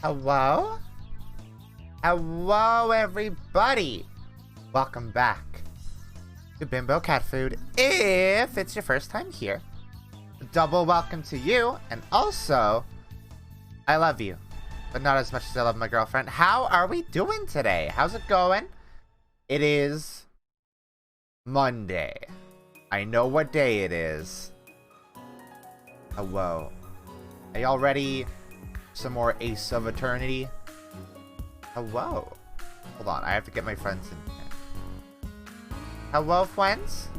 Hello? Hello, everybody! Welcome back to Bimbo Cat Food. If it's your first time here, double welcome to you, and also, I love you, but not as much as I love my girlfriend. How are we doing today? How's it going? It is Monday. I know what day it is. Hello. Are y'all ready? Some more Ace of Eternity. Hello. Hold on, I have to get my friends in here. Hello, friends?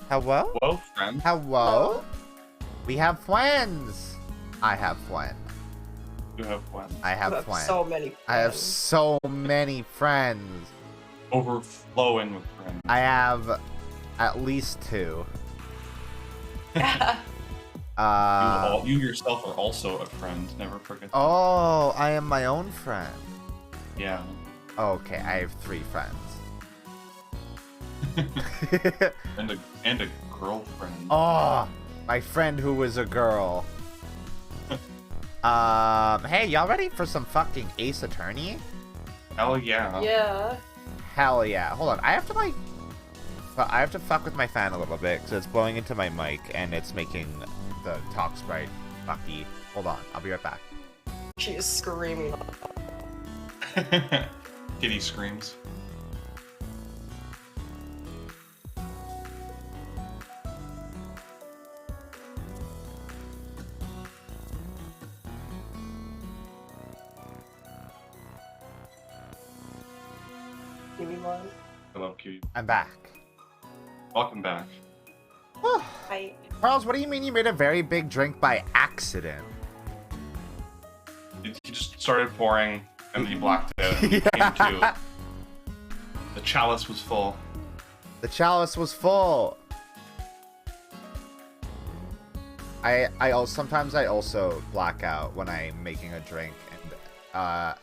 Hello? Hello, friends. Hello? We have friends. I have friends. You have friends. I have friends. So many friends. I have so many friends. Overflowing with friends. I have at least 2. You yourself are also a friend. Never forget that. Oh, I am my own friend. Yeah. Okay, I have 3 friends. and a girlfriend. Oh, my friend who was a girl. Hey, y'all ready for some fucking Ace Attorney? Hell yeah. Yeah. Hell yeah. Hold on, I have to fuck with my fan a little bit, because it's blowing into my mic, and it's making the talk sprite fucky. Hold on, I'll be right back. She is screaming. Kitty screams. Give me one. Hello, Kitty. I'm back. Welcome back. Hi. Charles, what do you mean you made a very big drink by accident? You just started pouring, and then you blacked it out. And you Yeah. came to. The chalice was full. The chalice was full. Sometimes I also black out when I'm making a drink, and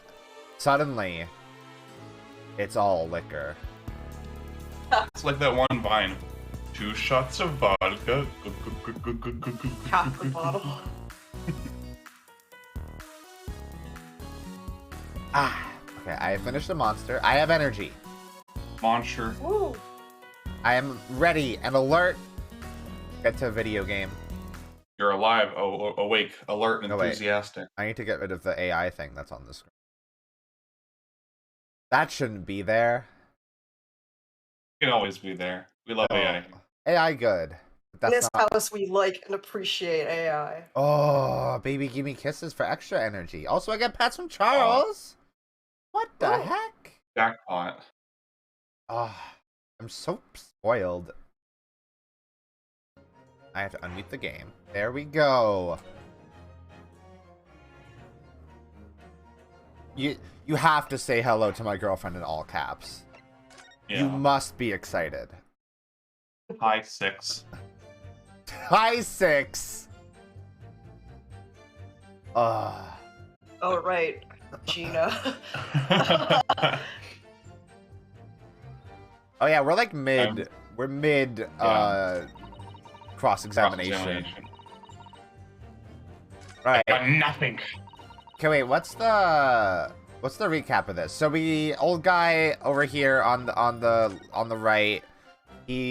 suddenly it's all liquor. It's like that one vine. 2 shots of vodka. Half the bottle. Okay, I finished the monster. I have energy. Monster. Woo. I am ready and alert. Get to a video game. You're alive, awake, alert, and No, wait. enthusiastic. I need to get rid of the AI thing that's on the screen. That shouldn't be there. You can always be there. We love AI. AI good. But In that's this not... house, we like and appreciate AI. Oh, baby, give me kisses for extra energy. Also, I get pats from Charles. What the Oh. heck? Jackpot. Oh, I'm so spoiled. I have to unmute the game. There we go. You have to say hello to my girlfriend in all caps. Yeah. You must be excited. Hi, 6. Hi, 6. Oh, right. Gina. Oh yeah, we're like mid. We're mid. Yeah. Cross-examination. Right. Got nothing. Okay, wait. What's the recap of this? So old guy over here on the right. He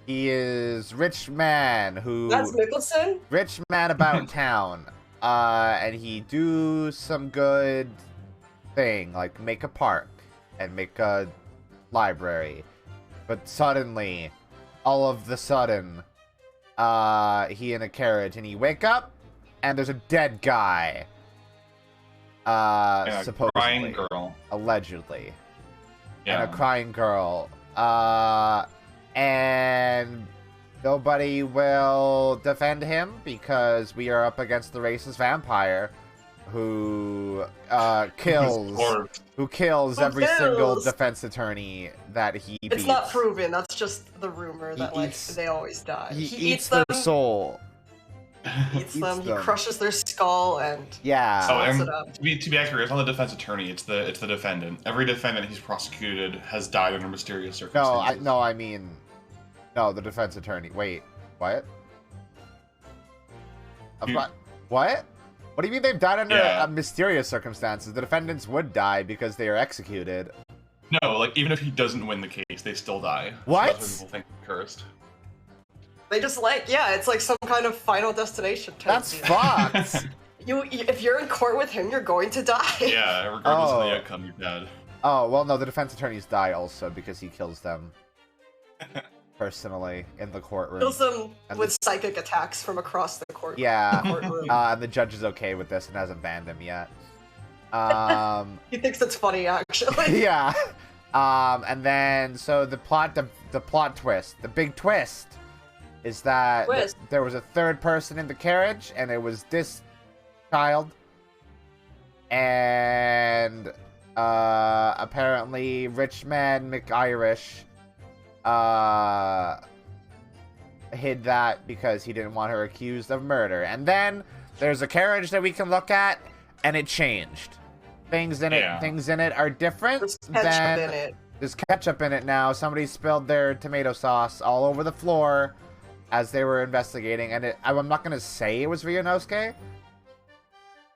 is rich man who. That's Nicholson? Rich man about town. And he do some good thing, like make a park and make a library. But suddenly, all of the sudden, he in a carriage and he wake up and there's a dead guy. And a supposedly. crying girl. Allegedly. Yeah. And a crying girl. And nobody will defend him because we are up against the racist vampire who kills every single defense attorney that he beats. It's not proven. That's just the rumor that they always die. He eats their soul. He eats them. He crushes their skull and yeah. Oh, and it up. to be accurate, it's not the defense attorney. It's the defendant. Every defendant he's prosecuted has died under mysterious circumstances. I mean No, the defense attorney. Wait, what? You- What? What do you mean they've died under Yeah. mysterious circumstances? The defendants would die because they are executed. No, like, even if he doesn't win the case, they still die. What? So that's why people think he's cursed. They just like, yeah, it's like some kind of Final Destination type That's deal. fucked. If you're in court with him, you're going to die. Yeah, regardless of Oh. the outcome, you're dead. Oh, well, no, the defense attorneys die also because he kills them personally in the courtroom. Kills them And with psychic attacks from across the court. Yeah, courtroom. and the judge is okay with this and hasn't banned him yet. He thinks it's funny, actually. Yeah. And then, so the plot twist, the big twist, is that there was a third person in the carriage, and it was this child. And apparently, rich man McIrish hid that because he didn't want her accused of murder. And then there's a carriage that we can look at, and it changed. Things in it are different. There's ketchup in it. There's ketchup in it now. Somebody spilled their tomato sauce all over the floor as they were investigating, and I'm not gonna say it was Ryunosuke,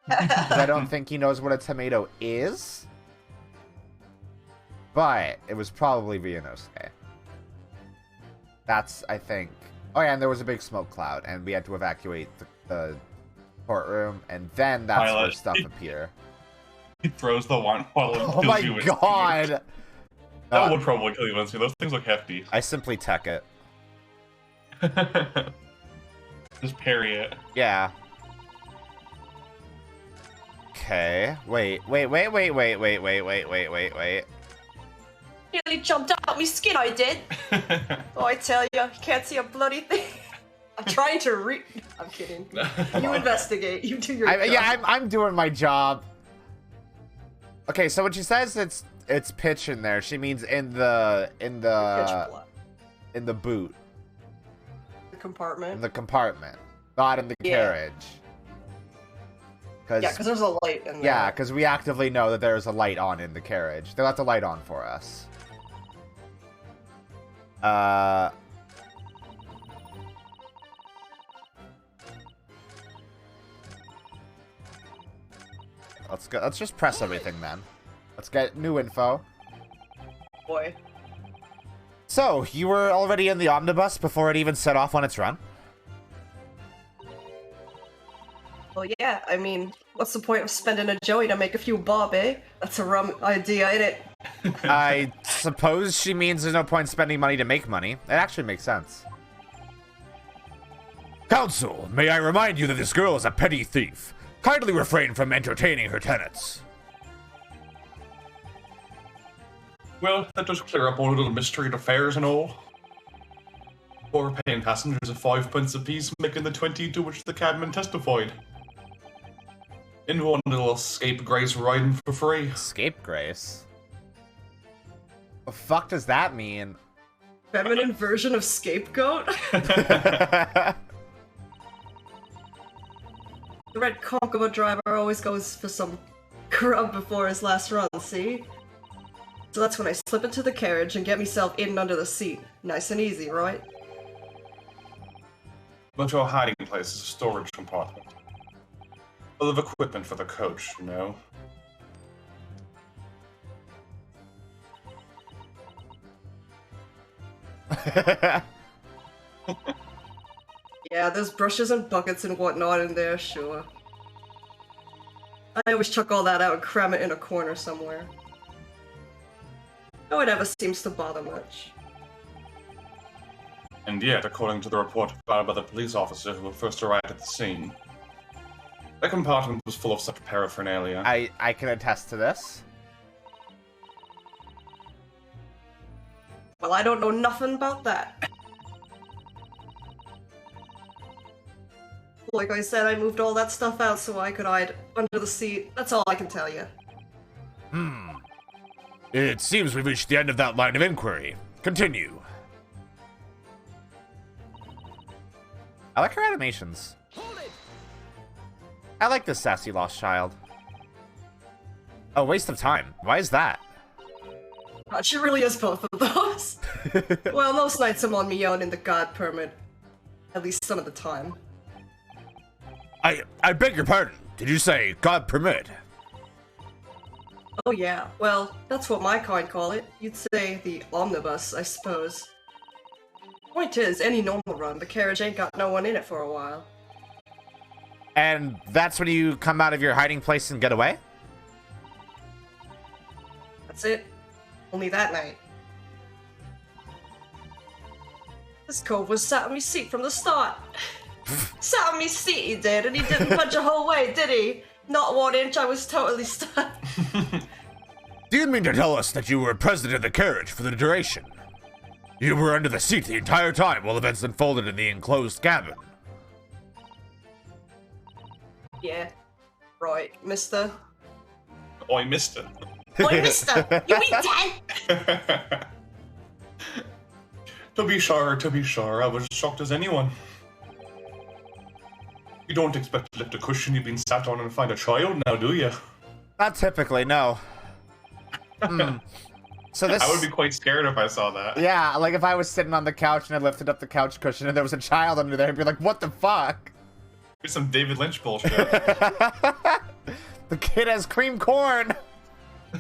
because I don't think he knows what a tomato is. But it was probably Ryunosuke. That's, I think. Oh yeah, and there was a big smoke cloud, and we had to evacuate the courtroom, and then that's where stuff appear. He throws the wine bottle and Oh kills my you with god! That would probably kill you once. Those things look hefty. I simply tech it. Just parry it. Yeah. Okay. Wait. Nearly jumped out my skin, I did. Oh, I tell you can't see a bloody thing. I'm trying to I'm kidding. You investigate. You do your job. Yeah, I'm doing my job. Okay, so when she says it's pitch in there, she means in the boot. The compartment. In the compartment, not in the carriage. Yeah, because there's a light in there. Yeah, because we actively know that there's a light on in the carriage. They left the light on for us. Let's go. Let's just press everything then. Let's get new info. Boy. So, you were already in the omnibus before it even set off on its run? Well, yeah, I mean, what's the point of spending a joey to make a few bob, eh? That's a rum idea, ain't it? I suppose she means there's no point spending money to make money. It actually makes sense. Counsel, may I remind you that this girl is a petty thief. Kindly refrain from entertaining her tenants. Well, that does clear up all little mystery of affairs and all. Poor paying passengers of 5 pence apiece, making the 20 to which the cabman testified. In one little scapegrace riding for free. Scapegrace? The fuck does that mean? Feminine version of scapegoat? The red Concoba driver always goes for some grub before his last run, see? So that's when I slip into the carriage and get myself in under the seat. Nice and easy, right? But your hiding place is a storage compartment. Full of equipment for the coach, you know? Yeah, there's brushes and buckets and whatnot in there, sure. I always chuck all that out and cram it in a corner somewhere. No one ever seems to bother much. And yet, according to the report filed by the police officer who first arrived at the scene, the compartment was full of such paraphernalia. I can attest to this. Well, I don't know nothing about that. Like I said, I moved all that stuff out so I could hide under the seat. That's all I can tell you. It seems we've reached the end of that line of inquiry. Continue. I like her animations. I like this sassy lost child. Oh, waste of time. Why is that? God, she really is both of those. Well, most nights I'm on my own in the God permit. At least some of the time. I beg your pardon. Did you say God permit? Oh yeah, well, that's what my kind call it. You'd say the omnibus, I suppose. Point is, any normal run, the carriage ain't got no one in it for a while. And that's when you come out of your hiding place and get away? That's it. Only that night. This cove was sat on me seat from the start. Sat on me seat, he did, and he didn't budge a whole way, did he? Not 1 inch, I was totally stuck. Do you mean to tell us that you were president of the carriage for the duration? You were under the seat the entire time while events unfolded in the enclosed cabin. Yeah. Right, mister. I missed it. Oi, mister! You mean dead? To be sure, I was shocked as anyone. You don't expect to lift a cushion you've been sat on and find a child now, do you? Not typically, no. So this... I would be quite scared if I saw that. Yeah, like if I was sitting on the couch and I lifted up the couch cushion and there was a child under there, I'd be like, what the fuck? It's some David Lynch bullshit. The kid has cream corn!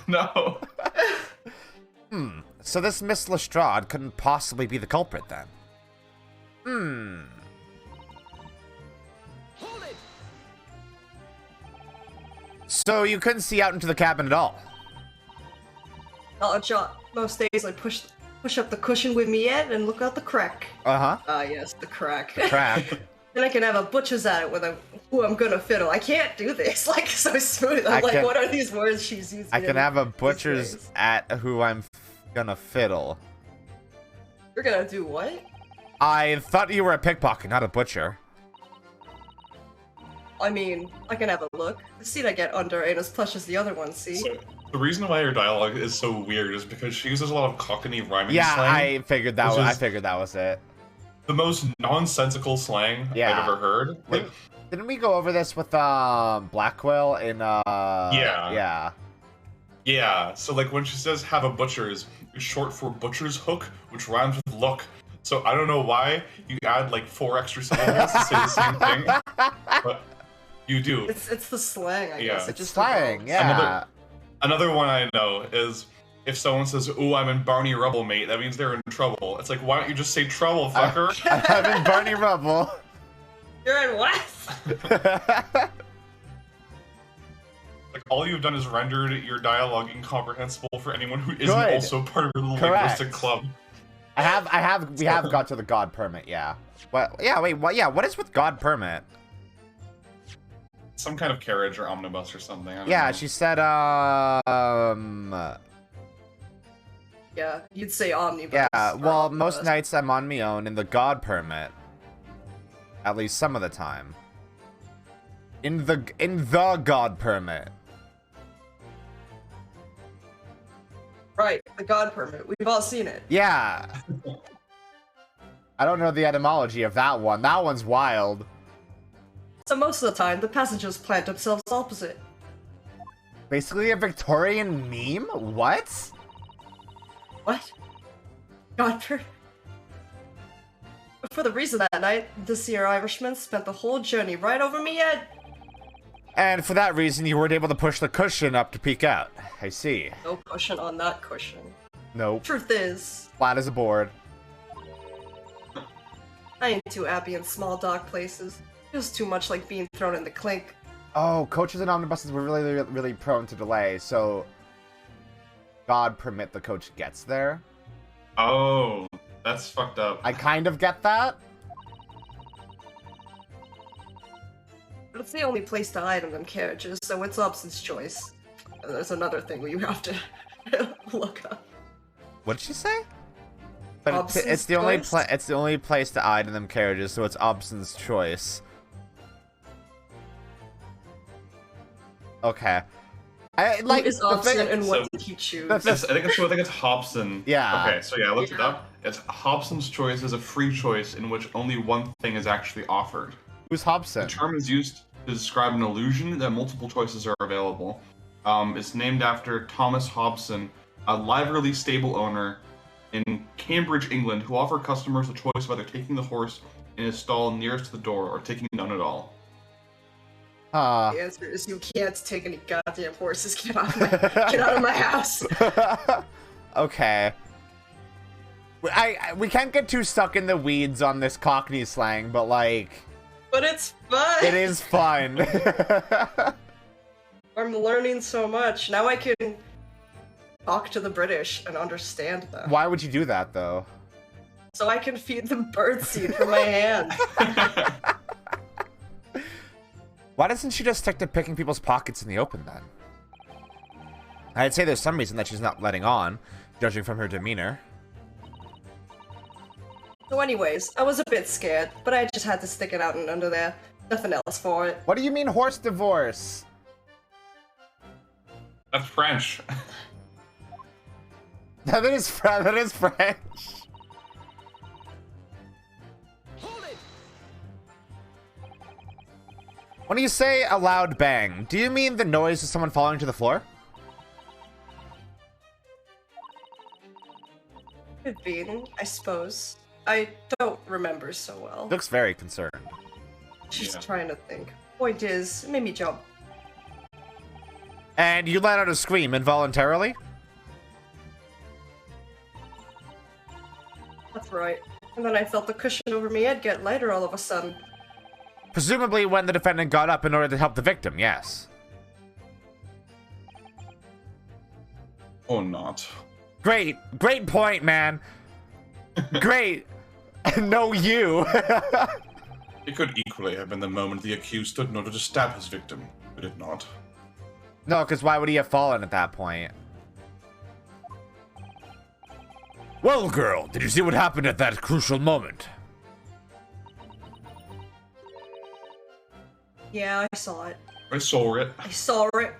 No. So this Miss Lestrade couldn't possibly be the culprit then. So you couldn't see out into the cabin at all? Not a jot. Most days I push up the cushion with me head and look out the crack. Uh-huh. Ah, yes, the crack. Crack. Then I can have a butcher's at it with who I'm gonna fiddle. I can't do this, like, so smooth. I'm like, what are these words she's using? I can have a butcher's at who I'm gonna fiddle. You're gonna do what? I thought you were a pickpocket, not a butcher. I mean, I can have a look. The seat I get under ain't as plush as the other one, see? So, the reason why her dialogue is so weird is because she uses a lot of Cockney rhyming Yeah, slang. I figured that was it. The most nonsensical slang I've ever heard. Like, Didn't we go over this with Blackwell in Yeah. Yeah, so like when she says have a butcher's, it's short for butcher's hook, which rhymes with look. So I don't know why you add like 4 extra syllables to say the same thing, but you do. It's the slang, I guess. It just slang, evolves. yeah. Another one I know is if someone says, "Ooh, I'm in Barney Rubble, mate," that means they're in trouble. It's like, why don't you just say trouble, fucker? I'm in Barney Rubble. You're in what? Like, all you've done is rendered your dialogue incomprehensible for anyone who isn't also part of your little linguistic club. We have got to the God permit, yeah. What? Yeah, wait, what? Yeah, what is with God permit? Some kind of carriage or omnibus or something. I don't Yeah, know. she said, Yeah, you'd say omnibus. yeah, or well, omnibus. most nights I'm on me own in the God permit. At least some of the time. In the God permit. Right, the God permit. We've all seen it. Yeah. I don't know the etymology of that one. That one's wild. So most of the time, the passengers plant themselves opposite. Basically a Victorian meme? What? What? God permit. For the reason that night, this here Irishman spent the whole journey right over me head. And for that reason, you weren't able to push the cushion up to peek out. I see. No cushion on that cushion. Nope. Truth is, Flat as a board. I ain't too happy in small dark places. Feels too much like being thrown in the clink. Oh, coaches and omnibuses were really prone to delay, so God permit the coach gets there. Oh, that's fucked up. I kind of get that. But it's the only place to hide in them carriages, so it's Upson's choice. And there's another thing where you have to look up. What did she say? But Obson's it's the only choice? it's the only place to hide in them carriages, so it's Obson's choice. Okay. I like Who is the Upson thing. and what So- did he choose? I think it's Hobson. Yeah. Okay, so yeah, I looked it Yeah. up. It's Hobson's choice is a free choice in which only one thing is actually offered. Who's Hobson? The term is used to describe an illusion that multiple choices are available. It's named after Thomas Hobson, a livery stable owner in Cambridge, England, who offer customers the choice of either taking the horse in his stall nearest to the door or taking none at all. The answer is you can't take any goddamn horses. Get out of my house. Okay. We can't get too stuck in the weeds on this Cockney slang, but like... But it's fun. It is fun. I'm learning so much. Now I can talk to the British and understand them. Why would you do that, though? So I can feed them birdseed from my hand. Why doesn't she just stick to picking people's pockets in the open, then? I'd say there's some reason that she's not letting on, judging from her demeanor. So anyways, I was a bit scared, but I just had to stick it out and under there. Nothing else for it. What do you mean horse divorce? That's French. That is French. When you say a loud bang, do you mean the noise of someone falling to the floor? Could be, I suppose. I don't remember so well. Looks very concerned. Just trying to think. Point is, it made me jump. And you let out a scream involuntarily? That's right. And then I felt the cushion over my head get lighter all of a sudden. Presumably when the defendant got up in order to help the victim, yes. Or not. Great point, man. Great. No, you. It could equally have been the moment the accused stood in order to stab his victim, but it not. No, because why would he have fallen at that point? Well, girl, did you see what happened at that crucial moment? Yeah, I saw it. I saw it. I saw it.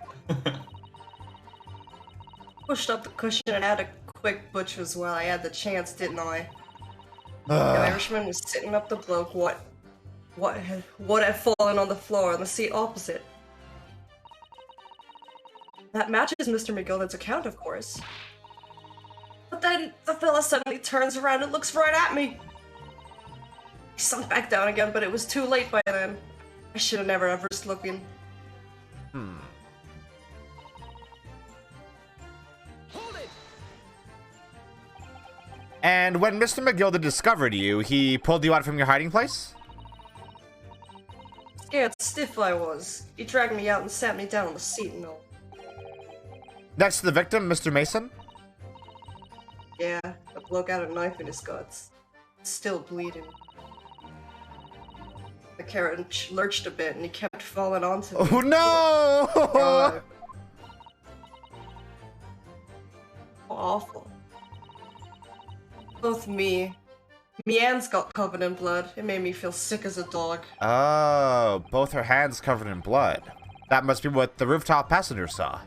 Pushed up the cushion and had a quick butcher's while I had the chance, didn't I? The Irishman was sitting up the bloke what had fallen on the floor on the seat opposite. That matches Mr. McGilden's account, of course. But then the fella suddenly turns around and looks right at me. He sunk back down again, but it was too late by then. I should have never ever risked looking. And when Mr. McGilden discovered you, he pulled you out from your hiding place? Scared stiff I was. He dragged me out and sat me down on the seat and all. Next to the victim, Mr. Mason? Yeah, the bloke had a knife in his guts. Still bleeding. The carriage lurched a bit and he kept falling onto me. Oh no! Awful. Both me hands got covered in blood. It made me feel sick as a dog. Oh, both her hands covered in blood. That must be what the rooftop passenger saw.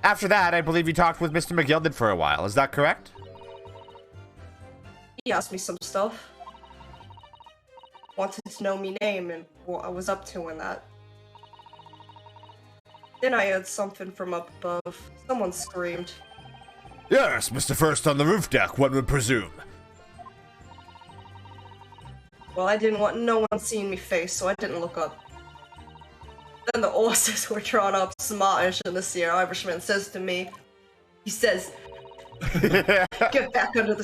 After that, I believe you talked with Mr. McGilden for a while. Is that correct? He asked me some stuff. Wanted to know me name and what I was up to and that. Then I heard something from up above. Someone screamed. Yes, Mr. First on the roof deck, one would presume. Well, I didn't want no one seeing me face, so I didn't look up. Then the horses were drawn up smartish, and this here Irishman says to me, he says, Get back under the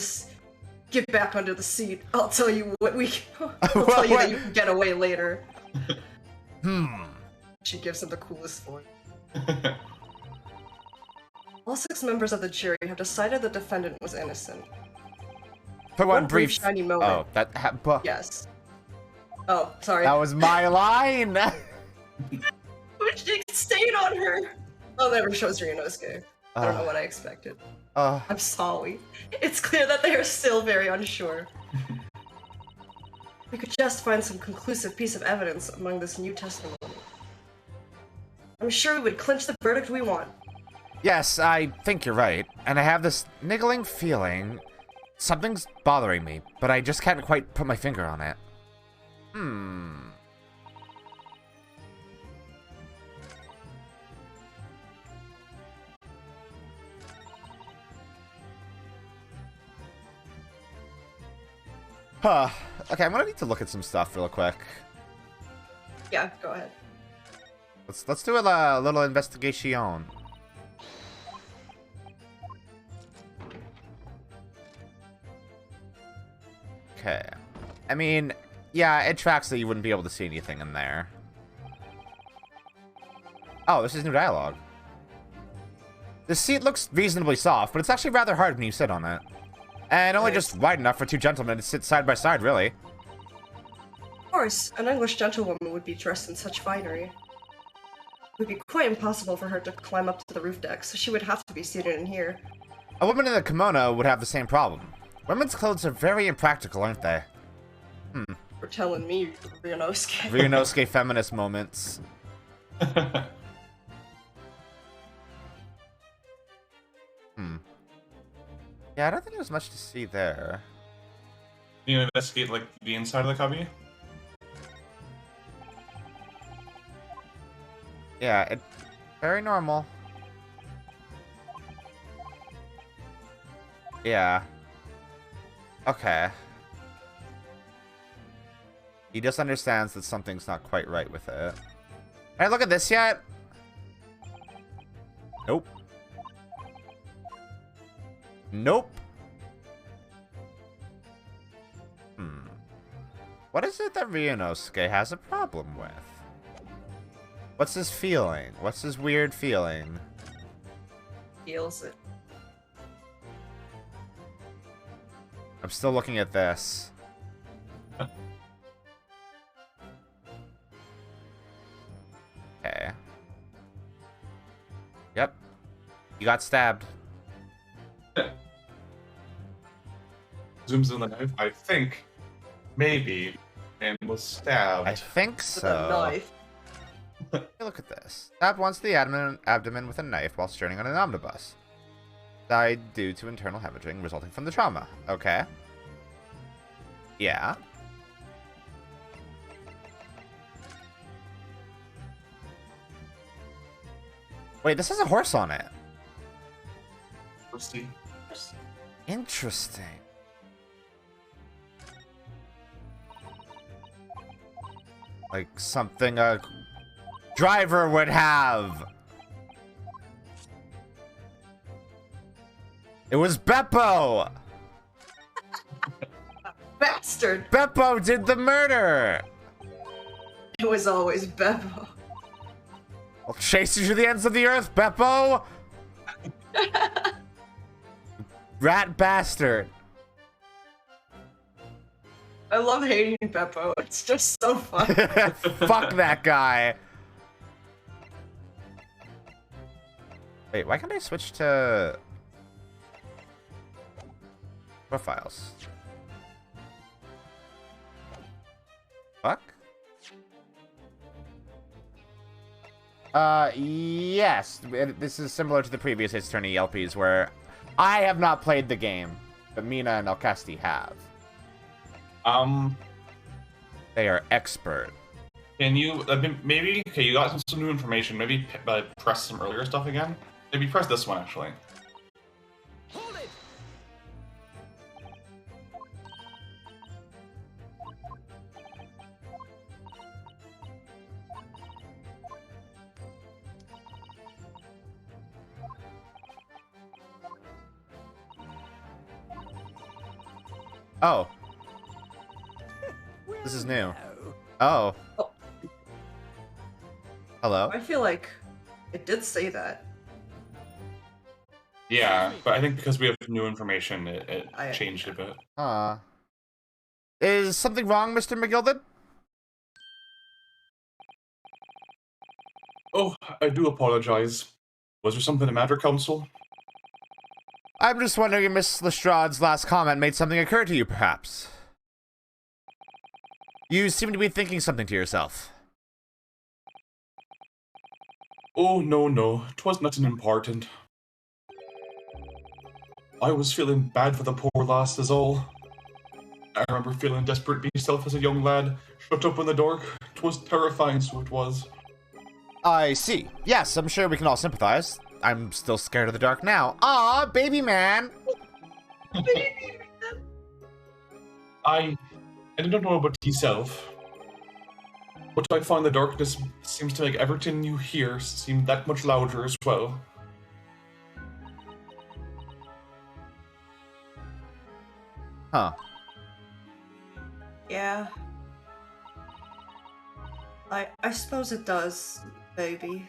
seat. I'll tell you what I'll tell you that you can get away later. She gives him the coolest voice. All 6 members of the jury have decided the defendant was innocent. For one brief shiny moment. Oh, Yes. Oh, sorry. that was my line. Which stayed on her. Oh, that shows Ryunosuke. I don't know what I expected. I'm sorry. It's clear that they are still very unsure. We could just find some conclusive piece of evidence among this new testimony. I'm sure we would clinch the verdict we want. Yes, I think you're right. And I have this niggling feeling something's bothering me, but I just can't quite put my finger on it. Huh. Okay, I'm gonna need to look at some stuff real quick. Yeah, go ahead. Let's do a little investigation. Okay. I mean, yeah, it tracks that you wouldn't be able to see anything in there. Oh, this is new dialogue. The seat looks reasonably soft, but it's actually rather hard when you sit on it. And only just wide enough for two gentlemen to sit side by side, really. Of course, an English gentlewoman would be dressed in such finery. It would be quite impossible for her to climb up to the roof deck, so she would have to be seated in here. A woman in a kimono would have the same problem. Women's clothes are very impractical, aren't they? For telling me, Ryunosuke. Ryunosuke feminist moments. Yeah, I don't think there's much to see there. You investigate, like, the inside of the cubby? Yeah, it's very normal. Yeah. Okay. He just understands that something's not quite right with it. Can I look at this yet? Nope. Nope. What is it that Ryunosuke has a problem with? What's his feeling? What's his weird feeling? Feels it. I'm still looking at this. Okay. Yep. You got stabbed. Zooms in the knife. I think, maybe, and was stabbed. I think With a so. knife. Hey, look at this. Stabbed once the abdomen with a knife while journeying on an omnibus. Died due to internal hemorrhaging resulting from the trauma. Okay. Yeah. Wait, this has a horse on it. Let's see. Interesting. Like something a driver would have. It was Beppo! Bastard! Beppo did the murder! It was always Beppo. I'll chase you to the ends of the earth, Beppo! Rat bastard. I love hating Beppo. It's just so fun. Fuck that guy. Wait, why can't I switch to profiles? Fuck? Yes. This is similar to the previous Ace Attorney LPs where I have not played the game, but Mina and Alcasti have. They are expert. Can you, maybe, okay, you got some new information, maybe press some earlier stuff again? Maybe press this one, actually. Hold it! Oh. This is new. Oh. Oh. Hello? I feel like it did say that. Yeah, but I think because we have new information, it changed a bit. Is something wrong, Mr. McGilded? Oh, I do apologize. Was there something the matter, Council? I'm just wondering if Miss Lestrade's last comment made something occur to you, perhaps. You seem to be thinking something to yourself. Oh, no, 'twas nothing important. I was feeling bad for the poor lass is all. I remember feeling desperate myself as a young lad, shut up in the dark. 'Twas terrifying, so it was. I see. Yes, I'm sure we can all sympathize. I'm still scared of the dark now. Aw, baby man! I I don't know about yourself, but I find the darkness seems to make everything you hear seem that much louder as well. Huh. Yeah. I suppose it does, baby.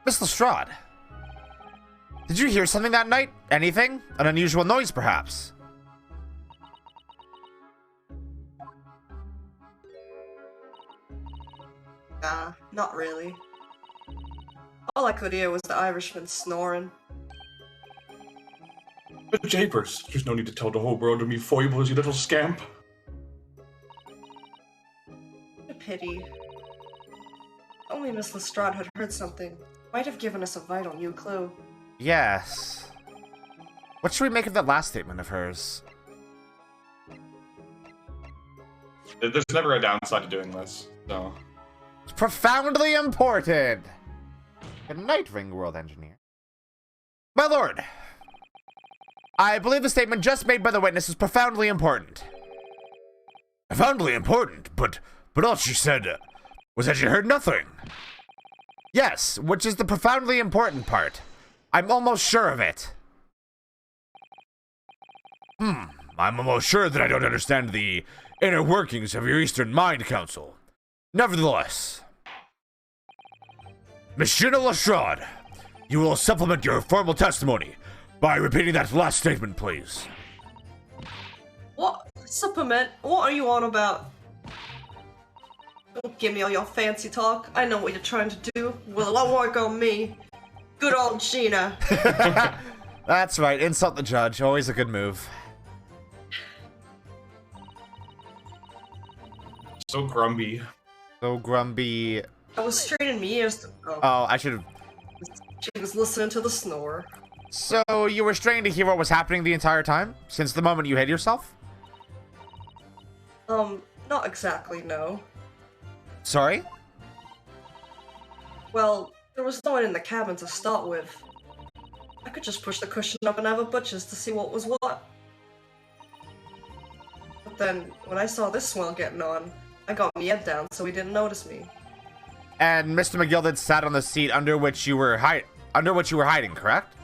Miss Lestrade, did you hear something that night? Anything? An unusual noise, perhaps? Nah, not really. All I could hear was the Irishman snoring. But japers, there's no need to tell the whole world of me foibles, you little scamp. A pity. Only Miss Lestrade had heard something. Might have given us a vital new clue. Yes. What should we make of that last statement of hers? There's never a downside to doing this, so... It's profoundly important! Good night, Ringworld Engineer. My lord! I believe the statement just made by the witness is profoundly important. Profoundly important, but all she said was that she heard nothing. Yes, which is the profoundly important part. I'm almost sure of it. I'm almost sure that I don't understand the inner workings of your Eastern Mind Council. Nevertheless, Miss Gina Lestrade, you will supplement your formal testimony by repeating that last statement, please. What? Supplement? What are you on about? Don't give me all your fancy talk. I know what you're trying to do. Well, it won't work on me. Good old Gina. That's right, insult the judge. Always a good move. So grumpy. So Grumby. I was straining me ears. Oh, I should have. She was listening to the snore. So you were straining to hear what was happening the entire time? Since the moment you hid yourself? Not exactly, no. Sorry? Well, there was no one in the cabin to start with. I could just push the cushion up and have a butcher's to see what was what. But then, when I saw this swell getting on, I got my head down so he didn't notice me. And Mr. McGilded sat on the seat under which you were hiding, correct?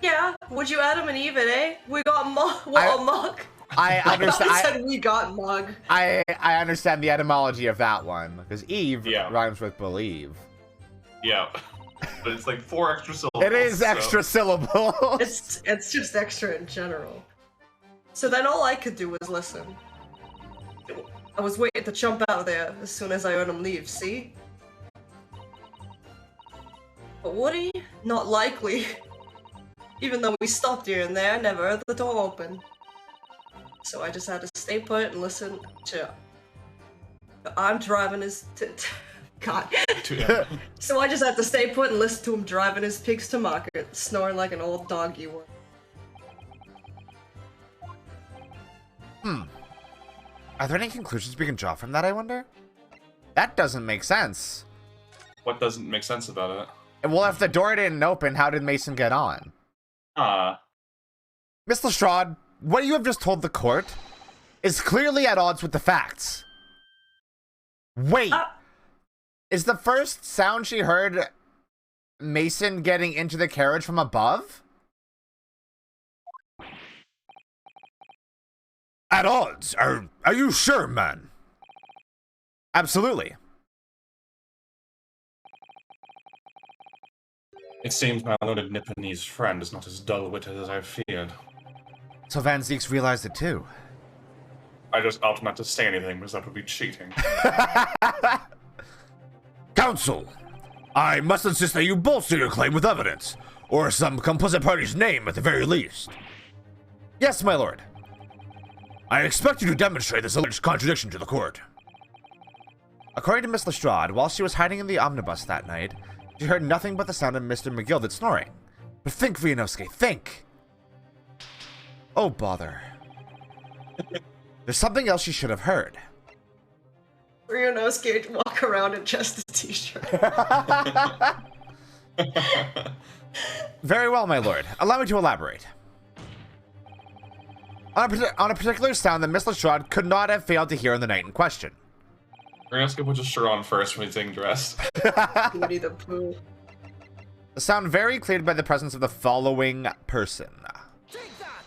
Yeah, would you Adam and Eve it, eh? We got a mug. I understand. I said we got mug. I understand the etymology of that one because Eve rhymes with believe. Yeah, but it's like 4 extra syllables. It is extra syllables. It's just extra in general. So then all I could do was listen. I was waiting to jump out of there as soon as I heard him leave. See? But Woody, not likely. Even though we stopped here and there, I never heard the door open. So I just had to stay put and listen to... I'm driving his... God. So I just had to stay put and listen to him driving his pigs to market, snoring like an old dog you were. Are there any conclusions we can draw from that, I wonder? That doesn't make sense. What doesn't make sense about it? Well, if the door didn't open, how did Mason get on? Miss Lestrade, what you have just told the court is clearly at odds with the facts. Wait. Is the first sound she heard Mason getting into the carriage from above? At odds? Are you sure, man? Absolutely. It seems my learned Nipponese friend is not as dull-witted as I feared. So Van Zeeks realized it too. I just opted not to say anything because that would be cheating. Counsel, I must insist that you bolster your claim with evidence, or some complicit party's name at the very least. Yes, my lord. I expect you to demonstrate this alleged contradiction to the court. According to Miss Lestrade, while she was hiding in the omnibus that night, she heard nothing but the sound of Mr. McGilded snoring. But think, Vianovsky, think! Oh, bother. There's something else she should have heard. Vianovsky walk around in just a t-shirt. Very well, my lord. Allow me to elaborate. On a particular sound that Miss Lestrade could not have failed to hear in the night in question. We're gonna put your shirt on first when he's getting dressed. Winnie the Pooh. The sound very cleared by the presence of the following person. Take that!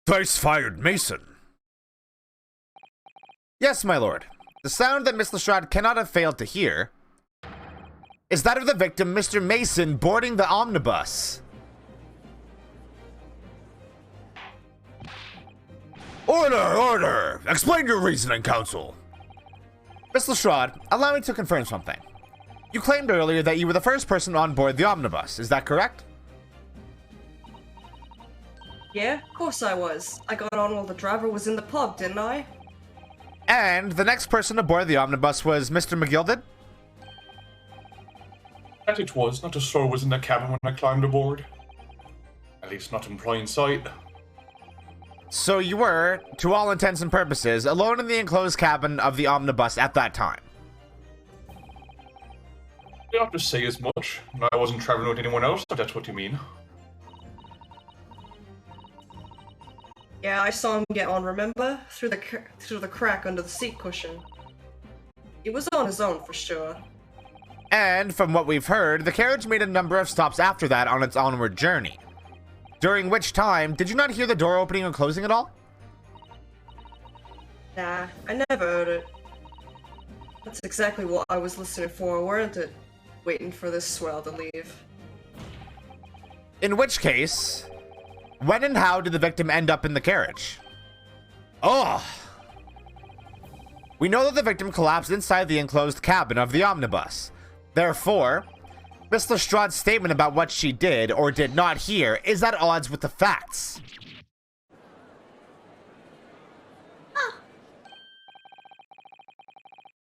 Thrice fired Mason. Yes, my lord. The sound that Miss Lestrade cannot have failed to hear is that of the victim, Mr. Mason, boarding the omnibus. Order, order! Explain your reasoning, counsel. Miss Lestrade, allow me to confirm something. You claimed earlier that you were the first person on board the omnibus. Is that correct? Yeah, of course I was. I got on while the driver was in the pub, didn't I? And the next person aboard the omnibus was Mr. McGilded? That it was, not a soul was in the cabin when I climbed aboard. At least not in plain sight. So you were, to all intents and purposes, alone in the enclosed cabin of the omnibus at that time. You don't have to say as much. I wasn't traveling with anyone else, if that's what you mean. Yeah, I saw him get on, remember? Through the crack under the seat cushion. He was on his own, for sure. And from what we've heard, the carriage made a number of stops after that on its onward journey. During which time, did you not hear the door opening and closing at all? Nah, I never heard it. That's exactly what I was listening for, weren't it? Waiting for this swell to leave. In which case, when and how did the victim end up in the carriage? Oh! We know that the victim collapsed inside the enclosed cabin of the omnibus. Therefore, Miss Lestrade's statement about what she did or did not hear is at odds with the facts.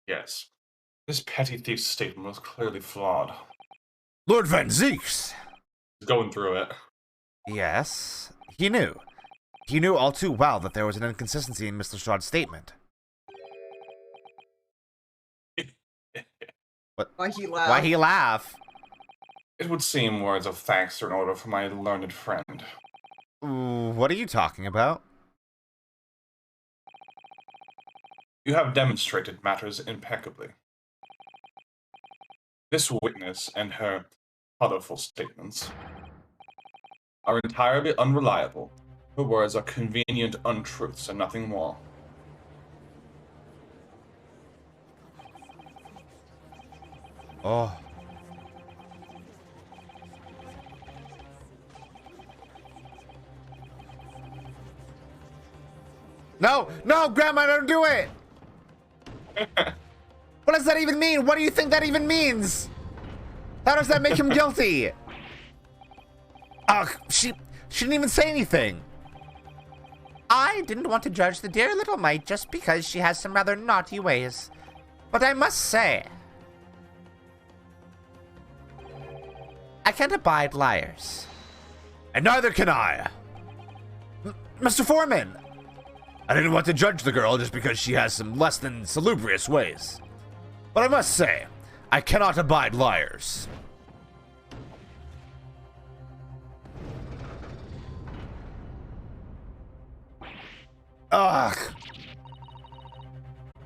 Yes. This petty thief's statement was clearly flawed. Lord Van Zeeks. He's going through it. Yes, he knew. He knew all too well that there was an inconsistency in Miss Lestrade's statement. Why he laughed? Why he laugh? It would seem words of thanks are in order for my learned friend. What are you talking about? You have demonstrated matters impeccably. This witness and her colorful statements are entirely unreliable. Her words are convenient untruths and nothing more. Oh. No, no, Grandma, don't do it! What does that even mean? What do you think that even means? How does that make him guilty? Ugh, she didn't even say anything. I didn't want to judge the dear little mite just because she has some rather naughty ways. But I must say, I can't abide liars. And neither can I. Mr. Foreman! I didn't want to judge the girl just because she has some less than salubrious ways. But I must say, I cannot abide liars. Ugh.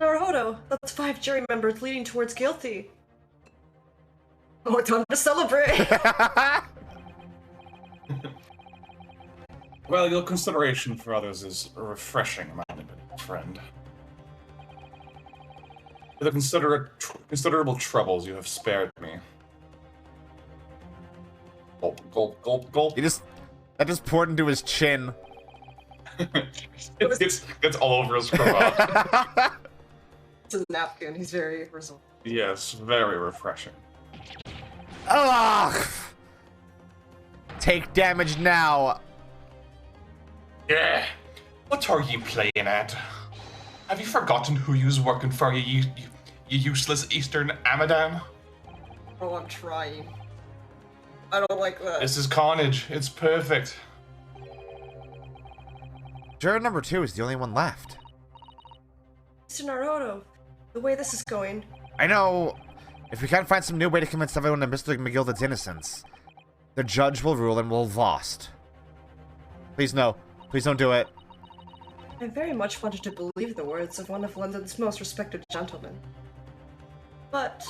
Naruto, that's 5 jury members leading towards guilty. Oh, time to celebrate! Well, your consideration for others is refreshing, my friend. For the considerable troubles you have spared me. Gulp, gulp, gulp, gulp. That just poured into his chin. It's all over his cravat. It's a napkin, he's very resolved. Yes, very refreshing. Ugh! Take damage now. Yeah. What are you playing at? Have you forgotten who you's working for, you useless Eastern Amadan? Oh, I'm trying. I don't like that. This is carnage. It's perfect. Juror number 2 is the only one left. Mr. Naruto, the way this is going, I know. If we can't find some new way to convince everyone of Mr. McGilded's innocence, the judge will rule and we'll have lost. Please no. Please don't do it. I very much wanted to believe the words of one of London's most respected gentlemen. But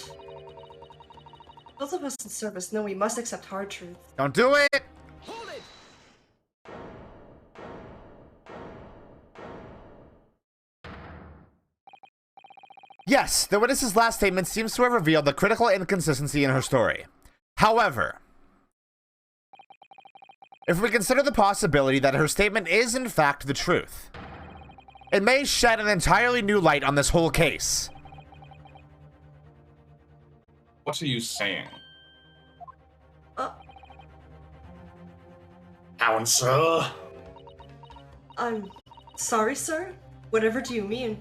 those of us in service know we must accept hard truth. Don't do it! Hold it! Yes, the witness's last statement seems to have revealed a critical inconsistency in her story. However, if we consider the possibility that her statement is in fact the truth, it may shed an entirely new light on this whole case. What are you saying? Uh, Alan, sir? I'm sorry, sir? Whatever do you mean?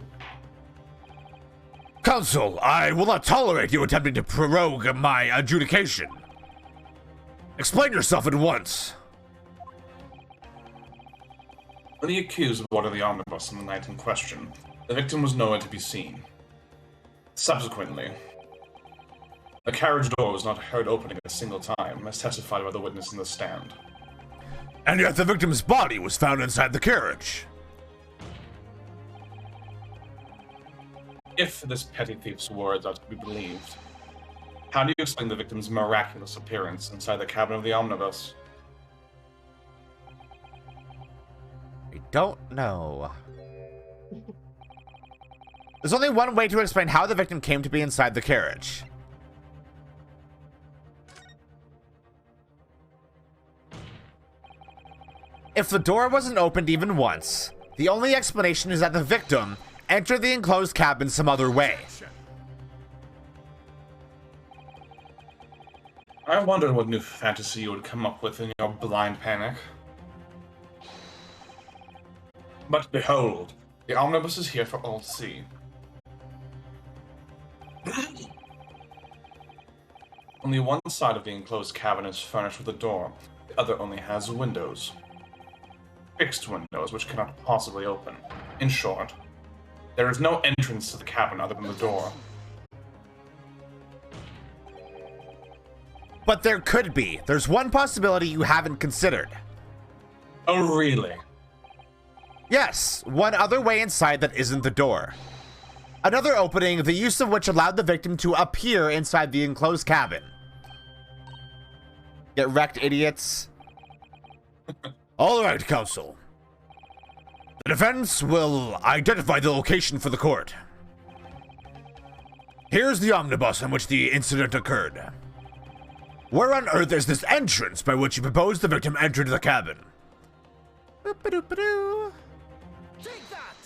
Counsel, I will not tolerate you attempting to prorogue my adjudication. Explain yourself at once. When the accused boarded the omnibus on the night in question, the victim was nowhere to be seen. Subsequently, the carriage door was not heard opening a single time, as testified by the witness in the stand. And yet the victim's body was found inside the carriage. If this petty thief's words are to be believed, how do you explain the victim's miraculous appearance inside the cabin of the omnibus? I don't know. There's only one way to explain how the victim came to be inside the carriage. If the door wasn't opened even once, the only explanation is that the victim entered the enclosed cabin some other way. I wondered what new fantasy you would come up with in your blind panic. But behold, the omnibus is here for all to see. Only one side of the enclosed cabin is furnished with a door, the other only has windows. Fixed windows which cannot possibly open. In short, there is no entrance to the cabin other than the door. But there could be. There's one possibility you haven't considered. Oh, really? Yes, one other way inside that isn't the door. Another opening, the use of which allowed the victim to appear inside the enclosed cabin. Get wrecked, idiots. All right, counsel. The defense will identify the location for the court. Here's the omnibus on which the incident occurred. Where on earth is this entrance by which you propose the victim entered the cabin? Boop-a-doop-a-doo. Take that!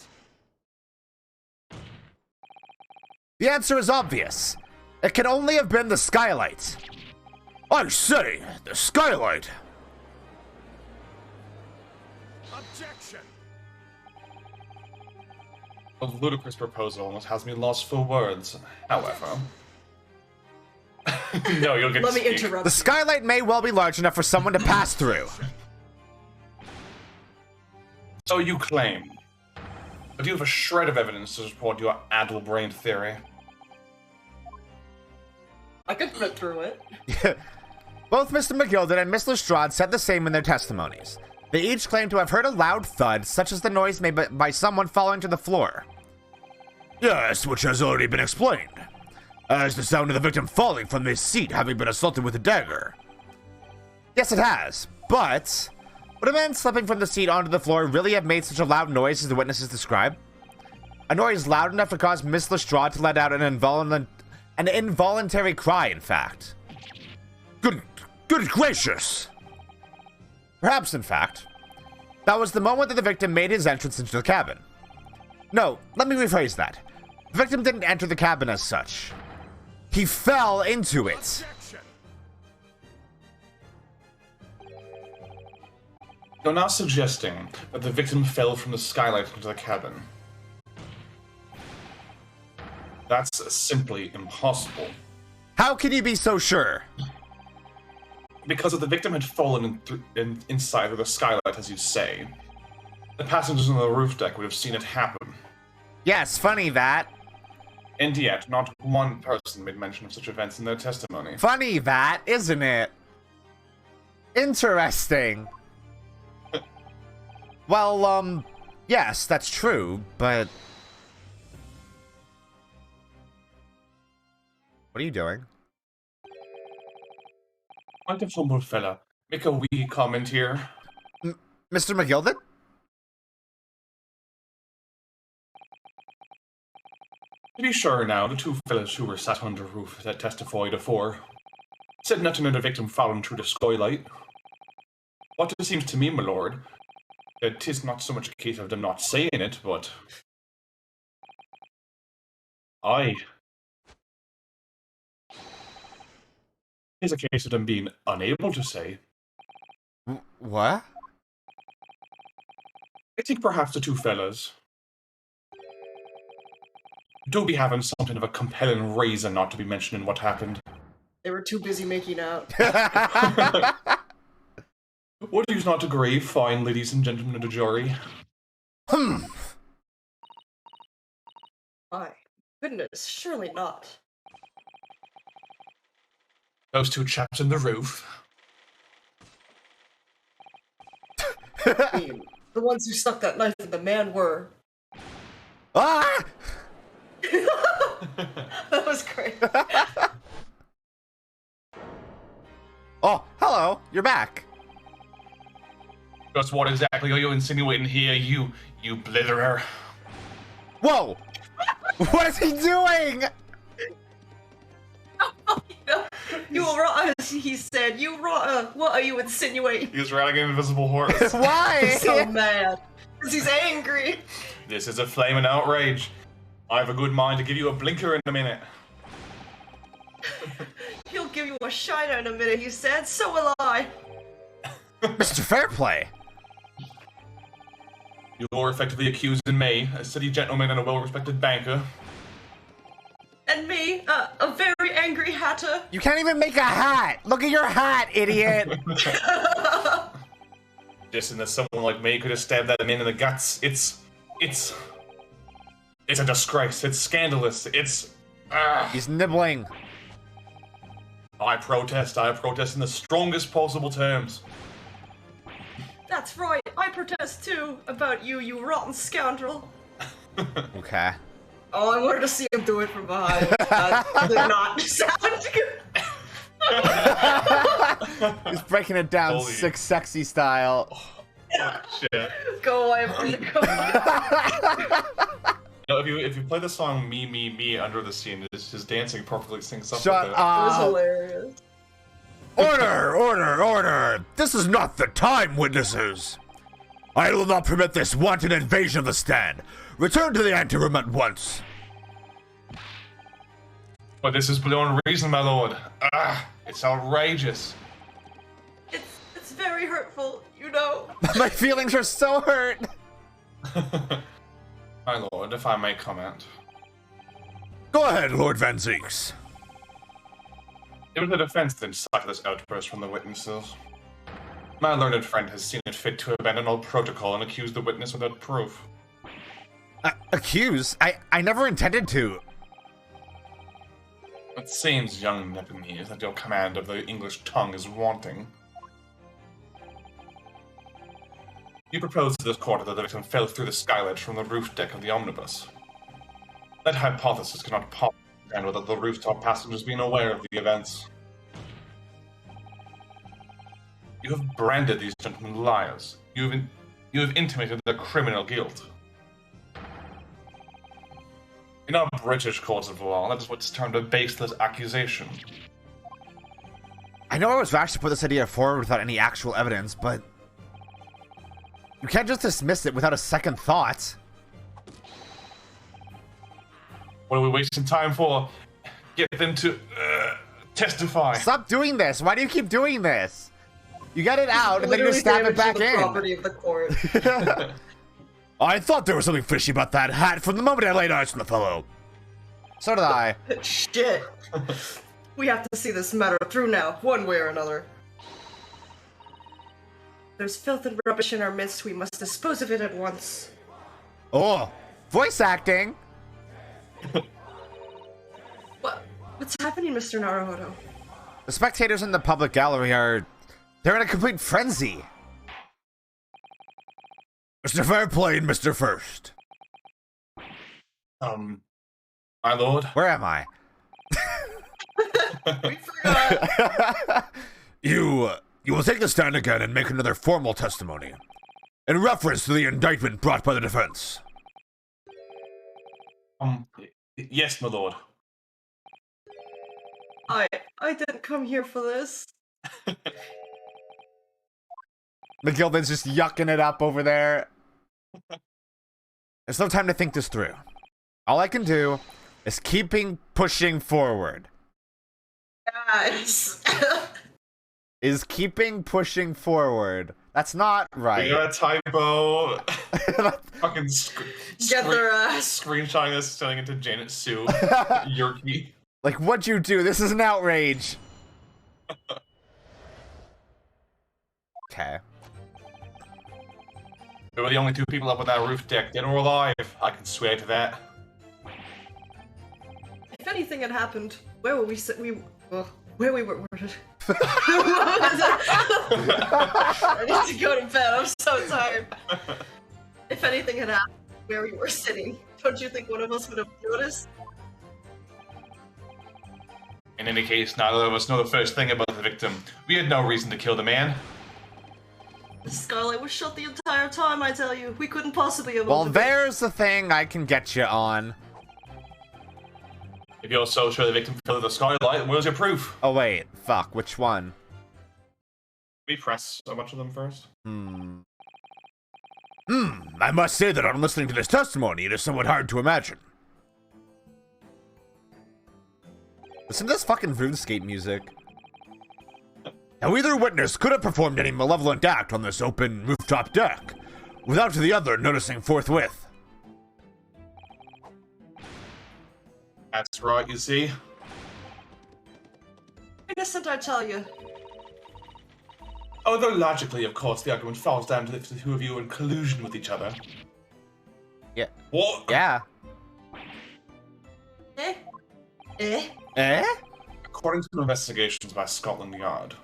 The answer is obvious. It can only have been the skylight. I say, the skylight. Objection! A ludicrous proposal almost has me lost for words. However... no, you'll get Let to me speak. interrupt. The skylight may well be large enough for someone to pass through. So you claim. But do you have a shred of evidence to support your addle-brained theory? I could fit through it. Both Mr. McGilden and Miss Lestrade said the same in their testimonies. They each claimed to have heard a loud thud, such as the noise made by someone falling to the floor. Yes, which has already been explained. As the sound of the victim falling from his seat having been assaulted with a dagger. Yes, it has, but would a man slipping from the seat onto the floor really have made such a loud noise as the witnesses describe? A noise loud enough to cause Miss Lestrade to let out an involuntary cry, in fact. Good gracious! Perhaps, in fact, that was the moment that the victim made his entrance into the cabin. No, let me rephrase that. The victim didn't enter the cabin as such. He fell into it. Objection! You're now suggesting that the victim fell from the skylight into the cabin. That's simply impossible. How can you be so sure? Because if the victim had fallen inside of the skylight, as you say, the passengers on the roof deck would have seen it happen. Yes, funny that. And yet, not one person made mention of such events in their testimony. Funny that, isn't it? Interesting. Well, yes, that's true, but... What are you doing? Might the humble fella make a wee comment here? Mr. McGilded? To be sure now, the two fellas who were sat under roof that testified afore said nothing of the victim falling through the skylight. What it seems to me, my lord, that 'tis not so much a case of them not saying it, but... Aye. 'Tis a case of them being unable to say. What? I think perhaps the two fellas do be having something of a compelling reason not to be mentioning what happened. They were too busy making out. Would you not agree, fine ladies and gentlemen of the jury? My goodness, surely not. Those two chaps in the roof. I mean, the ones who stuck that knife in the man were... Ah! That was great. Oh, hello, you're back. Just what exactly are you insinuating here, you blitherer? Whoa! What is he doing? You rotter, he said. You rotter. What are you insinuating? He's riding an invisible horse. Why? He's so mad. Because he's angry. This is a flaming outrage. I have a good mind to give you a blinker in a minute. He'll give you a shiner in a minute, he said. So will I. Mr. Fairplay. You're effectively accusing me, a city gentleman and a well-respected banker. And me, a very angry hatter. You can't even make a hat. Look at your hat, idiot. Just that someone like me could have stabbed that man in the guts. It's a disgrace. It's scandalous. It's... He's nibbling. I protest in the strongest possible terms. That's right. I protest too about you, you rotten scoundrel. Okay. Oh, I wanted to see him do it from behind. That did not sound good. He's breaking it down Holy. Six Sexy style. Oh, shit. Go away from the You know, if you play the song Me, Me, Me under the scene, his dancing perfectly syncs up Shut with it. It was up. hilarious. Order! Order! Order! This is not the time, witnesses! I will not permit this wanton invasion of the stand. Return to the anteroom at once. But this is beyond reason, my lord. It's outrageous. It's very hurtful, you know. My feelings are so hurt. My lord, if I may comment. Go ahead, Lord Van Zeeks. It was the defense that incited this outburst from the witnesses. My learned friend has seen it fit to abandon all protocol and accuse the witness without proof. Accuse? I never intended to. It seems, young Nepenthes, that your command of the English tongue is wanting. You proposed to this court that the victim fell through the skylight from the roof deck of the omnibus. That hypothesis cannot possibly stand without the rooftop passengers being aware of the events. You have branded these gentlemen liars. You have intimated their criminal guilt. In our British courts of law, that is what's termed a baseless accusation. I know I was rash to put this idea forward without any actual evidence, but you can't just dismiss it without a second thought. What are we wasting time for? Get them to testify. Stop doing this. Why do you keep doing this? You get it out and then you Literally stab it damaging back the in. property of the court. I thought there was something fishy about that hat from the moment I laid eyes on the fellow. So did I. Shit. We have to see this matter through now, one way or another. There's filth and rubbish in our midst. We must dispose of it at once. Oh, voice acting. What's happening, Mr. Naruhodo? The spectators in the public gallery they're in a complete frenzy. Mr. Fairplay and Mr. First. My lord. Where am I? We forgot. You will take the stand again and make another formal testimony in reference to the indictment brought by the defense. Yes, my lord. I didn't come here for this. McGilden's just yucking it up over there. There's no time to think this through. All I can do is pushing forward. Guys. Keeping pushing forward. That's not right. You got a typo. Fucking Get their ass. Screenshotting this, sending it to Janet Sue. Yerky. Like, what'd you do? This is an outrage. Okay. We were the only two people up on that roof deck. Dead or alive. I can swear to that. If anything had happened, where were we where we were. I need to go to bed. I'm so tired. If anything had happened where we were sitting, don't you think one of us would have noticed? In any case, neither of us know the first thing about the victim. We had no reason to kill the man. The skylight was shut the entire time, I tell you. We couldn't possibly have Well, opened it. there's the thing I can get you on. If you're so sure the victim fell through the skylight, where's your proof? Oh, wait. Fuck. Which one? We press so much of them first. I must say that on listening to this testimony, it is somewhat hard to imagine. Listen to this fucking RuneScape music. Now, either witness could have performed any malevolent act on this open rooftop deck, without the other noticing forthwith. That's right, you see. Innocent, I tell you. Although logically, of course, the argument falls down to the two of you in collusion with each other. Yeah. What? Yeah. Eh? Eh? Eh? According to investigations by Scotland Yard,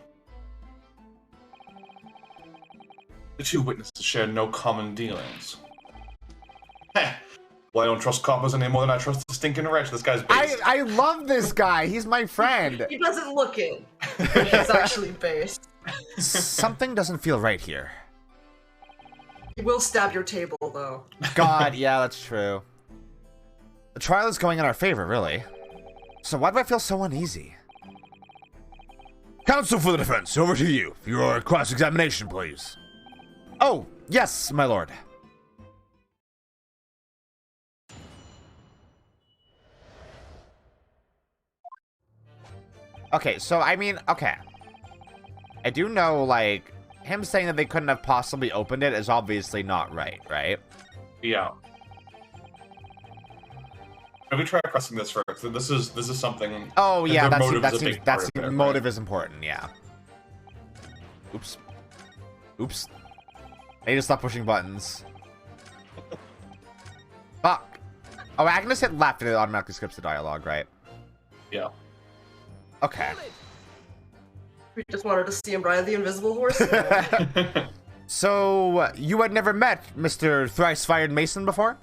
the two witnesses shared no common dealings. Heh. Well, I don't trust coppers any more than I trust the stinking wretch. This guy's based. I love this guy. He's my friend. He doesn't look it. But he's actually based. Something doesn't feel right here. He will stab your table, though. God, yeah, that's true. The trial is going in our favor, really. So why do I feel so uneasy? Counsel for the defense, over to you. Your cross-examination, please. Oh, yes, my lord. Okay, so, I mean, okay. I do know, like, him saying that they couldn't have possibly opened it is obviously not right, right? Yeah. Let me try pressing this first. This is something. Oh, yeah, their that's motive is a big part of it, motive right? is important, yeah. Oops. Oops. I need to stop pushing buttons. Fuck. Oh, I can just hit left and it automatically skips the dialogue, right? Yeah. Okay. We just wanted to see him ride the invisible horse. So, you had never met Mr. Thrice-Fired Mason before?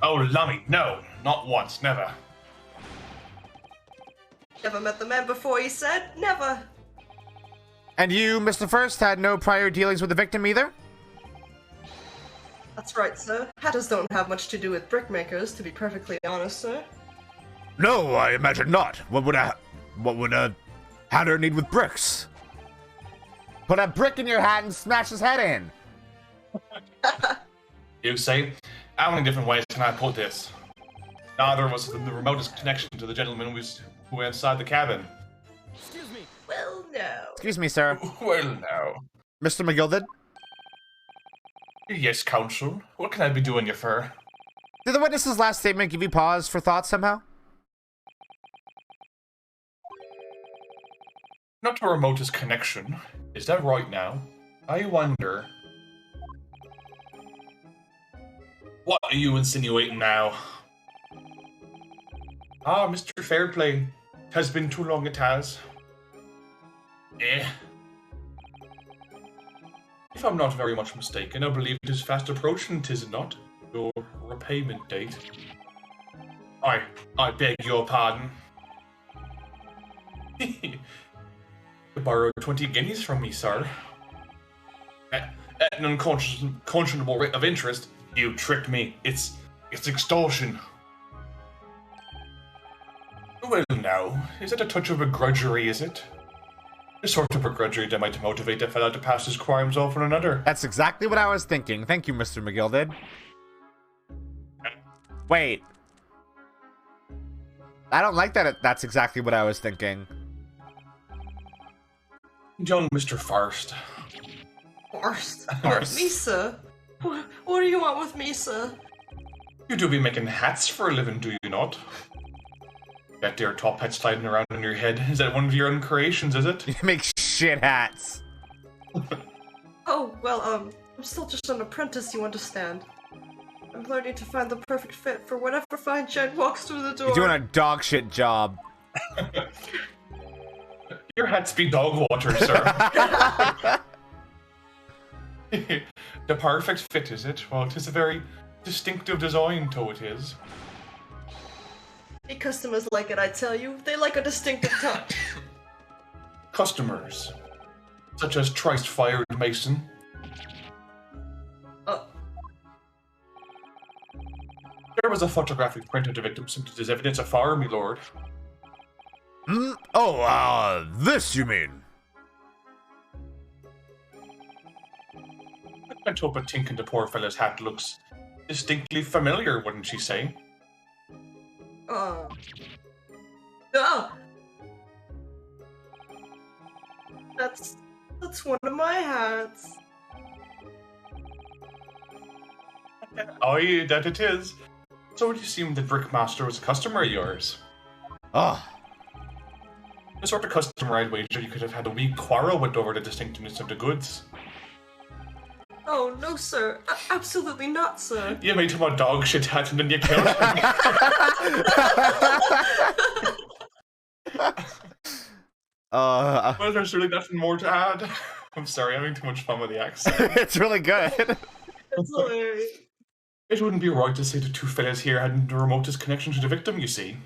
Oh, lummy, no, not once, never. Never met the man before, he said. Never. And you, Mr. First, had no prior dealings with the victim either? That's right, sir. Hatters don't have much to do with brickmakers, to be perfectly honest, sir. No, I imagine not. What would a hatter need with bricks? Put a brick in your hat and smash his head in. You say? How many different ways can I put this? Neither of us has the remotest connection to the gentleman who were inside the cabin. Excuse me. Well, no. Excuse me, sir. Well, now. Mr. McGilded? Yes, counsel. What can I be doing you for? Did the witness's last statement give you pause for thought somehow? Not the remotest connection. Is that right now? I wonder. What are you insinuating now? Ah, Mr. Fairplay. Has been too long, it has. Eh. If I'm not very much mistaken, I believe it is fast approaching, 'tis it not? Your repayment date. I beg your pardon. You borrowed 20 guineas from me, sir. At an unconscionable rate of interest. You tricked me. It's extortion. Well, now, is that a touch of begrudgery, is it? The sort of begrudgery that might motivate a fellow to pass his crimes off on another. That's exactly what I was thinking. Thank you, Mr. McGilded. Wait. I don't like that that's exactly what I was thinking. Young Mr. Forrest. Forrest? Forrest. Me, sir? What do you want with me, sir? You do be making hats for a living, do you not? That dear top hat sliding around on your head. Is that one of your own creations, is it? You make shit hats. Oh, well, I'm still just an apprentice, you understand. I'm learning to find the perfect fit for whatever fine gent walks through the door. You're doing a dog shit job. Your hats be dog water, sir. The perfect fit, is it? Well, it is a very distinctive design, to it is. Hey, customers like it, I tell you. They like a distinctive touch. Customers, such as Christ-fired Mason. There was a photographic print of the victim submitted as evidence of fire, my lord. This you mean? I can't help but thinking the poor fellow's hat looks distinctly familiar, wouldn't you say? Oh. That's one of my hats. Aye, that it is. So would you seem the Brickmaster was a customer of yours? Oh. The sort of customer I'd wager you could have had a wee quarrel with over the distinctiveness of the goods. Oh, no, sir. Absolutely not, sir. You made him a dog shit hat and then you killed him. Well, there's really nothing more to add. I'm sorry, I'm having too much fun with the accent. It's really good. That's hilarious. It wouldn't be right to say the two fellas here had the remotest connection to the victim, you see.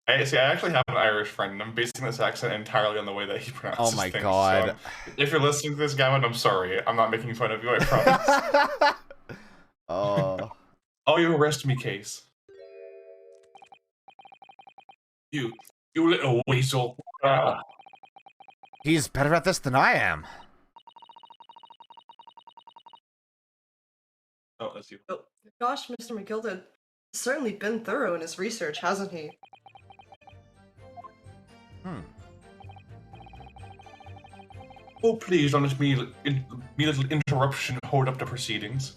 I actually have an Irish friend, and I'm basing this accent entirely on the way that he pronounces Oh my things. god. So if you're listening to this, Gavin, I'm sorry. I'm not making fun of you, I promise. Oh. Oh, you arrest me, case. You little weasel. He's better at this than I am. Oh, that's you. Oh, gosh, Mr. McGilded has certainly been thorough in his research, hasn't he? Oh, please don't let me little interruption hold up the proceedings.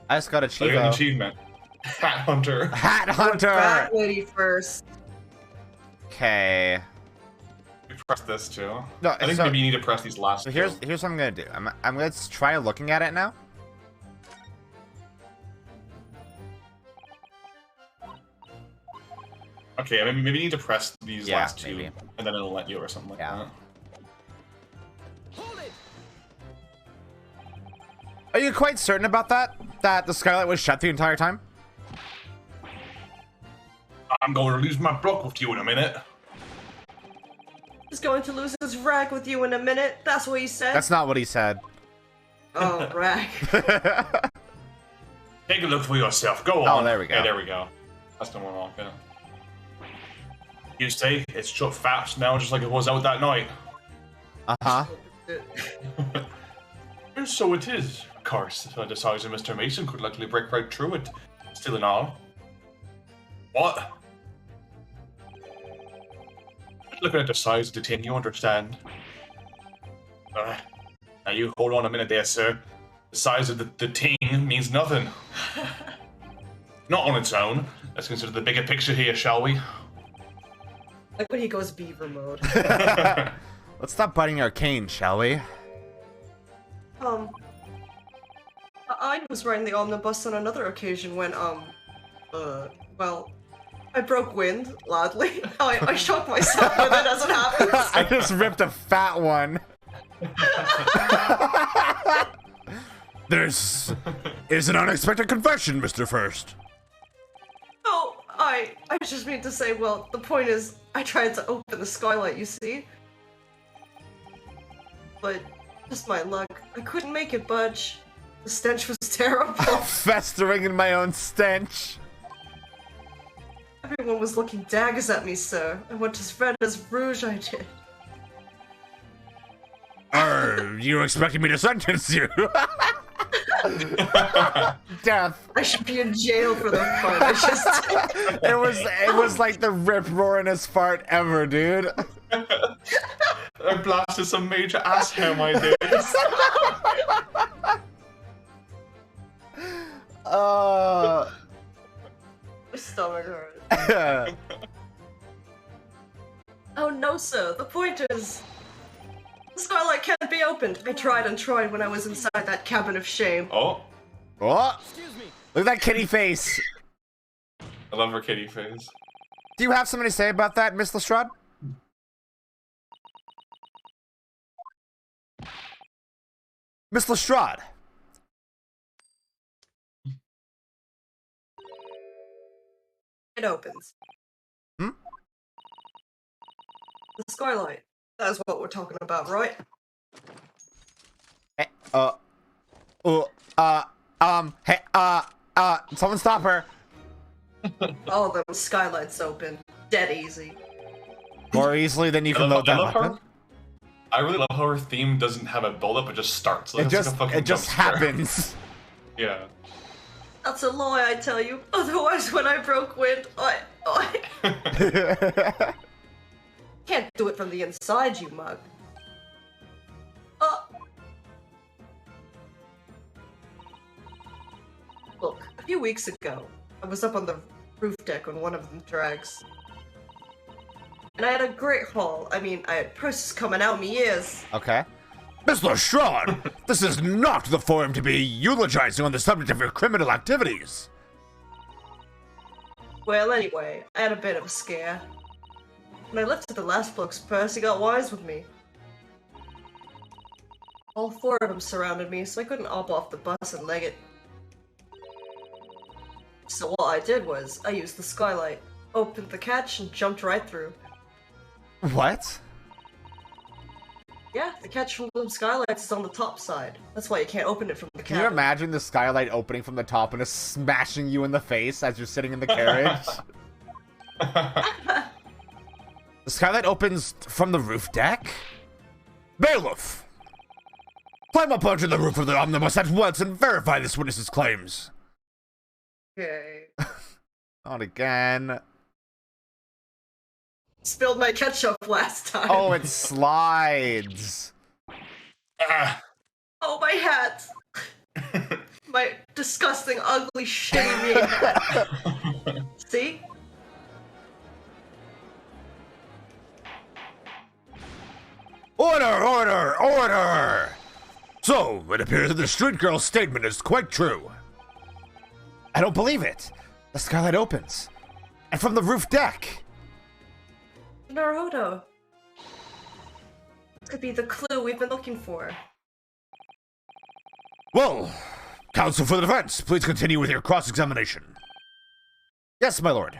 I just got a I got an Chivo. achievement. Hat Hunter. Hat Hunter! Rat lady first. Okay. You press this too. No, I think so- maybe you need to press these last So two. here's what I'm gonna do. I'm gonna try looking at it now. Okay, maybe you need to press these Yeah, last two, maybe. and then it'll let you or something like Yeah. that. Hold it! Are you quite certain about that? That the skylight was shut the entire time? I'm going to lose my block with you in a minute. He's going to lose his rag with you in a minute. That's what he said. That's not what he said. Oh, rag. Take a look for yourself. Go on. Oh, there we go. Yeah, there we go. That's the one off, yeah. You say it's shut fast now, just like it was out that night. Uh-huh. So it is. Of course, the size of Mr. Mason could likely break right through it. Still in all. What? Looking at the size of the tin, you understand. Now you hold on a minute there, sir. The size of the tin means nothing. Not on its own. Let's consider the bigger picture here, shall we? Like when he goes beaver mode. Let's stop biting our cane, shall we? I was riding the omnibus on another occasion when, well, I broke wind loudly. I shocked myself with it as it happened. I just ripped a fat one. This is an unexpected confession, Mr. First. Oh, I just mean to say, well, the point is, I tried to open the skylight, you see? But, just my luck, I couldn't make it budge. The stench was terrible. Festering in my own stench. Everyone was looking daggers at me, sir. I went as red as rouge, I did. Are you expecting me to sentence you? Death. I should be in jail for the fart. I just... It was like the rip roaringest fart ever, dude. I blasted some major ass hair, my dude. My stomach hurts. Oh no, sir. The point is, the skylight can't be opened. I tried and tried when I was inside that cabin of shame. Oh, What? Excuse me. Look at that kitty face. I love her kitty face. Do you have something to say about that, Miss Lestrade? Miss Lestrade. It opens. Hmm? The skylight. That's what we're talking about, right? Hey, someone stop her. All of them skylights open. Dead easy. More easily than you can load that weapon. I really love how her theme doesn't have a build up, it just starts. It It's just, like a fucking it just jump scare. happens. Yeah. That's a lie, I tell you. Otherwise, when I broke wind, I can't do it from the inside, you mug. Look, a few weeks ago, I was up on the roof deck on one of them drags. And I had a great haul. I mean, I had purses coming out me ears. Okay. Miss Lestrade, this is not the forum to be eulogizing on the subject of your criminal activities. Well, anyway, I had a bit of a scare. When I lifted the last bloke's purse, he got wise with me. All four of them surrounded me, so I couldn't hop off the bus and leg it. So what I did was, I used the skylight, opened the catch, and jumped right through. What? Yeah, the catch from the skylights is on the top side. That's why you can't open it from the Can you cabin. imagine the skylight opening from the top and just smashing you in the face as you're sitting in the carriage? The skylight opens from the roof deck? Bailiff! Climb up onto the roof of the omnibus at once and verify this witness's claims. Okay. Not again. Spilled my ketchup last time. Oh, it slides. Ah. Oh, my hat! My disgusting, ugly, shitty mean hat. See? Order, order, order! So, it appears that the street girl's statement is quite true. I don't believe it. The skylight opens. And from the roof deck. Naruto. This could be the clue we've been looking for. Well, counsel for the defense, please continue with your cross-examination. Yes, my lord.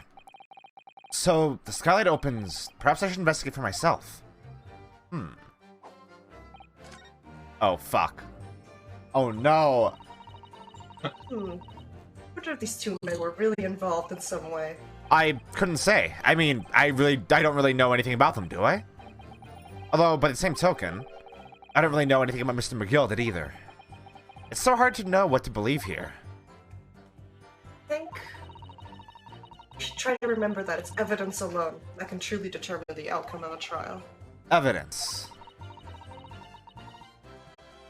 So, the skylight opens. Perhaps I should investigate for myself. Oh, fuck. Oh, no. I wonder if these two men were really involved in some way. I couldn't say. I mean, I don't really know anything about them, do I? Although, by the same token, I don't really know anything about Mr. McGill either. It's so hard to know what to believe here. I think we should try to remember that it's evidence alone that can truly determine the outcome of a trial. Evidence.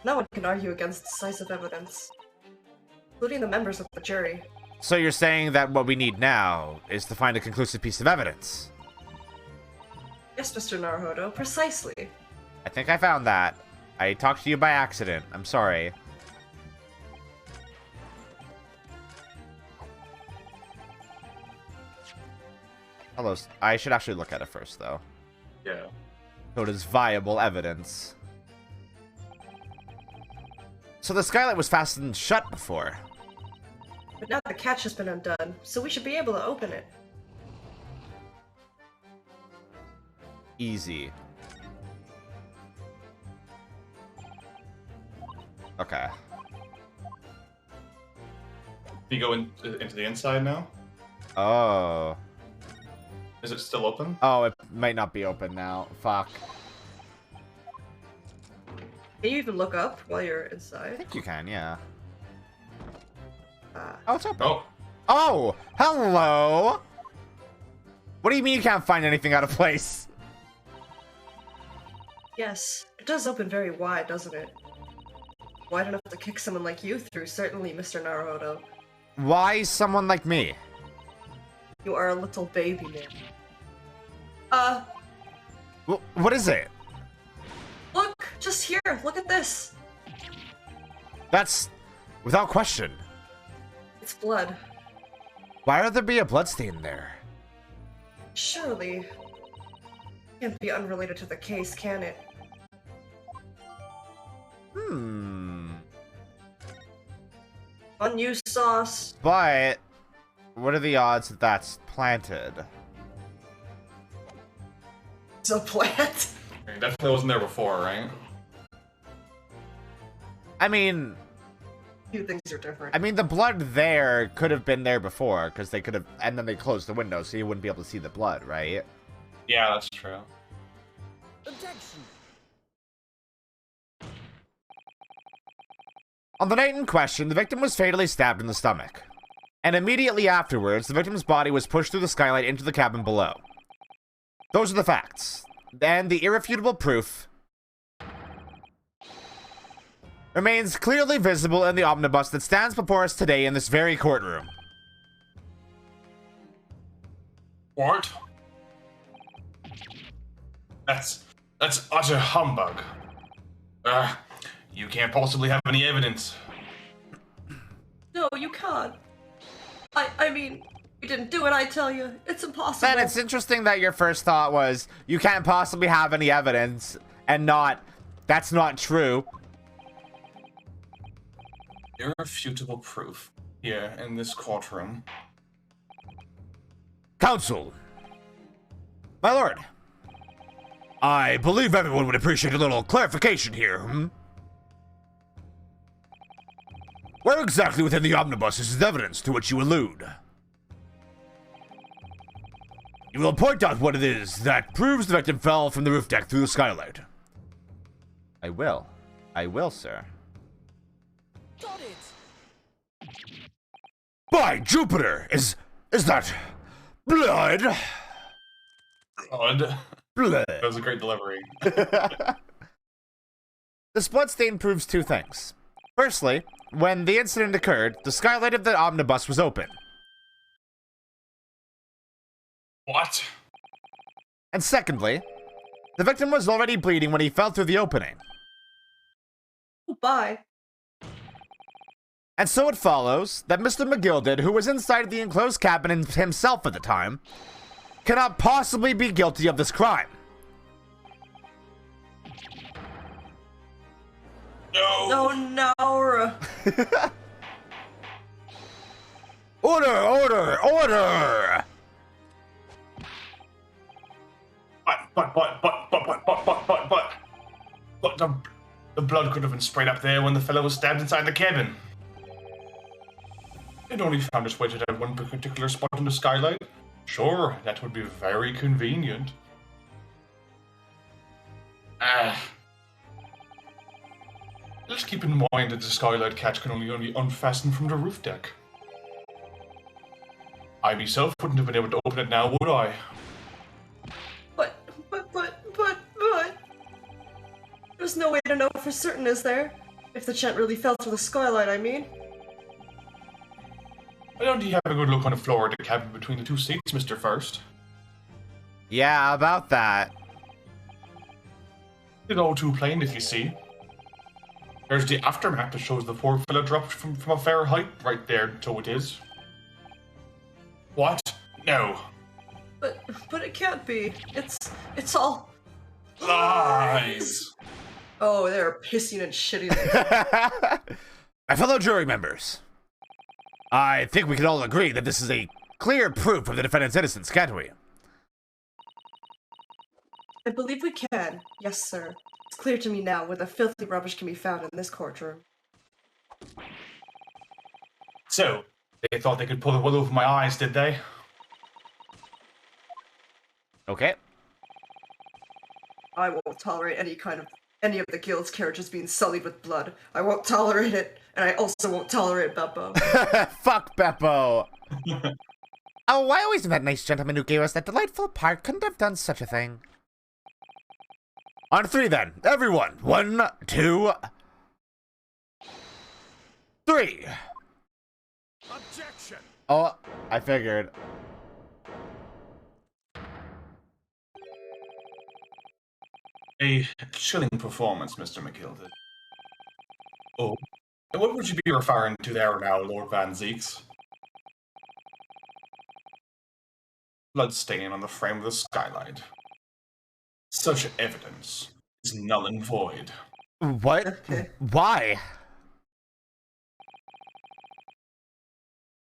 No one can argue against decisive evidence, including the members of the jury. So you're saying that what we need now is to find a conclusive piece of evidence? Yes, Mr. Naruhodo, precisely. I think I found that. I talked to you by accident. I'm sorry. Hello. I should actually look at it first, though. Yeah. So it is viable evidence. So the skylight was fastened shut before. But now the catch has been undone, so we should be able to open it. Easy. Okay. Do you go into the inside now? Oh. Is it still open? Oh, it might not be open now. Fuck. Can you even look up while you're I inside? think you can, yeah. Ah. Oh, it's open. Oh, Oh, hello. What do you mean you can't find anything out of place? Yes, it does open very wide, doesn't it? Wide enough to kick someone like you through, certainly, Mr. Naruhodo. Why someone like me? You are a little baby man. What is it? Look! Just here! Look at this! That's without question. It's blood. Why would there be a bloodstain there? Surely. Can't be unrelated to the case, can it? Unused sauce. But what are the odds that that's planted? It's a plant. it definitely wasn't there before, right? I mean, Few things are different. the blood there could have been there before, because they could have, and then they closed the window, so you wouldn't be able to see the blood, right? Yeah, that's true. Objection. On the night in question, the victim was fatally stabbed in the stomach. And immediately afterwards, the victim's body was pushed through the skylight into the cabin below. Those are the facts. And the irrefutable proof remains clearly visible in the omnibus that stands before us today in this very courtroom. What? That's utter humbug. You can't possibly have any evidence. No, you can't. I mean, you didn't do it, I tell you. It's impossible. Man, it's interesting that your first thought was, you can't possibly have any evidence, and not, that's not true. Irrefutable proof here in this courtroom. Counsel. My lord. I believe everyone would appreciate a little clarification here, Where exactly within the omnibus is the evidence to which you allude? You will point out what it is that proves the victim fell from the roof deck through the skylight. I will. I will, sir. Got it. By Jupiter! Is that blood? Odd. Blood. That was a great delivery. This bloodstain proves two things. Firstly, when the incident occurred, the skylight of the omnibus was open. What? And secondly, the victim was already bleeding when he fell through the opening. Bye. And so it follows that Mr. McGilded, who was inside the enclosed cabin himself at the time, cannot possibly be guilty of this crime. No. No. Order! Order! Order! But the blood could have been sprayed up there when the fellow was stabbed inside the cabin. It only found its way to that one particular spot in the skylight. Sure, that would be very convenient. Let's keep in mind that the skylight catch can only be unfastened from the roof deck. I myself wouldn't have been able to open it now, would I? But. There's no way to know for certain, is there? If the chant really fell through the skylight, I mean. Why don't you have a good look on the floor of the cabin between the two seats, Mr. First? Yeah, about that. It's all too plain if you see. There's the aftermath that shows the poor fellow dropped from a fair height right there, so it is. What? No. But it can't be. It's all Lies! Oh, they're pissing and shitting. My fellow jury members, I think we can all agree that this is a clear proof of the defendant's innocence, can't we? I believe we can. Yes, sir. It's clear to me now where the filthy rubbish can be found in this courtroom. So, they thought they could pull the wool over my eyes, did they? Okay. I won't tolerate any of the guild's carriages being sullied with blood. I won't tolerate it, and I also won't tolerate Beppo. Fuck Beppo. Oh, why always that nice gentleman who gave us that delightful part couldn't have done such a thing? On 3 then. Everyone. 1, 2, 3. Objection! Oh, I figured. A chilling performance, Mr. McGilded. Oh, and what would you be referring to there now, Lord Van Zeeks? Blood stain on the frame of the skylight. Such evidence is null and void. What? Okay. Why?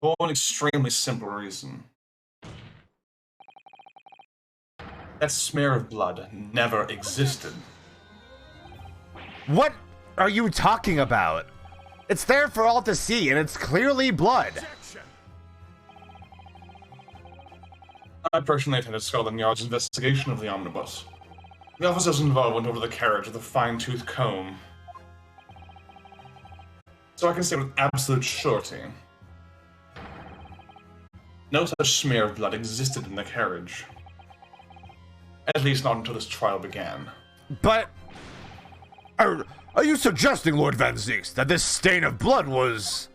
For an extremely simple reason. That smear of blood never existed. What are you talking about? It's there for all to see, and it's clearly blood. Objection! I personally attended Scotland Yard's investigation of the omnibus. The officers involved went over the carriage with a fine-tooth comb. So I can say with absolute surety, no such smear of blood existed in the carriage. At least not until this trial began. But are you suggesting, Lord Van Zeeks, that this stain of blood was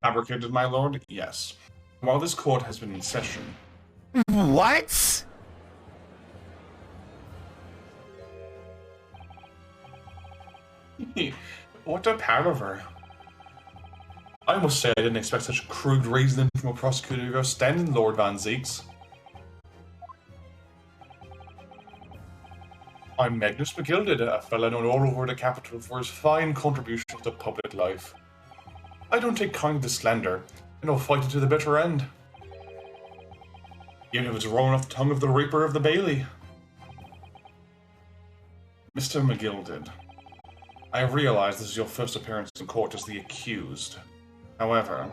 Fabricated, my lord? Yes. While this court has been in session, What? what a palaver. I must say I didn't expect such crude reasoning from a prosecutor of your standing, Lord Van Zeeks. I'm Magnus McGilded, a fellow known all over the capital for his fine contributions to public life. I don't take kindly to slander, and I'll fight it to the bitter end. Even if it's rolling off the tongue of the Reaper of the Bailey. Mr. McGilded, I realize this is your first appearance in court as the accused. However,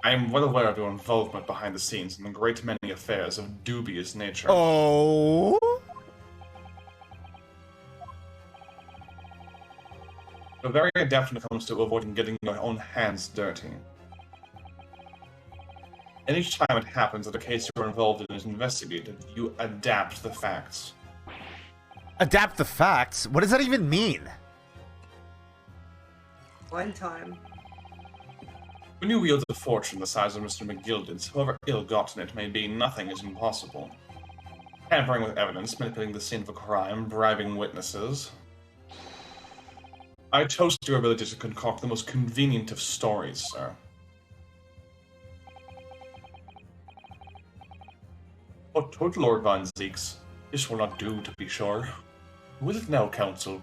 I am well aware of your involvement behind the scenes in a great many affairs of dubious nature. Oh? You're very adept when it comes to avoiding getting your own hands dirty. And each time it happens that a case you're involved in is investigated, you adapt the facts. Adapt the facts? What does that even mean? One time. When you wield a fortune the size of Mr. McGilded's, however ill-gotten it may be, nothing is impossible. Tampering with evidence, manipulating the scene of a crime, bribing witnesses. I toast your ability to concoct the most convenient of stories, sir. But to Lord Van Zeeks, this will not do, to be sure. Will it now, counsel?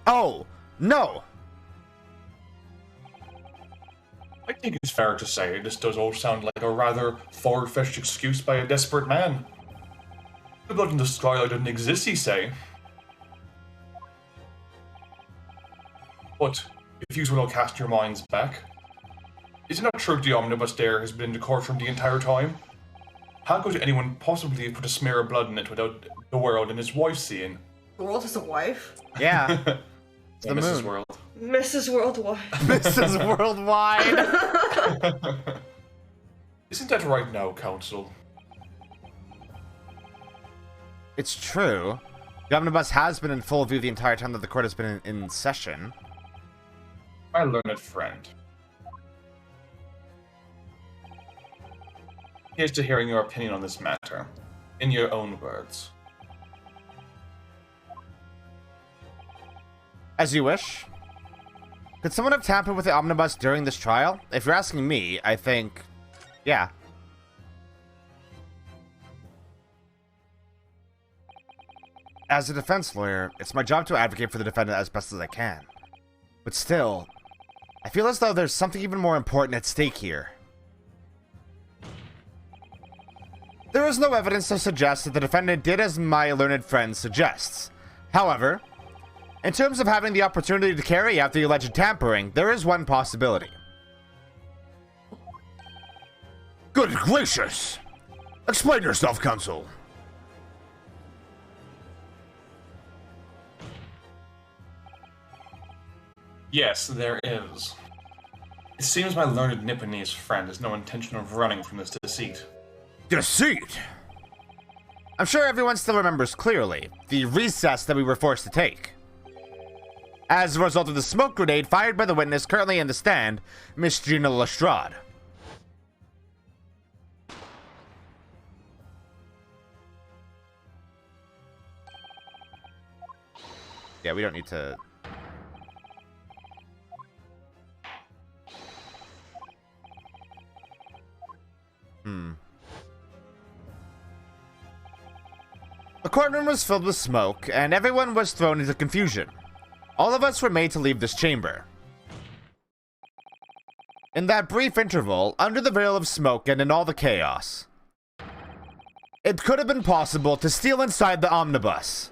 Oh, no. I think it's fair to say this does all sound like a rather far-fetched excuse by a desperate man. The blood in the skylight didn't exist, you say? But, if you will cast your minds back, is it not true the omnibus there has been in the courtroom the entire time? How could anyone possibly put a smear of blood in it without the world and his wife seeing? The world has a wife? Yeah. It's the Mrs. moon. World. Mrs. Worldwide. Mrs. Worldwide. Isn't that right now, counsel? It's true. The omnibus has been in full view the entire time that the court has been in session. My learned friend. Here's to hearing your opinion on this matter, in your own words. As you wish. Could someone have tampered with the omnibus during this trial? If you're asking me, I think... yeah. As a defense lawyer, it's my job to advocate for the defendant as best as I can. But still, I feel as though there's something even more important at stake here. There is no evidence to suggest that the defendant did as my learned friend suggests. However, in terms of having the opportunity to carry out the alleged tampering, there is one possibility. Good gracious! Explain yourself, counsel. Yes, there is. It seems my learned Nipponese friend has no intention of running from this deceit. Deceit? I'm sure everyone still remembers clearly the recess that we were forced to take. As a result of the smoke grenade fired by the witness currently in the stand, Miss Gina Lestrade. Yeah, we don't need to... The courtroom was filled with smoke, and everyone was thrown into confusion. All of us were made to leave this chamber. In that brief interval, under the veil of smoke and in all the chaos, it could have been possible to steal inside the omnibus.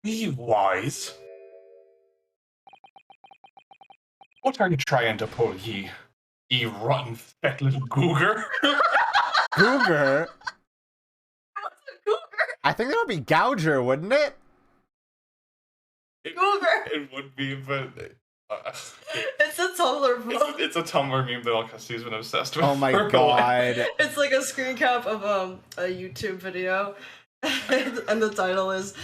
Be wise. What are you trying to pull, ye rotten fat little googer? Cougar? What's a cougar? I think that would be Gouger, wouldn't it? Cougar. It would be, but It's a Tumblr post. it's a Tumblr meme that Alcastee's been obsessed with. Oh my for a while. god. It's like a screen cap of a YouTube video, and the title is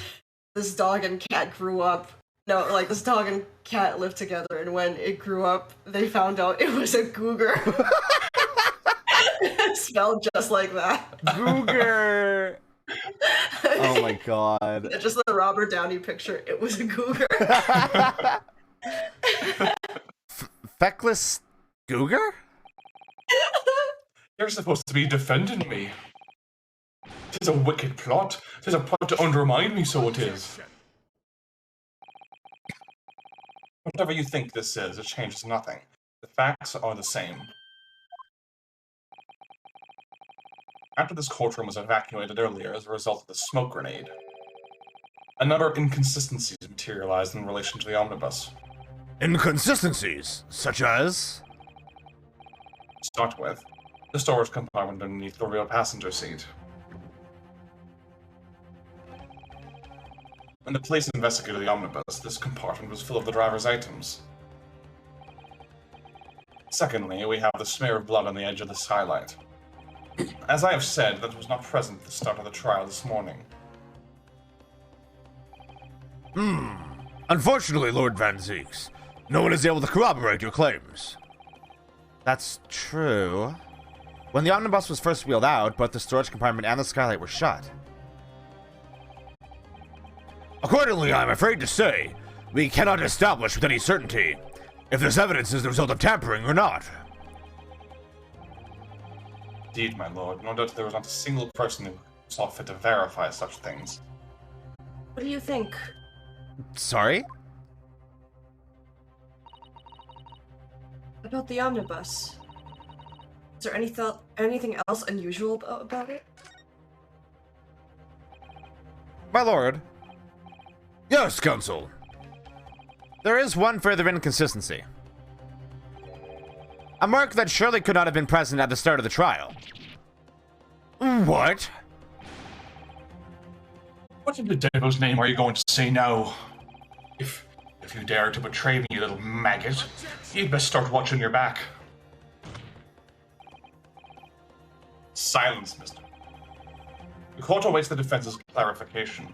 "This dog and cat grew up." No, like this dog and cat lived together, and when it grew up, they found out it was a cougar. It's spelled just like that. Cougar. Oh my god. Just the Robert Downey picture. It was a cougar. Feckless Cougar? You're supposed to be defending me. Tis a wicked plot. Tis a plot to undermine me, so it is. Whatever you think this is, it changes nothing. The facts are the same. After this courtroom was evacuated earlier as a result of the smoke grenade, a number of inconsistencies materialized in relation to the omnibus. Inconsistencies, such as? To start with, the storage compartment underneath the rear passenger seat. When the police investigated the omnibus, this compartment was full of the driver's items. Secondly, we have the smear of blood on the edge of the skylight. As I have said, that was not present at the start of the trial this morning. Unfortunately, Lord Van Zeeks, no one is able to corroborate your claims. That's true. When the omnibus was first wheeled out, both the storage compartment and the skylight were shut. Accordingly, I'm afraid to say, we cannot establish with any certainty if this evidence is the result of tampering or not. Indeed, my lord, no doubt there was not a single person who saw fit to verify such things. What do you think? Sorry? About the omnibus. Is there anything else unusual about it? My lord, Yes, counsel. there is one further inconsistency. A mark that surely could not have been present at the start of the trial. What? What in the devil's name are you going to say now? If you dare to betray me, you little maggot, you'd best start watching your back. Silence, mister. The court awaits the defense's clarification.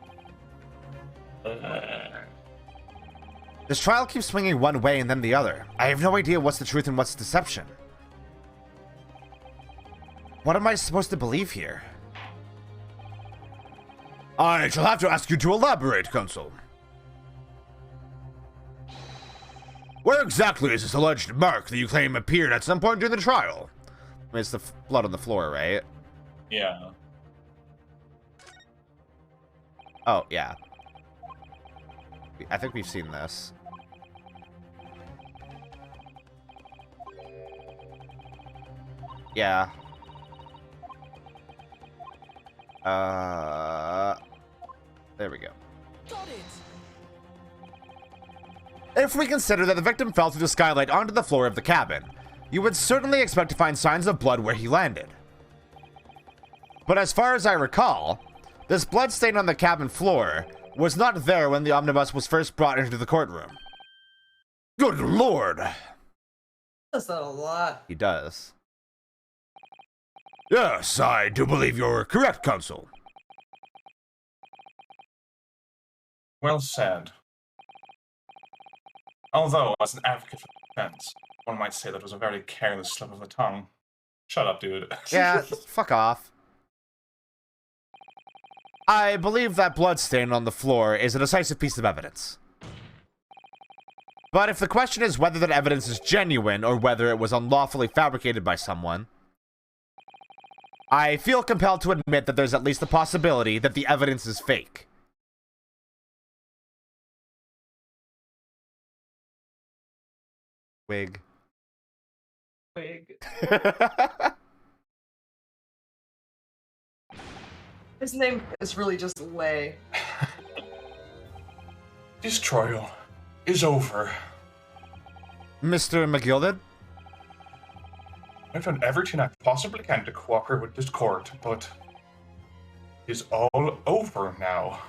This trial keeps swinging one way and then the other. I have no idea what's the truth and what's deception. What am I supposed to believe here? I shall have to ask you to elaborate, counsel. Where exactly is this alleged mark that you claim appeared at some point during the trial? I mean, it's the blood on the floor, right? Yeah. Oh, yeah. I think we've seen this. Yeah. There we go. Got it. If we consider that the victim fell through the skylight onto the floor of the cabin, you would certainly expect to find signs of blood where he landed. But as far as I recall, this blood stain on the cabin floor was not there when the omnibus was first brought into the courtroom. Good lord! Does that a lot. He does. Yes, I do believe you're correct, counsel. Well said. Although, as an advocate for defense, one might say that was a very careless slip of the tongue. Shut up, dude. Yeah, fuck off. I believe that blood stain on the floor is a decisive piece of evidence. But if the question is whether that evidence is genuine or whether it was unlawfully fabricated by someone, I feel compelled to admit that there's at least the possibility that the evidence is fake. Wig. Wig. His name is really just Lay. This trial is over. Mr. McGilded? I've done everything I possibly can to cooperate with this court, but it's all over now.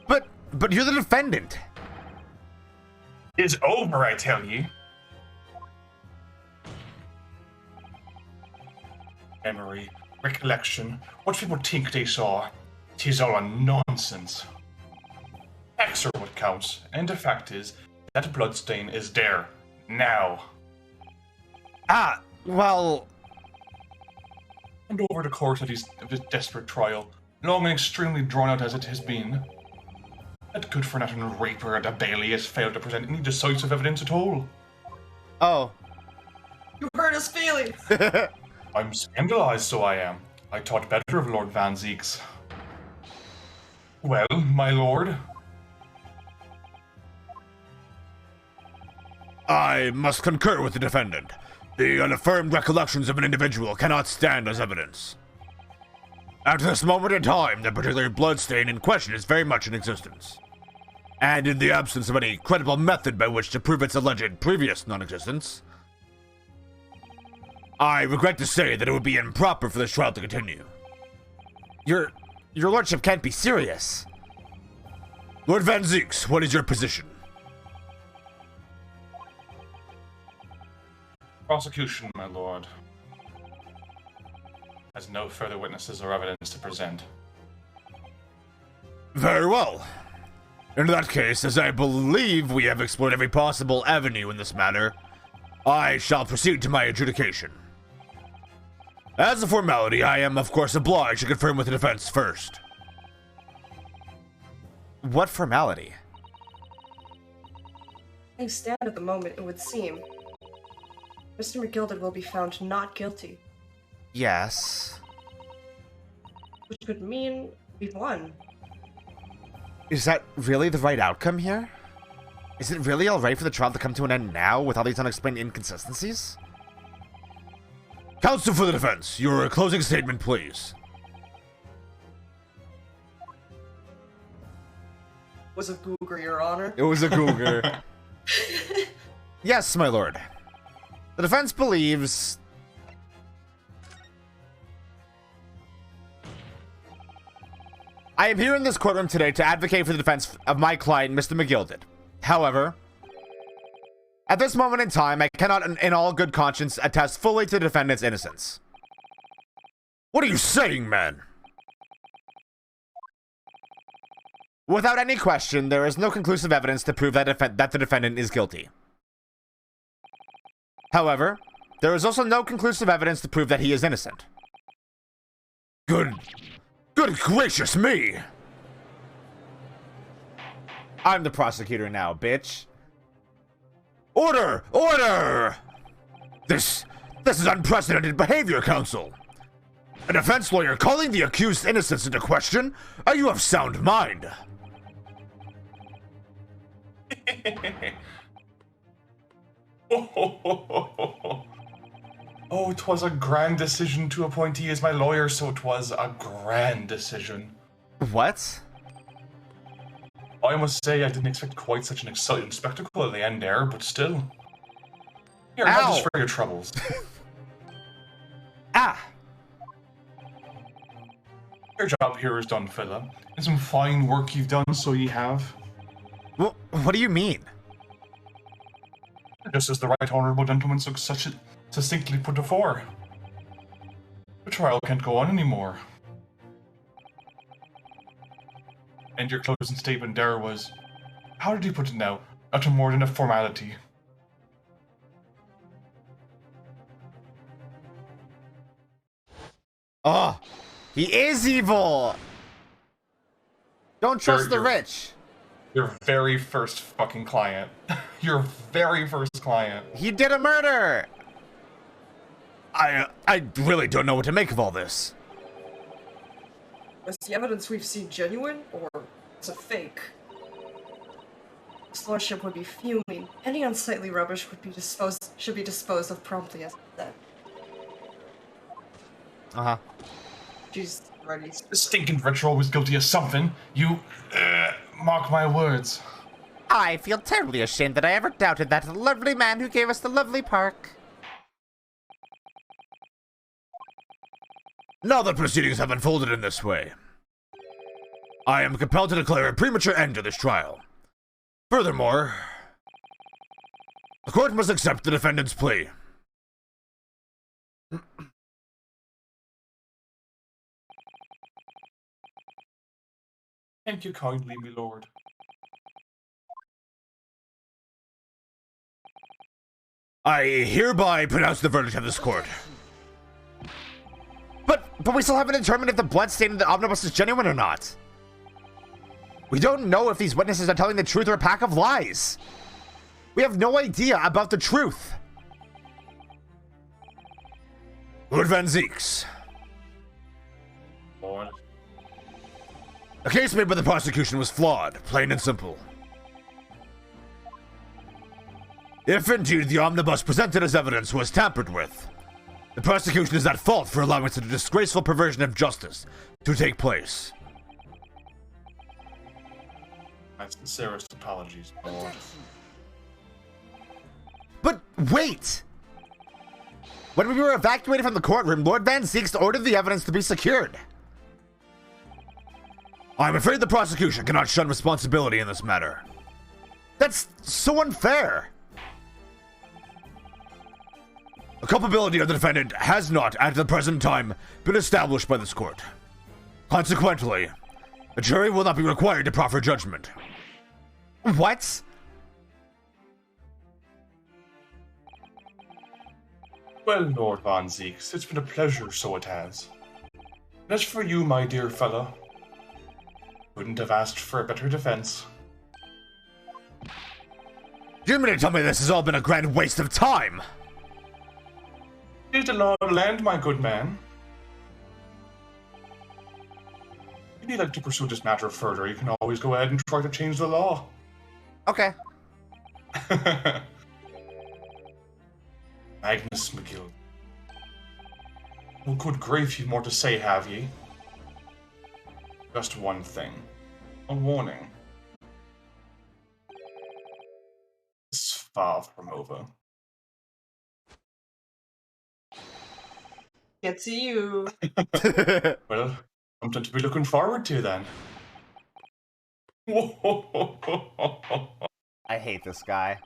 But you're the defendant. It's over, I tell ye. Memory, recollection, what people think they saw, 'tis all a nonsense. Facts are what counts, and the fact is, that bloodstain is there, now. Well... And over the course of this desperate trial, long and extremely drawn out as it has been, that good-for-nothing raper at the Bailey has failed to present any decisive evidence at all. Oh. You hurt his feelings! I'm scandalized, so I am. I thought better of Lord Van Zeeks. Well, my lord? I must concur with the defendant. The unaffirmed recollections of an individual cannot stand as evidence. At this moment in time, the particular bloodstain in question is very much in existence. And in the absence of any credible method by which to prove its alleged previous non-existence, I regret to say that it would be improper for this trial to continue. Your lordship can't be serious. Lord Van Zeeks, what is your position? Prosecution, my lord, has no further witnesses or evidence to present. Very well. In that case, as I believe we have explored every possible avenue in this matter, I shall proceed to my adjudication. As a formality, I am of course obliged to confirm with the defense first. What formality? I stand at the moment, it would seem. Mr. McGilded will be found not guilty, Yes. which could mean we've won. Is that really the right outcome here? Is it really alright for the trial to come to an end now with all these unexplained inconsistencies? Counsel for the defense, your closing statement, please. Was a Googer, Your Honor. It was a Googer. Yes, my lord. The defense believes... I am here in this courtroom today to advocate for the defense of my client, Mr. McGilded. However, at this moment in time, I cannot, in all good conscience, attest fully to the defendant's innocence. What are you saying, man? Without any question, there is no conclusive evidence to prove that the defendant is guilty. However, there is also no conclusive evidence to prove that he is innocent. Good gracious me! I'm the prosecutor now, bitch. Order! Order! This is unprecedented behavior, counsel. A defense lawyer calling the accused's innocence into question? Are you of sound mind? Oh, 'twas a grand decision to appoint ye as my lawyer, so 'twas a grand decision. What? I must say I didn't expect quite such an exciting spectacle at the end there, but still. Here, have this Ow. for your troubles. Ah! Your job here is done, fella. And some fine work you've done, so ye have. What do you mean? Just as the right honourable gentleman so succinctly put before. The trial can't go on anymore. And your closing statement there was, how did you put it now? Nothing more than a formality. Oh, he is evil. Don't trust the You're- rich. Your very first fucking client. Your very first client. He did a murder. I really don't know what to make of all this. Is the evidence we've seen genuine, or is it fake? His lordship would be fuming. Any unsightly rubbish should be disposed of promptly, as that. Uh-huh. She's ready. The stinking ritual was guilty of something. You, mark my words. I feel terribly ashamed that I ever doubted that lovely man who gave us the lovely park. Now that proceedings have unfolded in this way, I am compelled to declare a premature end to this trial. Furthermore, the court must accept the defendant's plea. Thank you kindly, my lord. I hereby pronounce the verdict of this court. But we still haven't determined if the blood stain in the omnibus is genuine or not. We don't know if these witnesses are telling the truth or a pack of lies. We have no idea about the truth. Lord Van Zeeks, Lord. the case made by the prosecution was flawed, plain and simple. If indeed the omnibus presented as evidence was tampered with, the prosecution is at fault for allowing such a disgraceful perversion of justice to take place. My sincerest apologies, my lord. Objection. But wait! When we were evacuated from the courtroom, Lord Van Zeeks ordered the evidence to be secured. I'm afraid the prosecution cannot shun responsibility in this matter. That's so unfair. The culpability of the defendant has not, at the present time, been established by this court. Consequently, a jury will not be required to proffer judgment. What? Well, Lord Van Zeeks, it's been a pleasure, so it has. And as for you, my dear fellow, couldn't have asked for a better defense. Do you mean to tell me this has all been a grand waste of time? Is the law of the land, my good man? If you'd like to pursue this matter further, you can always go ahead and try to change the law. Okay. Magnus McGill. Well, good grief, you've more to say, have ye? Just one thing. A warning. It's far from over. Can't see you. Well, something to be looking forward to then. I hate this guy.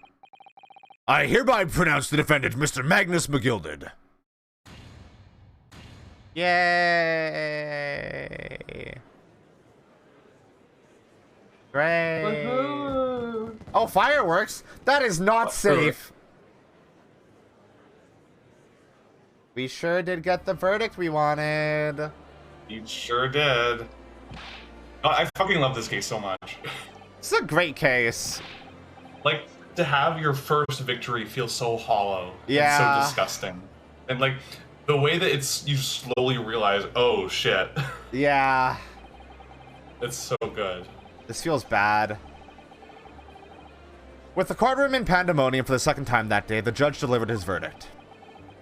I hereby pronounce the defendant Mr. Magnus McGilded. Yay! Great. Woohoo! Oh, fireworks? That is not safe. We sure did get the verdict we wanted. You sure did. Oh, I fucking love this case so much. It's a great case. Like, to have your first victory feel so hollow Yeah. and so disgusting. And like the way that you slowly realize, oh shit. Yeah. It's so good. This feels bad. With the courtroom in pandemonium for the second time that day, the judge delivered his verdict.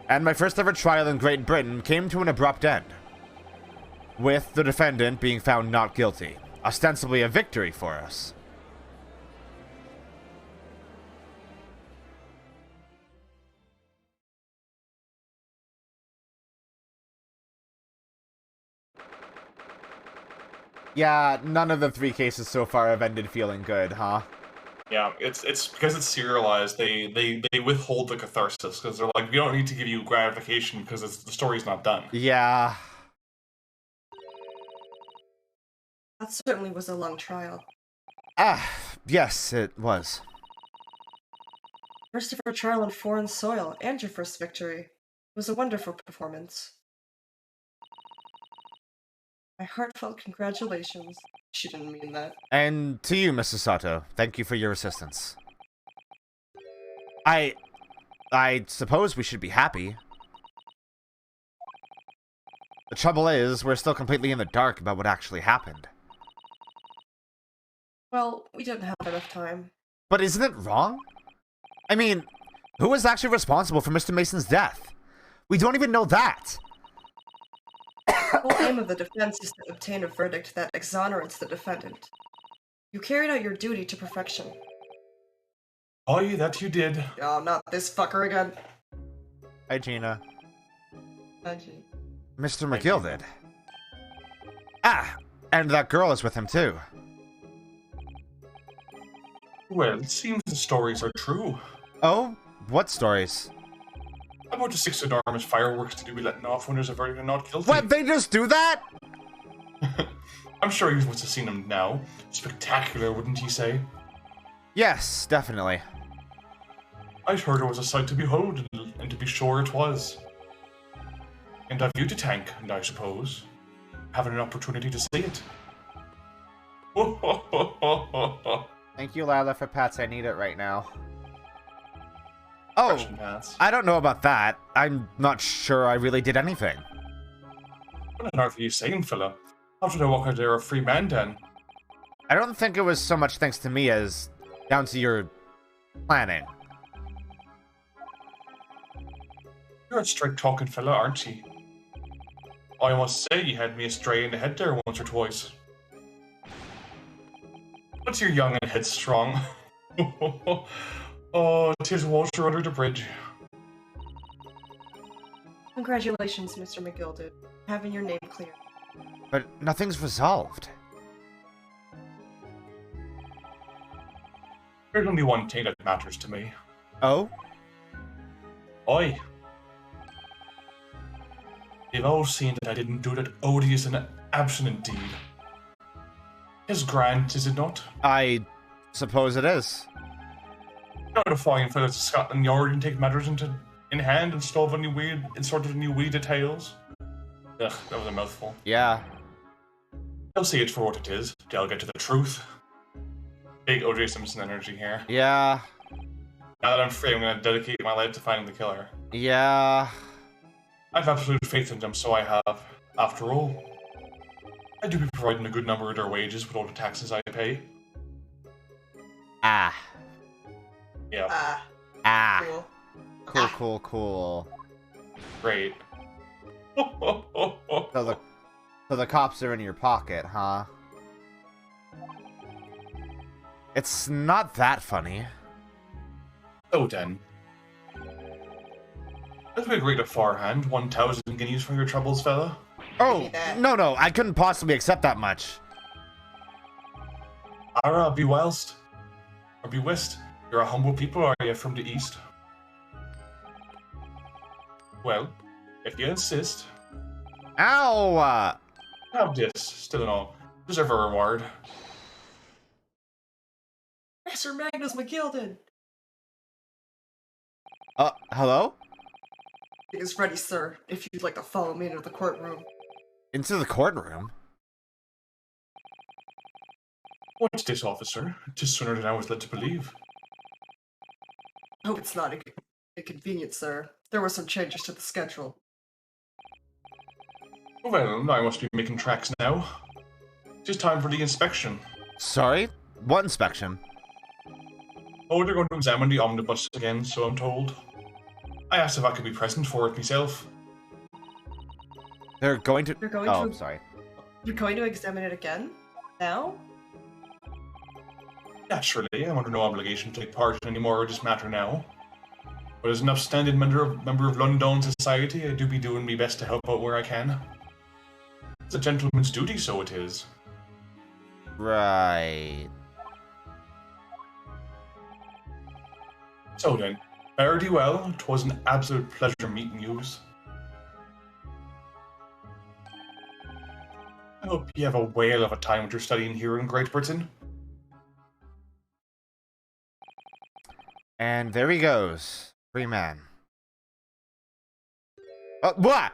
And my first ever trial in Great Britain came to an abrupt end, with the defendant being found not guilty. Ostensibly a victory for us. Yeah, none of the 3 cases so far have ended feeling good, huh? Yeah, it's because it's serialized. They withhold the catharsis because they're like, we don't need to give you gratification because the story's not done. Yeah. That certainly was a long trial. Ah, yes, it was. First ever trial on foreign soil, and your first victory. It was a wonderful performance. My heartfelt congratulations. She didn't mean that. And to you, Mrs. Sato, thank you for your assistance. I suppose we should be happy. The trouble is, we're still completely in the dark about what actually happened. Well, we didn't have enough time. But isn't it wrong? I mean, who was actually responsible for Mr. Mason's death? We don't even know that. The whole aim of the defense is to obtain a verdict that exonerates the defendant. You carried out your duty to perfection. Aye, that you did. Oh, not this fucker again. Hi, Gina. Actually, Mr. McGill did. Ah, and that girl is with him too. Well, it seems the stories are true. Oh, what stories? About the 6 enormous fireworks to be letting off when there's a verdict of not guilty. What, they just do that? I'm sure you must have seen them now. Spectacular, wouldn't you say? Yes, definitely. I'd heard it was a sight to behold, and to be sure it was. And I've you to thank, and I suppose, having an opportunity to see it. Thank you, Lila, for pats. I need it right now. Oh, Question pass. I don't know about that. I'm not sure I really did anything. What on earth are you saying, fella? How did I walk out there a free man, then? I don't think it was so much thanks to me as down to your planning. You're a straight-talking fella, aren't you? I must say you had me astray in the head there once or twice. But you're young and headstrong. Oh, tears water under the bridge. congratulations, Mr. McGilded, having your name cleared. But nothing's resolved. There's only one thing that matters to me. Oh? Oi. You've all seen that I didn't do that odious and abstinent deed. His grant, is it not? I suppose it is. Not a fine fellow to Scotland Yard and take matters in hand and solve any weird and sort of new wee details. Ugh, that was a mouthful. Yeah. They'll see it for what it is. They'll get to the truth. Big O.J. Simpson energy here. Yeah. Now that I'm free, I'm going to dedicate my life to finding the killer. Yeah. I have absolute faith in them, so I have. After all, I do be providing a good number of their wages with all the taxes I pay. Ah. Yeah, Ah. Cool. Cool. great. So the cops are in your pocket, huh? It's not that funny. So then, let's make great beforehand. 1,000 guineas for your troubles, fella. Oh, no, I couldn't possibly accept that much. Ara, be whilst. Or be wist. You're a humble people, are you, from the east? Well, if you insist, Ow! have this, still in all. Deserve a reward. Master Magnus McGilded! Hello? It is ready, sir, if you'd like to follow me into the courtroom. Into the courtroom? What's this, officer? 'Tis sooner than I was led to believe. Hope it's not inconvenient, sir. There were some changes to the schedule. Well, I must be making tracks now. It's time for the inspection. Sorry? What inspection? Oh, they're going to examine the omnibus again, so I'm told. I asked if I could be present for it myself. They're going to... They're going oh, to... sorry. You're going to examine it again? Now? Naturally, I'm under no obligation to take part in any more of this matter now. But as an upstanding member of London society, I do be doing my best to help out where I can. It's a gentleman's duty, so it is. Right. So then, fare thee well. 'Twas an absolute pleasure meeting yous. I hope you have a whale of a time with your studying here in Great Britain. And there he goes. Free man. Oh, what?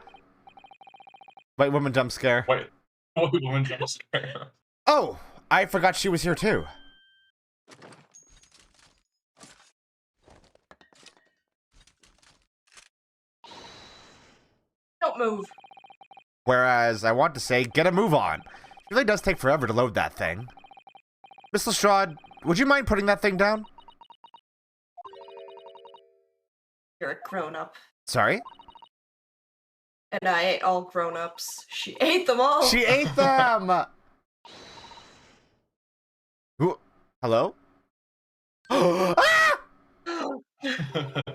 White woman jump scare. White woman jump scare. Oh, I forgot she was here too. Don't move. Whereas I want to say, get a move on. It really does take forever to load that thing. Miss Lestrade, would you mind putting that thing down? You're a grown-up. Sorry? And I ate all grown-ups. She ate them all! She ate them! Who? Hello? Ah!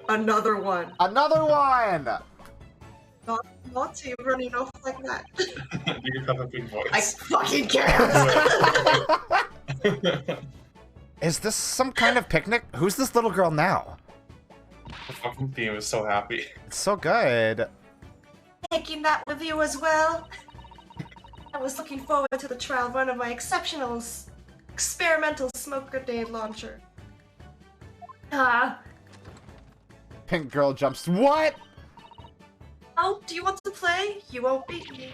Another one. Another one! Naughty running off like that. You have a big voice. I fucking can't! Is this some kind of picnic? Who's this little girl now? The fucking theme is so happy. It's so good. Taking that with you as well. I was looking forward to the trial run of my exceptional experimental smoke grenade launcher. Pink girl jumps. What? Oh, do you want to play? You won't beat me.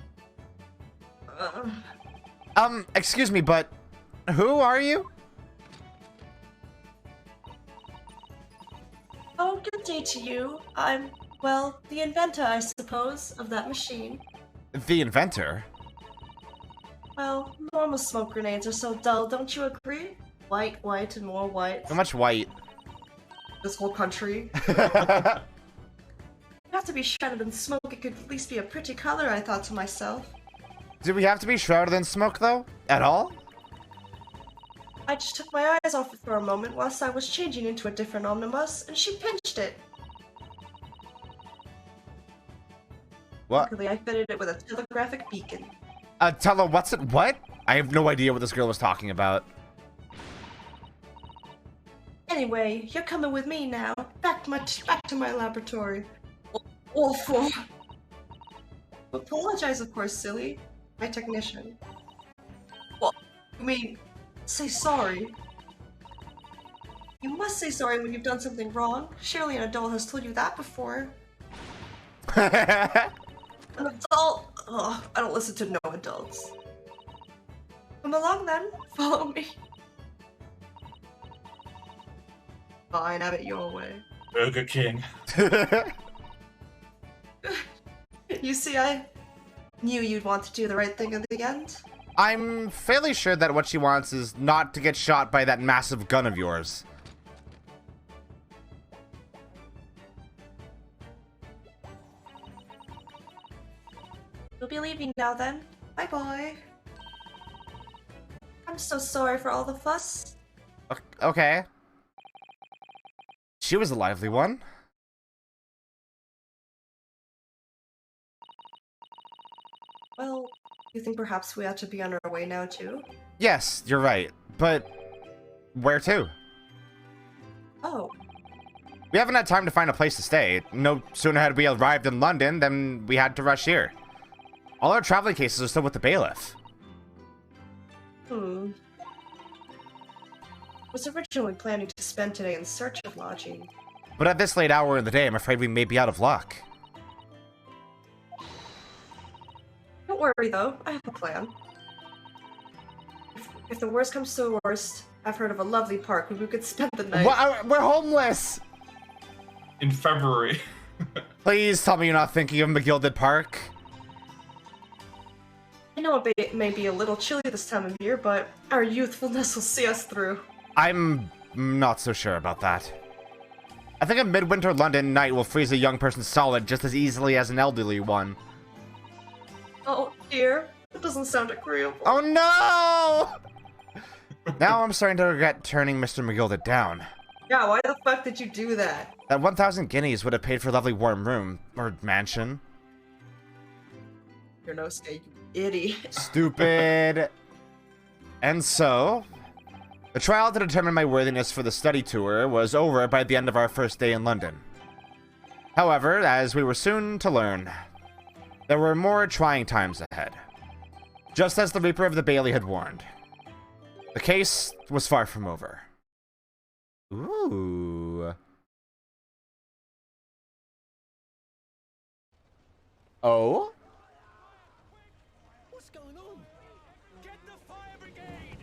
Excuse me, but who are you? Oh, good day to you. I'm, well, the inventor, I suppose, of that machine. The inventor? Well, normal smoke grenades are so dull, don't you agree? White, white, and more white. So much white. This whole country. You have to be shrouded in smoke, it could at least be a pretty color, I thought to myself. Do we have to be shrouded in smoke, though? At all? I just took my eyes off it for a moment whilst I was changing into a different omnibus, and she pinched it. What? Luckily, I fitted it with a telegraphic beacon. What's it? What? I have no idea what this girl was talking about. Anyway, you're coming with me now. Back to my laboratory. Awful. Apologize, of course, silly. My technician. Well, I mean, say sorry. You must say sorry when you've done something wrong. Surely an adult has told you that before. An adult? Ugh, I don't listen to no adults. Come along then. Follow me. Fine, have it your way. Burger King. You see, I knew you'd want to do the right thing in the end. I'm fairly sure that what she wants is not to get shot by that massive gun of yours. You'll be leaving now then. Bye-bye. I'm so sorry for all the fuss. Okay. She was a lively one. Well, you think perhaps we ought to be on our way now too? Yes, you're right. But where to? Oh, We haven't had time to find a place to stay. No sooner had we arrived in London than we had to rush here. All our traveling cases are still with the bailiff. I was originally planning to spend today in search of lodging. But at this late hour in the day, I'm afraid we may be out of luck. Don't worry though, I have a plan. If the worst comes to the worst, I've heard of a lovely park where we could spend the night. We're homeless! in February. Please tell me you're not thinking of McGilded Park. I know it may be a little chilly this time of year, but our youthfulness will see us through. I'm not so sure about that. I think a midwinter London night will freeze a young person solid just as easily as an elderly one. Oh dear, that doesn't sound agreeable. Oh no! Now I'm starting to regret turning Mr. McGilded down. Yeah, why the fuck did you do that? That 1,000 guineas would have paid for a lovely warm room, or mansion. You're no stay, you idiot. Stupid. And so, the trial to determine my worthiness for the study tour was over by the end of our first day in London. However, as we were soon to learn, there were more trying times ahead. Just as the Reaper of the Bailey had warned. The case was far from over. Ooh. Oh? What's going on? Get the fire brigade!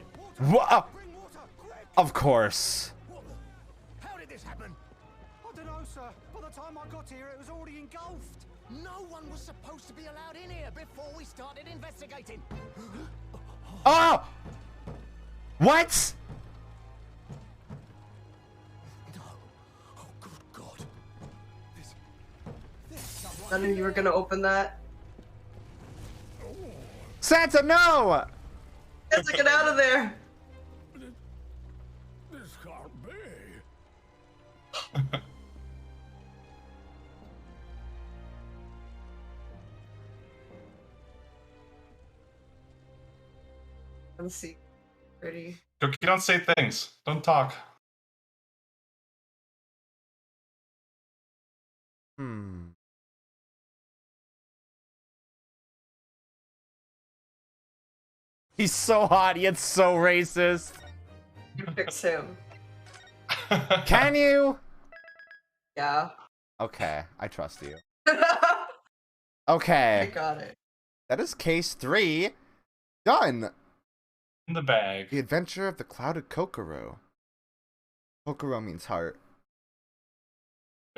What? Bring water, quick! Of course. How did this happen? I don't know, sir. By the time I got here, it was already engulfed. No one was supposed to be allowed in here before we started investigating. Oh! What? No. Oh, good God. This I knew you were gonna open that. Santa, no! Let's get out of there! This can't be. Let's see. Pretty. You don't say things. Don't talk. He's so hot, yet so racist. Fix him. Can you? Yeah. Okay, I trust you. I Okay, got it. that is case 3. Done. In the bag. The Adventure of the Clouded Kokoro. Kokoro means heart.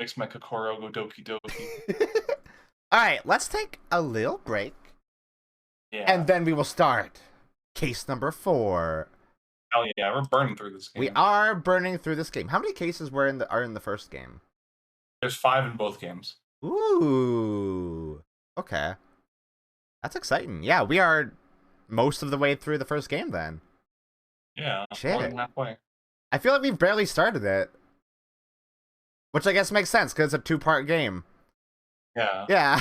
Makes my Kokoro go doki doki. Alright, let's take a little break, Yeah. and then we will start case number 4. Hell yeah, we're burning through this game. We are burning through this game. How many cases are in the first game? There's 5 in both games. Ooh. Okay. That's exciting. Yeah, we are most of the way through the first game then. Yeah, Shit. more than halfway. I feel like we've barely started it. Which I guess makes sense, because it's a 2-part game. Yeah. Yeah.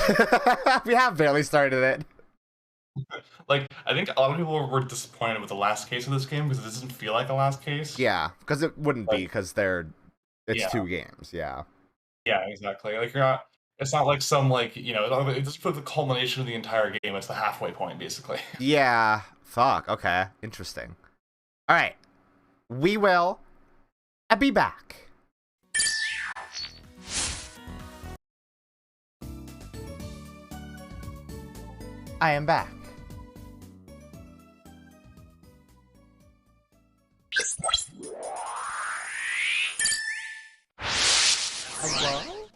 We have barely started it. Like, I think a lot of people were disappointed with the last case of this game because it doesn't feel like a last case. Yeah, because it wouldn't be, because it's Yeah. 2 games, yeah. Yeah, exactly. Like, you're not. It's not like some, like, you know, it just put the culmination of the entire game. It's the halfway point, basically. Yeah. Fuck, okay. Interesting. Alright. We will be back. I am back. Hello?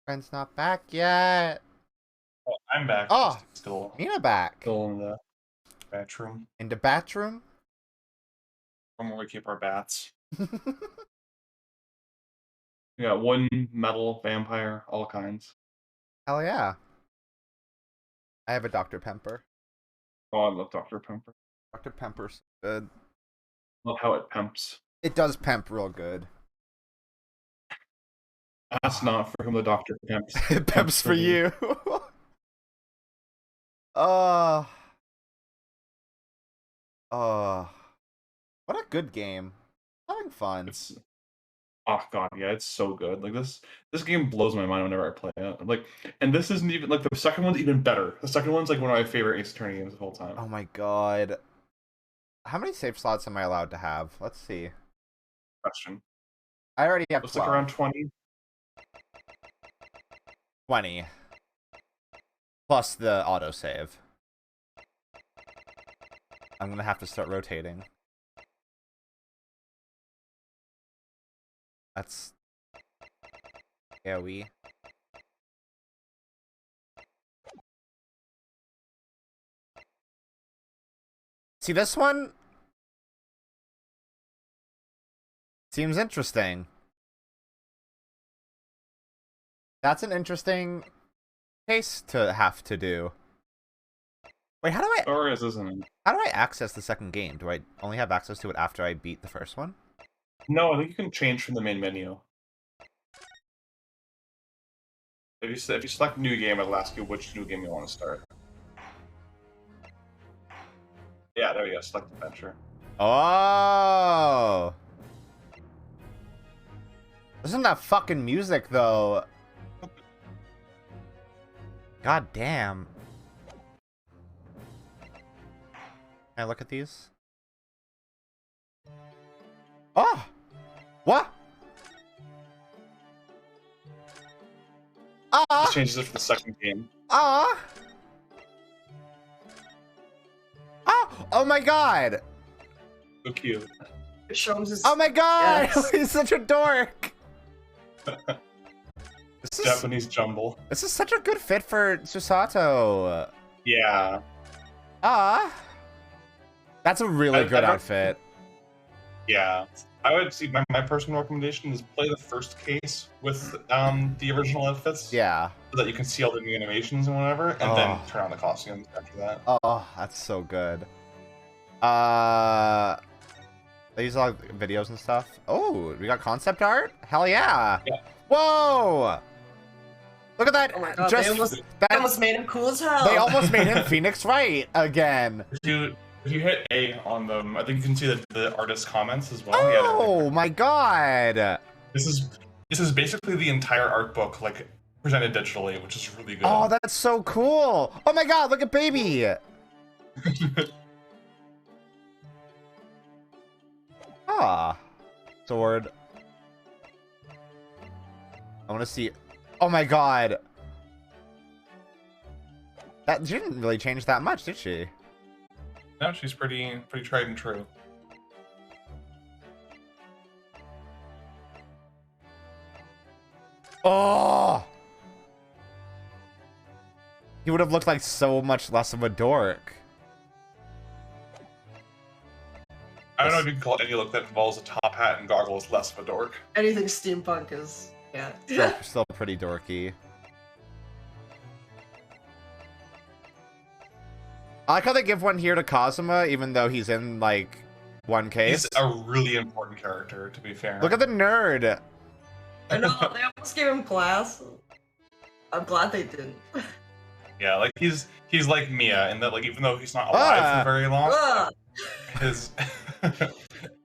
Friend's not back yet. Oh, I'm back. Oh. Still Mina back. in the bathroom. In the bathroom? From where we keep our bats. We got one metal vampire, all kinds. Hell yeah. I have a Dr. Pemper. Oh, I love Dr. Pemper. Dr. Pemper's good. Love how it pimps. It does pemp real good. That's not for whom the doctor pimps. It pemps for you. Oh. Oh. What a good game. Having fun. It's oh god, yeah, it's so good. Like this game blows my mind whenever I play it. Like, and this isn't even like the second one's even better. The second one's like one of my favorite Ace Attorney games of all time. Oh my god. How many save slots am I allowed to have? Let's see. Question. I already have Looks 12. like around 20. 20. Plus the autosave. I'm gonna have to start rotating. That's AoE. See, this one seems interesting. That's an interesting case to have to do. Wait, how do I? Or isn't it? How do I access the second game? Do I only have access to it after I beat the first one? No, I think you can change from the main menu. If you select new game, it'll ask you which new game you want to start. Yeah, there you go. Select adventure. Oh! Listen to that fucking music, though. God damn. Can I look at these? Oh! What? This changes it for the second game. Oh! Oh my god! So cute. Shrooms is. Oh my god! Yes. He's such a dork! Japanese jumble. This is such a good fit for Susato. Yeah. That's a really good outfit. Yeah. I would see my personal recommendation is play the first case with the original outfits. Yeah. So that you can see all the new animations and whatever, and then turn on the costumes after that. Oh, that's so good. These are like videos and stuff. Oh, we got concept art? Hell yeah. Yeah. Whoa! Look at that. Oh my god, Just they almost made him cool as hell. They almost made him Phoenix Wright again. If you hit A on them, I think you can see the artist comments as well. Oh my god. This is basically the entire art book, like presented digitally, which is really good. Oh, that's so cool. Oh my god, look at baby. Sword. I want to see. Oh my god. She didn't really change that much, did she? No, she's pretty tried and true. Oh! He would have looked like so much less of a dork. I don't know if you can call any look that involves a top hat and goggles less of a dork. Anything steampunk is, yeah. Still pretty dorky. I like how they give one here to Kazuma, even though he's in, like, one case. He's a really important character, to be fair. Look at the nerd. I know, they almost gave him glass. I'm glad they didn't. Yeah, like he's like Mia in that, like, even though he's not alive for very long, his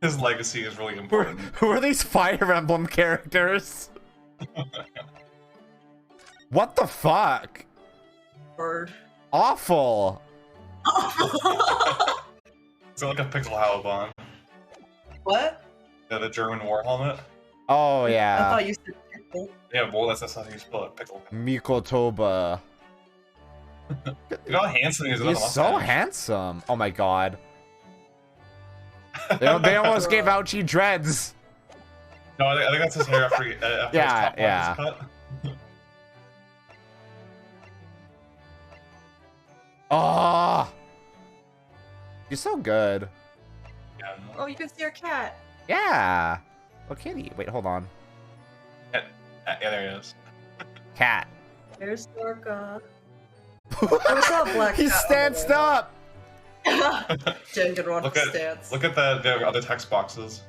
his legacy is really important. Who are these Fire Emblem characters? What the fuck? Bird. Awful. Is it like a pickle Halibon? What? Yeah, the German war helmet? Oh, I yeah. thought you said pickle. Yeah, well, that's how you spell it, pickle. Mikotoba. Look how handsome he is. He's so handsome. Oh my god. They almost gave Ouchie dreads. No, I think that's his hair after his top yeah. is cut. Oh, you're so good. Yeah. Oh, you can see our cat. Yeah. Oh, kitty. Wait, hold on. Yeah, there he is. Cat. There's Dorka. What's up, Black He Cat? stanced up. Jen can run Look the at stance. look at the other text boxes.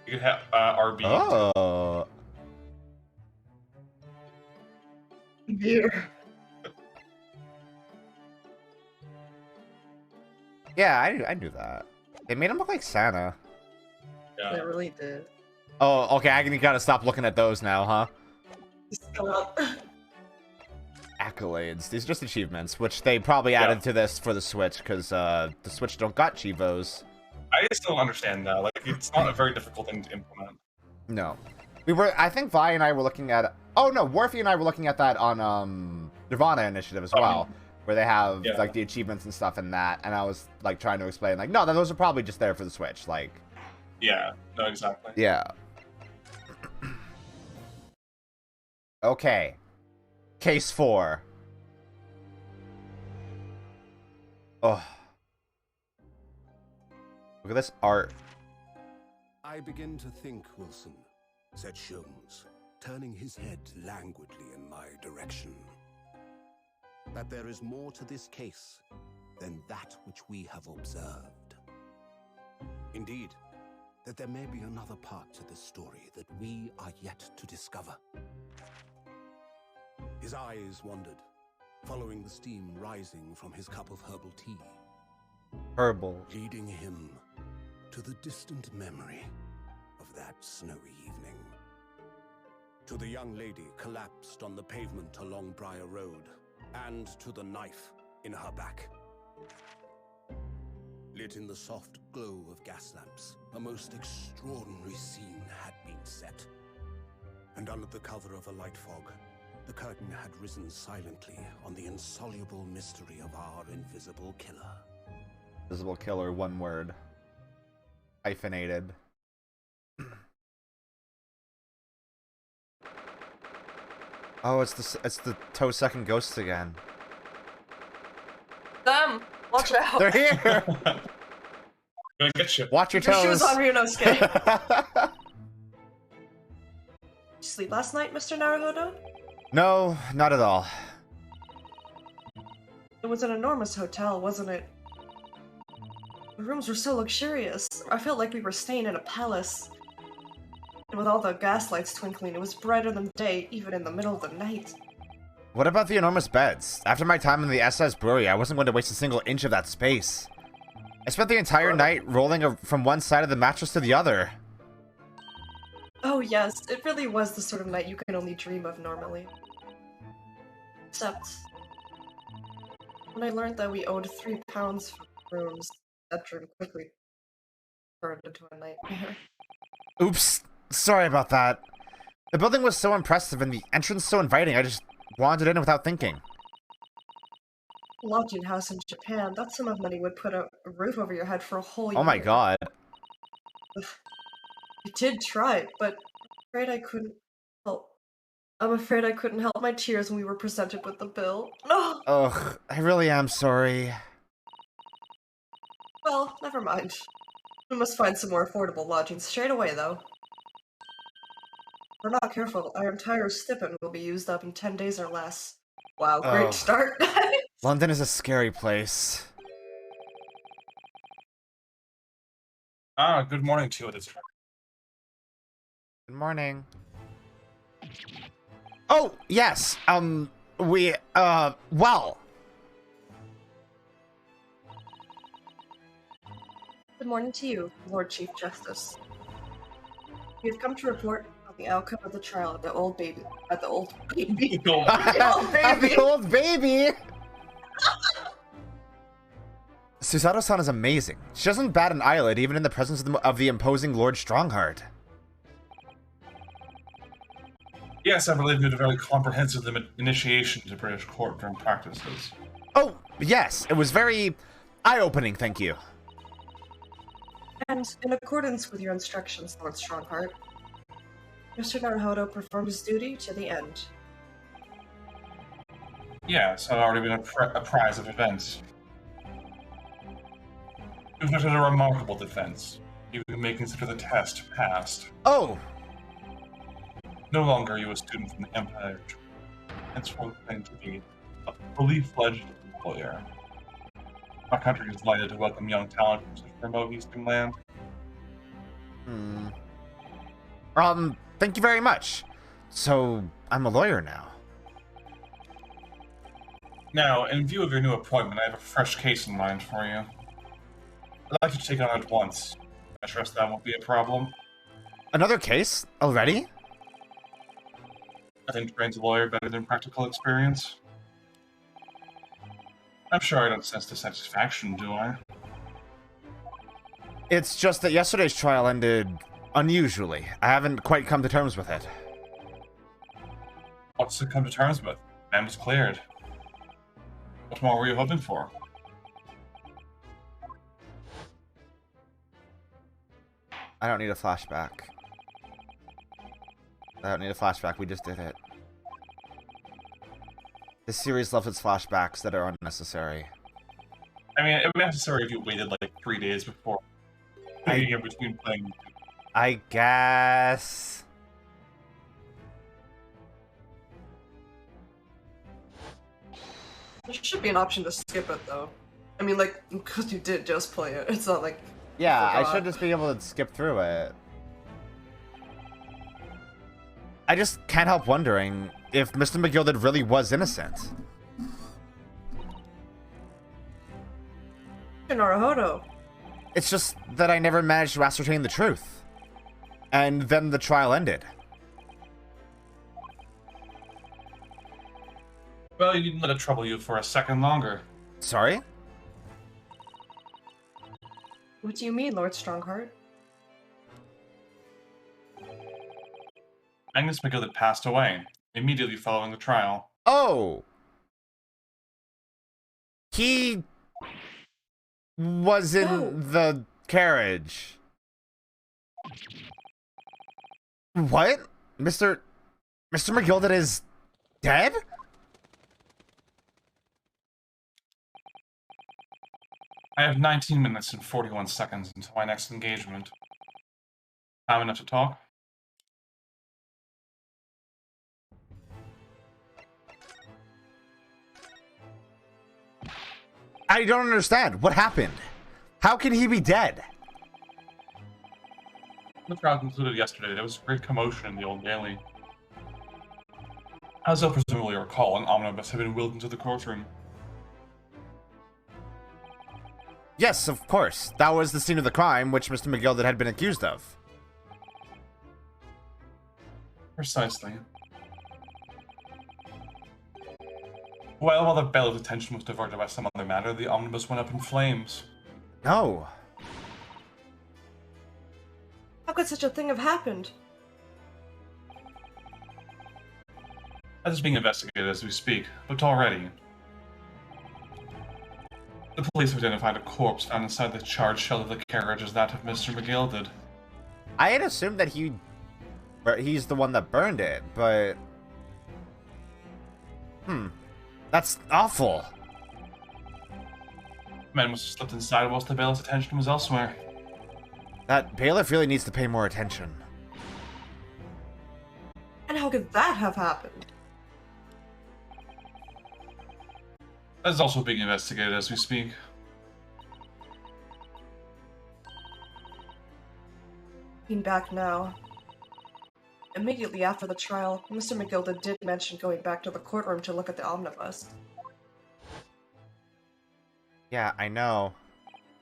You can have RB. Oh. Beer. Yeah, I knew that. They made him look like Santa. Yeah. They really did. Oh, okay. You gotta stop looking at those now, huh? Still up. Accolades. These are just achievements, which they probably added to this for the Switch, because the Switch don't got Chivos. I just don't understand that. Like, it's not a very difficult thing to implement. No. I think Vi and I were looking at... Oh, no, Warfy and I were looking at that on Nirvana Initiative as well, where they have, like, the achievements and stuff in that, and I was, like, trying to explain, like, no, those are probably just there for the Switch, like... Yeah, no, exactly. Yeah. Okay. Case 4. Oh. Look at this art. I begin to think, Wilson, said Sholmes, turning his head languidly in my direction, that there is more to this case than that which we have observed. Indeed, that there may be another part to this story that we are yet to discover. His eyes wandered, following the steam rising from his cup of herbal tea. Herbal. Leading him to the distant memory of that snowy evening. To the young lady collapsed on the pavement along Briar Road, and to the knife in her back. Lit in the soft glow of gas lamps, a most extraordinary scene had been set. And under the cover of a light fog, the curtain had risen silently on the insoluble mystery of our invisible killer. Invisible killer, one word. Hyphenated. Oh, it's the toe sucking ghosts again. Them! Watch out! They're here! Gonna get you. Watch your Your toes! shoes on, Ryunosuke. Did you sleep last night, Mr. Naruhodo? No, not at all. It was an enormous hotel, wasn't it? The rooms were so luxurious. I felt like we were staying in a palace. And with all the gaslights twinkling, it was brighter than day, even in the middle of the night. What about the enormous beds? After my time in the SS Brewery, I wasn't going to waste a single inch of that space. I spent the entire night rolling from one side of the mattress to the other. Oh yes, it really was the sort of night you can only dream of normally. Except, when I learned that we owed £3 for rooms, that dream quickly turned into a nightmare. Oops, sorry about that. The building was so impressive and the entrance so inviting, I just wandered in without thinking. Lodging house in Japan, that sum of money would put a roof over your head for a whole year. Oh my god. I did try, but I'm afraid I couldn't help. I'm afraid I couldn't help my tears when we were presented with the bill. No! Ugh, I really am sorry. Well, never mind. We must find some more affordable lodgings straight away, though. If we're not careful, our entire stipend will be used up in 10 days or less. Wow, great Oh. start. London is a scary place. Good morning to you at this time. Good morning. Oh, yes. Well. Good morning to you, Lord Chief Justice. We have come to report on the outcome of the trial of the old baby. At the old baby. Go. The old baby! Susato-san is amazing. She doesn't bat an eyelid even in the presence of the imposing Lord Strongheart. Yes, I believe you had a very comprehensive initiation to British courtroom practices. Oh, yes. It was very eye-opening, thank you. And in accordance with your instructions, Lord Strongheart, Mr. Naruhodo performed his duty to the end. Yes, I've already been apprised of events. You've conducted a remarkable defense. You may consider the test passed. Oh, No longer are you a student from the Empire, henceforth claim to be a fully fledged lawyer. Our country is delighted to welcome young talent from such remote eastern land. Thank you very much. So, I'm a lawyer now. Now, in view of your new appointment, I have a fresh case in mind for you. I'd like you to take it on at once. I trust that won't be a problem. Another case? Already? I think trains a lawyer better than practical experience. I'm sure I don't sense dissatisfaction, do I? It's just that yesterday's trial ended unusually. I haven't quite come to terms with it. What's to come to terms with? Man was cleared. What more were you hoping for? I don't need a flashback. I don't need a flashback, we just did it. The series loves its flashbacks that are unnecessary. I mean, it would be necessary if you waited like 3 days before hanging in between playing. I guess. There should be an option to skip it, though. I mean, like, because you did just play it. It's not like... Yeah, I forgot. should just be able to skip through it. I just can't help wondering if Mr. McGilded really was innocent. Naruhodo. It's just that I never managed to ascertain the truth. And then the trial ended. Well, you didn't let it trouble you for a second longer. Sorry? What do you mean, Lord Strongheart? Magnus McGilded passed away immediately following the trial. Oh! He was in the carriage. What? Mr. McGilded is dead? I have 19 minutes and 41 seconds until my next engagement. Time enough to talk? I don't understand. What happened? How can he be dead? The trial concluded yesterday. There was great commotion in the Old Daily. As you'll presumably recall, an omnibus had been wheeled into the courtroom. Yes, of course. That was the scene of the crime which Mr. McGilded had been accused of. Precisely. While the bailiff's attention was diverted by some other matter, the omnibus went up in flames. No. How could such a thing have happened? That is being investigated as we speak, but already. The police have identified a corpse found inside the charred shell of the carriage as that of Mr. McGilded. I had assumed that he's the one that burned it, but... That's awful. The man must have slipped inside whilst the bailiff's attention was elsewhere. That bailiff really needs to pay more attention. And how could that have happened? That is also being investigated as we speak. Looking back now. Immediately after the trial, Mr. McGilded did mention going back to the courtroom to look at the omnibus. Yeah, I know.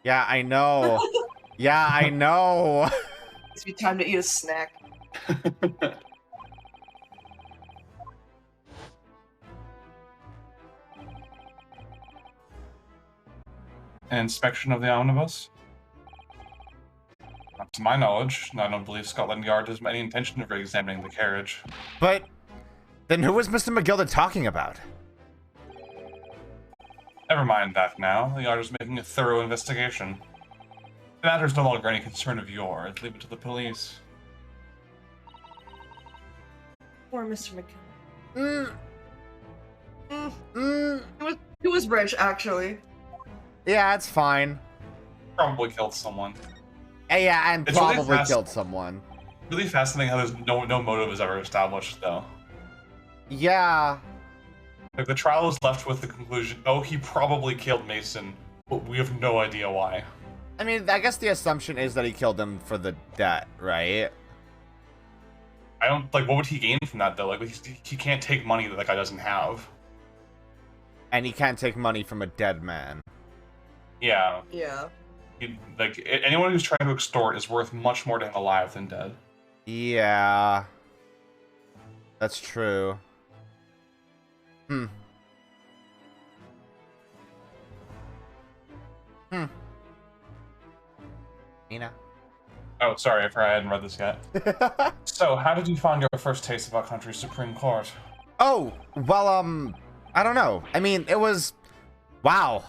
Yeah, I know. Yeah, I know. It's be time to eat a snack. An inspection of the omnibus? Not to my knowledge, I don't believe Scotland Yard has any intention of re-examining the carriage. But then who was Mr. McGilded talking about? Never mind that now. The Yard is making a thorough investigation. The matter is no longer any concern of yours. Leave it to the police. Poor Mr. McGilded. It was rich, actually. Yeah, it's fine. Probably killed someone. Yeah, and It's really probably fast- killed someone. Really fascinating how there's no motive is ever established, though. Yeah. Like, the trial is left with the conclusion, oh, he probably killed Mason, but we have no idea why. I mean, I guess the assumption is that he killed him for the debt, right? I don't, like, what would he gain from that, though? Like, he can't take money that guy doesn't have. And he can't take money from a dead man. Yeah. Yeah. Anyone who's trying to extort is worth much more to him alive than dead. Yeah. That's true. Mina? Oh, sorry, I forgot I hadn't read this yet. So, how did you find your first taste of our country's Supreme Court? Oh, well, I don't know. I mean, it was... Wow.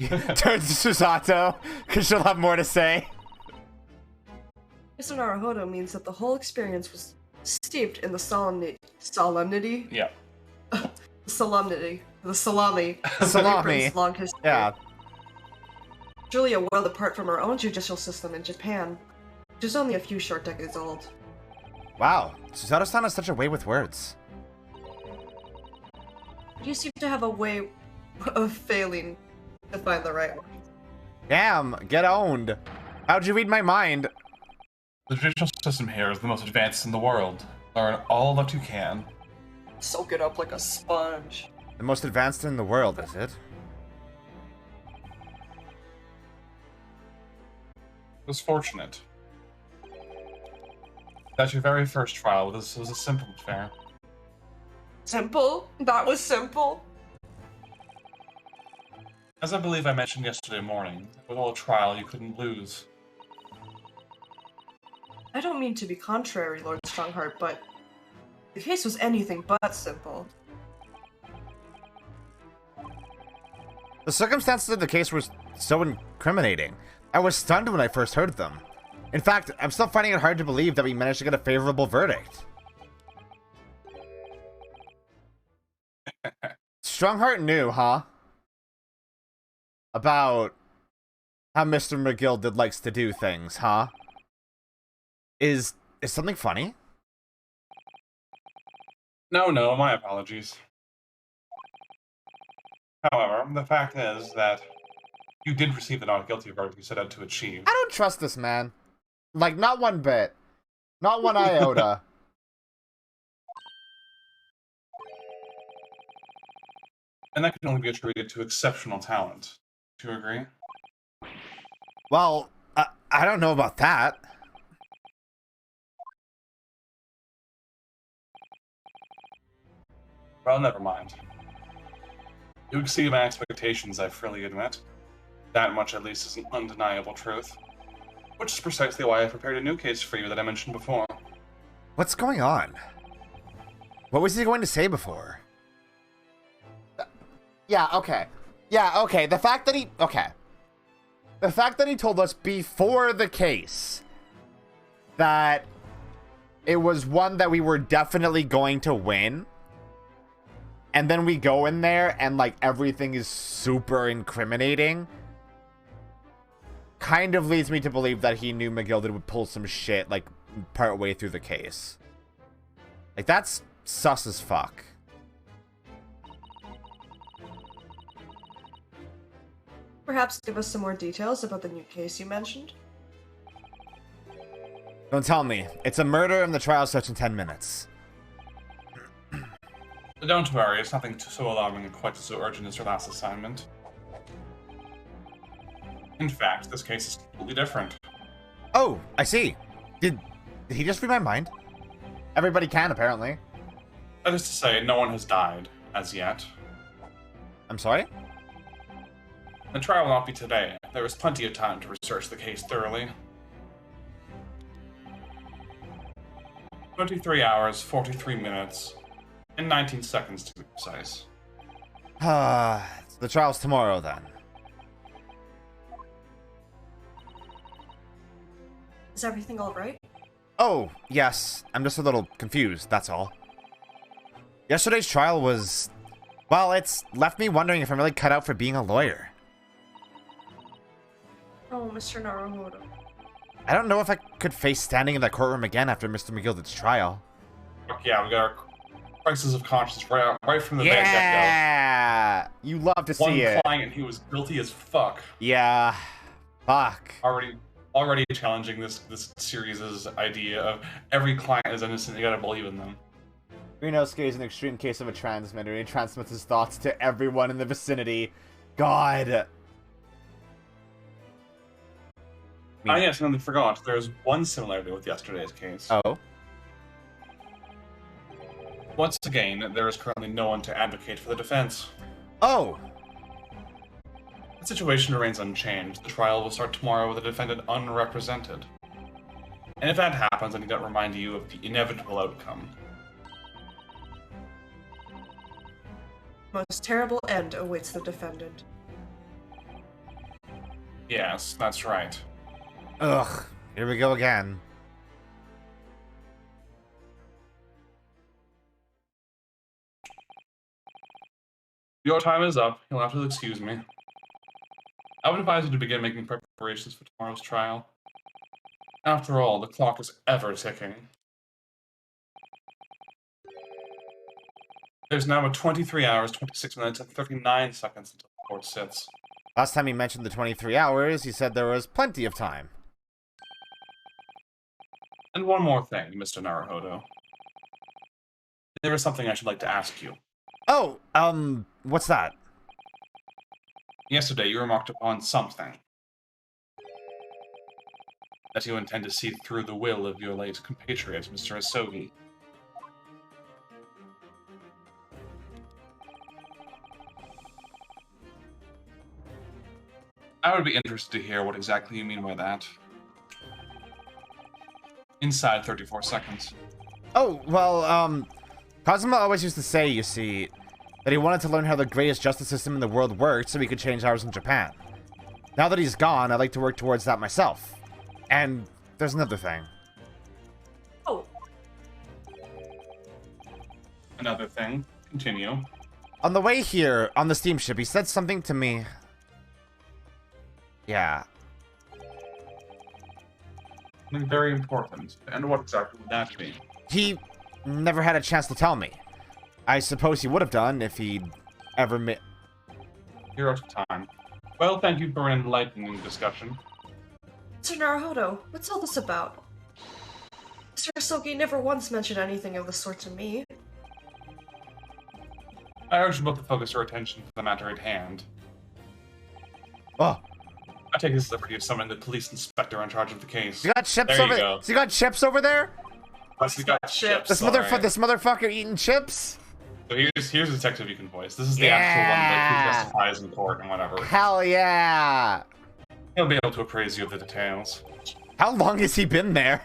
Turns to Susato, because she'll have more to say. Mr. Naruhodo means that the whole experience was steeped in the solemnity Yeah. Solemnity. The salami. Salami. Britain's long history. Yeah. Truly a world apart from our own judicial system in Japan, which is only a few short decades old. Wow. Susato-san has such a way with words. You seem to have a way of failing to find the right one. Damn, get owned. How'd you read my mind? The judicial system here is the most advanced in the world. Learn all that you can. Soak it up like a sponge. The most advanced in the world, is it? It was fortunate that your very first trial was a simple affair. Simple? That was simple? As I believe I mentioned yesterday morning, with all trial you couldn't lose. I don't mean to be contrary, Lord Strongheart, but the case was anything but simple. The circumstances of the case were so incriminating. I was stunned when I first heard them. In fact, I'm still finding it hard to believe that we managed to get a favorable verdict. Strongheart knew, huh? About how Mr. McGilded likes to do things, huh? Is something funny? No, my apologies. However, the fact is that you did receive the not guilty verdict you set out to achieve. I don't trust this man. Like, not one bit. Not one iota. And that can only be attributed to exceptional talent. Do you agree? Well, I don't know about that. Well, never mind. You exceed my expectations, I freely admit. That much, at least, is an undeniable truth. Which is precisely why I prepared a new case for you that I mentioned before. What's going on? What was he going to say before? Yeah, okay. Yeah, okay. The fact that he... Okay. The fact that he told us before the case that it was one that we were definitely going to win, and then we go in there and, like, everything is super incriminating, kind of leads me to believe that he knew McGilded would pull some shit, like, part way through the case. Like, that's sus as fuck. Perhaps give us some more details about the new case you mentioned? Don't tell me. It's a murder and the trial starts in 10 minutes. Don't worry, it's nothing so alarming and quite so urgent as your last assignment. In fact, this case is completely different. Oh, I see. Did he just read my mind? Everybody can, apparently. That is to say, no one has died, as yet. I'm sorry? The trial will not be today. There is plenty of time to research the case thoroughly. 23 hours, 43 minutes, and 19 seconds to be precise. The trial's tomorrow, then. Is everything alright? Oh, yes. I'm just a little confused, that's all. Yesterday's trial was... Well, it's left me wondering if I'm really cut out for being a lawyer. Oh, Mr. Naruhodo. I don't know if I could face standing in that courtroom again after Mr. McGilded's trial. Look, yeah, we got our crisis of conscience right from the very get-go. Yeah! You love to see it. One client who was guilty as fuck. Yeah. Fuck. Already challenging this series' idea of every client is innocent, you gotta believe in them. Rinosuke is an extreme case of a transmitter. He transmits his thoughts to everyone in the vicinity. God. Yes, and I forgot. There's one similarity with yesterday's case. Oh? Once again, there is currently no one to advocate for the defense. Oh! The situation remains unchanged. The trial will start tomorrow with the defendant unrepresented. And if that happens, I need to remind you of the inevitable outcome. Most terrible end awaits the defendant. Yes, that's right. Ugh. Here we go again. Your time is up. You'll have to excuse me. I would advise you to begin making preparations for tomorrow's trial. After all, the clock is ever ticking. There's now 23 hours, 26 minutes, and 39 seconds until the court sits. Last time he mentioned the 23 hours, he said there was plenty of time. And one more thing, Mr. Naruhodo. There is something I should like to ask you. Oh, what's that? Yesterday, you remarked upon something. That you intend to see through the will of your late compatriot, Mr. Asogi. I would be interested to hear what exactly you mean by that. Inside 34 seconds. Oh, well, Kazuma always used to say, you see, that he wanted to learn how the greatest justice system in the world worked so he could change ours in Japan. Now that he's gone, I'd like to work towards that myself. And there's another thing. Oh, Another thing. Continue. On the way here, on the steamship, he said something to me. Yeah. Something very important. And what exactly would that be? He never had a chance to tell me. I suppose he would have done if he'd ever You're out of time. Well, thank you for an enlightening discussion. Mr. Naruhodo, what's all this about? Mr. Asogi never once mentioned anything of the sort to me. I urge you both to focus your attention to the matter at hand. Oh, I take this liberty of summoning the police inspector in charge of the case. you got chips There you over there? go. So you got chips over there? Plus, he's got chips. This alright. motherfucker eating chips? So here's a detective you can voice. This is the Yeah. actual one, like, who testifies in court and whatever. Hell yeah! He'll be able to appraise you of the details. How long has he been there?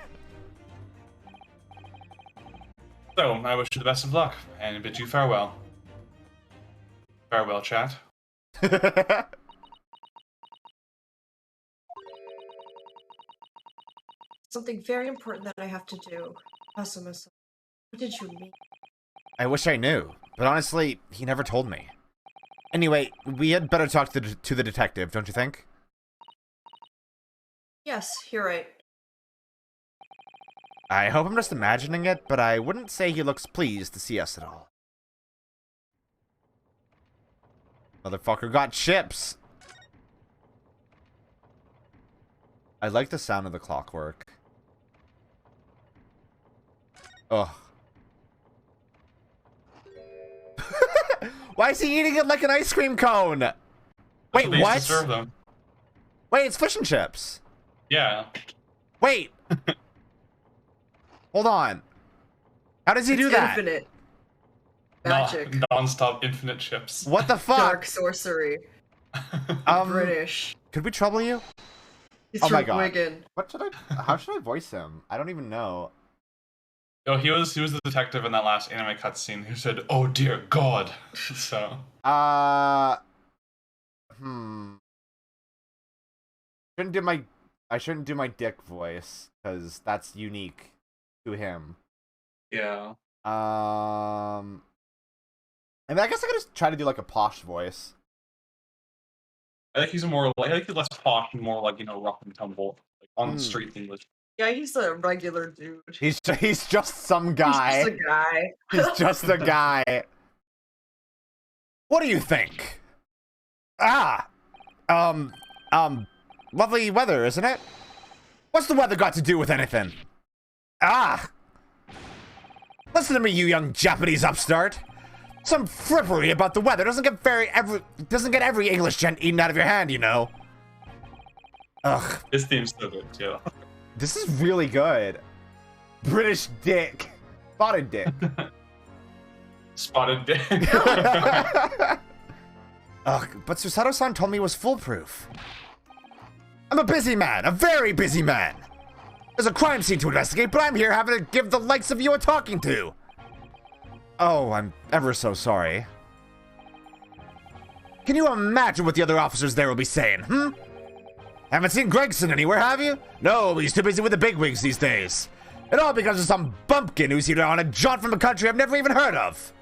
So, I wish you the best of luck, and bid you farewell. Farewell, chat. Something very important that I have to do. Kazuma-san, what did you mean? I wish I knew, but honestly, he never told me. Anyway, we had better talk to the detective, don't you think? Yes, you're right. I hope I'm just imagining it, but I wouldn't say he looks pleased to see us at all. Motherfucker got chips! I like the sound of the clockwork. Ugh. Why is he eating it like an ice cream cone? Wait, That's they used what? to serve them. Wait, it's fish and chips. Yeah. Wait. Hold on. How does he do It's that? Infinite. Magic. Non-stop infinite chips. What the fuck? Dark sorcery. British. Could we trouble you? He's Oh from my God. Wigan. What should I? How should I voice him? I don't even know. No, he was the detective in that last anime cutscene who said, "Oh dear God." So. I shouldn't do my dick voice because that's unique to him. Yeah. I mean, I guess I could just try to do like a posh voice. I think he's less posh and more like, rough and tumble, like on the street English. Yeah, he's a regular dude. He's just some guy. He's just a guy. He's just a guy. What do you think? Lovely weather, isn't it? What's the weather got to do with anything? Listen to me, you young Japanese upstart. Some frippery about the weather doesn't get every English gent eaten out of your hand, you know. Ugh. This theme's so good too. This is really good. British dick. Spotted dick. Spotted dick. Ugh, but Susato-san told me it was foolproof. I'm a busy man, a very busy man. There's a crime scene to investigate, but I'm here having to give the likes of you a talking to. Oh, I'm ever so sorry. Can you imagine what the other officers there will be saying, Haven't seen Gregson anywhere, have you? No, he's too busy with the bigwigs these days. It all because of some bumpkin who's here on a jaunt from a country I've never even heard of.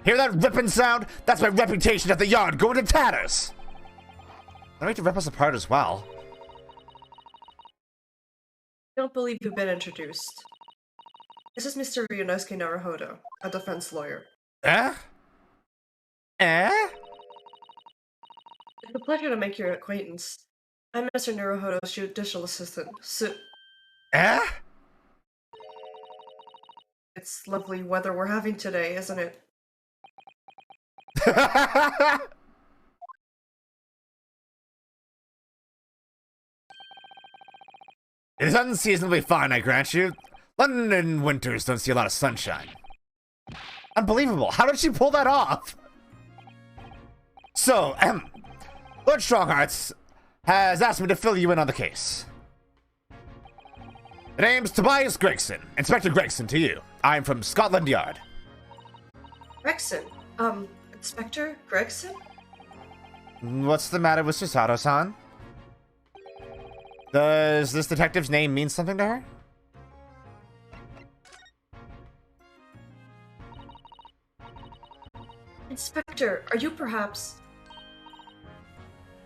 Hear that ripping sound? That's my reputation at the yard going to tatters! They're going to rip us apart as well. I don't believe you've been introduced. This is Mr. Ryunosuke Naruhodo, a defense lawyer. Eh? Eh? It's a pleasure to make your acquaintance. I'm Mr. Naruhodo's judicial assistant, Eh? It's lovely weather we're having today, isn't it? It is unseasonably fine, I grant you. London winters don't see a lot of sunshine. Unbelievable. How did she pull that off? So, Lord Stronghearts has asked me to fill you in on the case. The name's Tobias Gregson. Inspector Gregson to you. I'm from Scotland Yard. Gregson? Inspector Gregson? What's the matter with Susato-san? Does this detective's name mean something to her? Inspector, are you perhaps...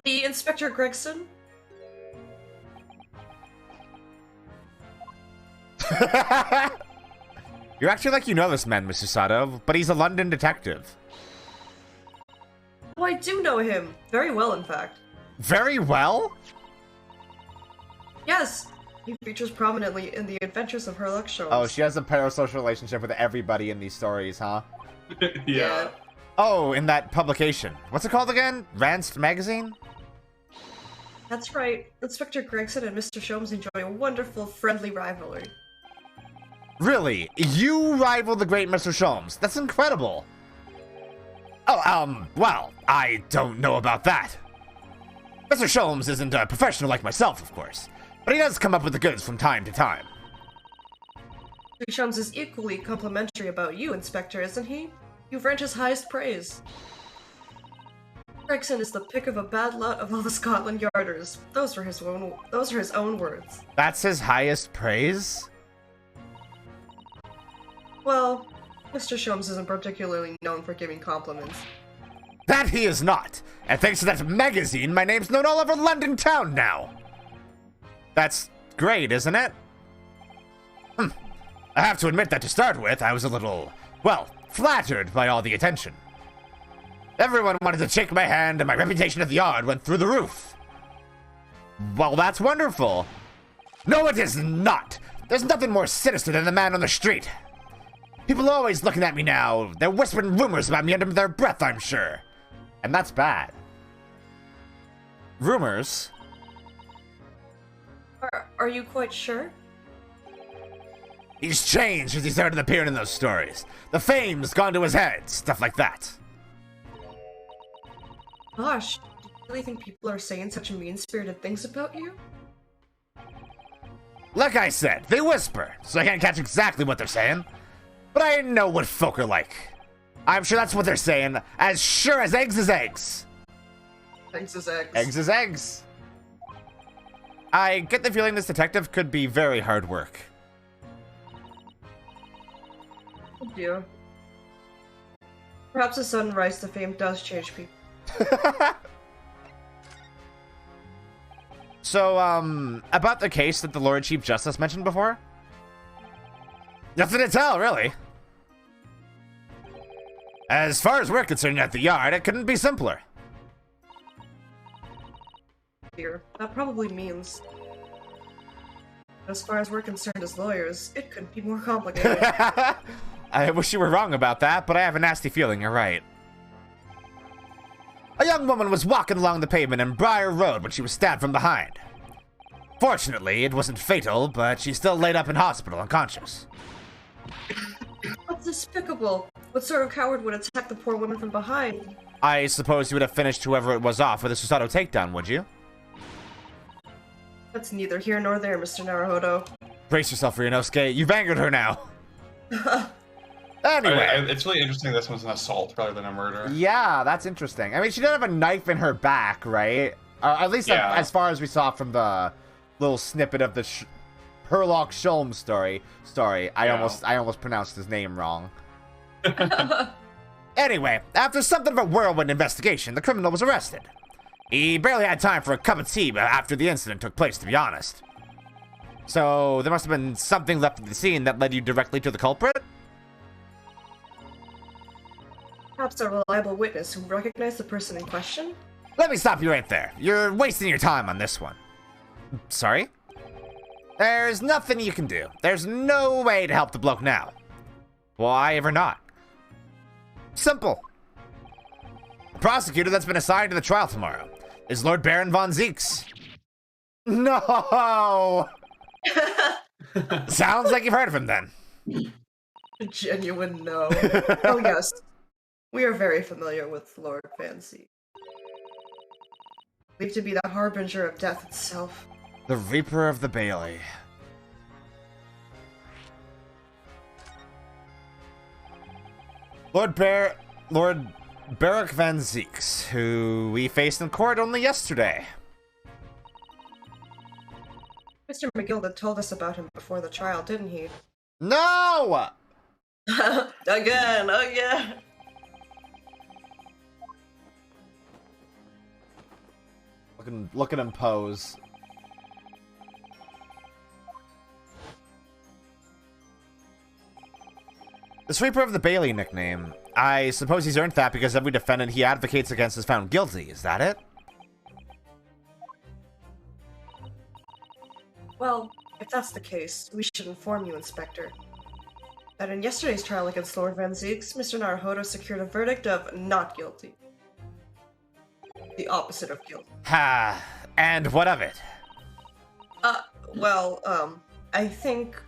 the Inspector Gregson? You're acting like you know this man, Mr. Sato, but he's a London detective. Oh, I do know him. Very well, in fact. Very well? Yes! He features prominently in the Adventures of Herlock Sholmes. Oh, she has a parasocial relationship with everybody in these stories, huh? Yeah. Oh, in that publication. What's it called again? Ranced Magazine? That's right. Inspector Gregson and Mr. Sholmes enjoy a wonderful, friendly rivalry. Really? You rival the great Mr. Sholmes? That's incredible. Oh, well, I don't know about that. Mr. Sholmes isn't a professional like myself, of course, but he does come up with the goods from time to time. Mr. Sholmes is equally complimentary about you, Inspector, isn't he? You've earned his highest praise. Gregson is the pick of a bad lot of all the Scotland Yarders. Those are his own words. That's his highest praise? Well, Mr. Sholmes isn't particularly known for giving compliments. That he is not. And thanks to that magazine, my name's known all over London town now. That's great, isn't it? I have to admit that to start with, I was a little, well, flattered by all the attention. Everyone wanted to shake my hand, and my reputation at the yard went through the roof. Well, that's wonderful. No, it is not. There's nothing more sinister than the man on the street. People are always looking at me now. They're whispering rumors about me under their breath, I'm sure. And that's bad. Rumors? Are you quite sure? He's changed since he started appearing in those stories. The fame's gone to his head, stuff like that. Gosh, do you really think people are saying such mean-spirited things about you? Like I said, they whisper, so I can't catch exactly what they're saying. But I know what folk are like. I'm sure that's what they're saying, as sure as eggs is eggs. Eggs is eggs. Eggs is eggs. I get the feeling this detective could be very hard work. Oh dear. Perhaps a sudden rise to fame does change people. So, about the case that the Lord Chief Justice mentioned before? Nothing to tell, really. As far as we're concerned at the yard, it couldn't be simpler. Dear, that probably means... as far as we're concerned as lawyers, it couldn't be more complicated. I wish you were wrong about that, but I have a nasty feeling you're right. A young woman was walking along the pavement in Briar Road when she was stabbed from behind. Fortunately, it wasn't fatal, but she's still laid up in hospital unconscious. That's despicable. What sort of coward would attack the poor woman from behind? I suppose you would have finished whoever it was off with a Susato takedown, would you? That's neither here nor there, Mr. Naruhodo. Brace yourself, Ryunosuke. You've angered her now. Anyway. It's really interesting this one's an assault rather than a murder. Yeah, that's interesting. I mean, she did have a knife in her back, right? At least Yeah. as far as we saw from the little snippet of the Herlock Sholmes story. Sorry, I almost pronounced his name wrong. Anyway, after something of a whirlwind investigation, the criminal was arrested. He barely had time for a cup of tea after the incident took place, to be honest. So, there must have been something left at the scene that led you directly to the culprit? Perhaps a reliable witness who recognized the person in question? Let me stop you right there. You're wasting your time on this one. Sorry? There's nothing you can do. There's no way to help the bloke now. Why ever not? Simple. The prosecutor that's been assigned to the trial tomorrow is Lord Baron von Zeeks. No! Sounds like you've heard of him then. A genuine no. Oh yes. We are very familiar with Lord Van Zeek. Believed to be the harbinger of death itself. The Reaper of the Bailey. Lord Barak Van Zeeks, who we faced in court only yesterday. Mr. McGilda told us about him before the trial, didn't he? No! Again. Look at him pose. This Reaper of the Bailey nickname, I suppose he's earned that because every defendant he advocates against is found guilty, is that it? Well, if that's the case, we should inform you, Inspector, that in yesterday's trial against Lord Van Zeeks, Mr. Naruhodo secured a verdict of not guilty. The opposite of guilty. Ha! And what of it? I think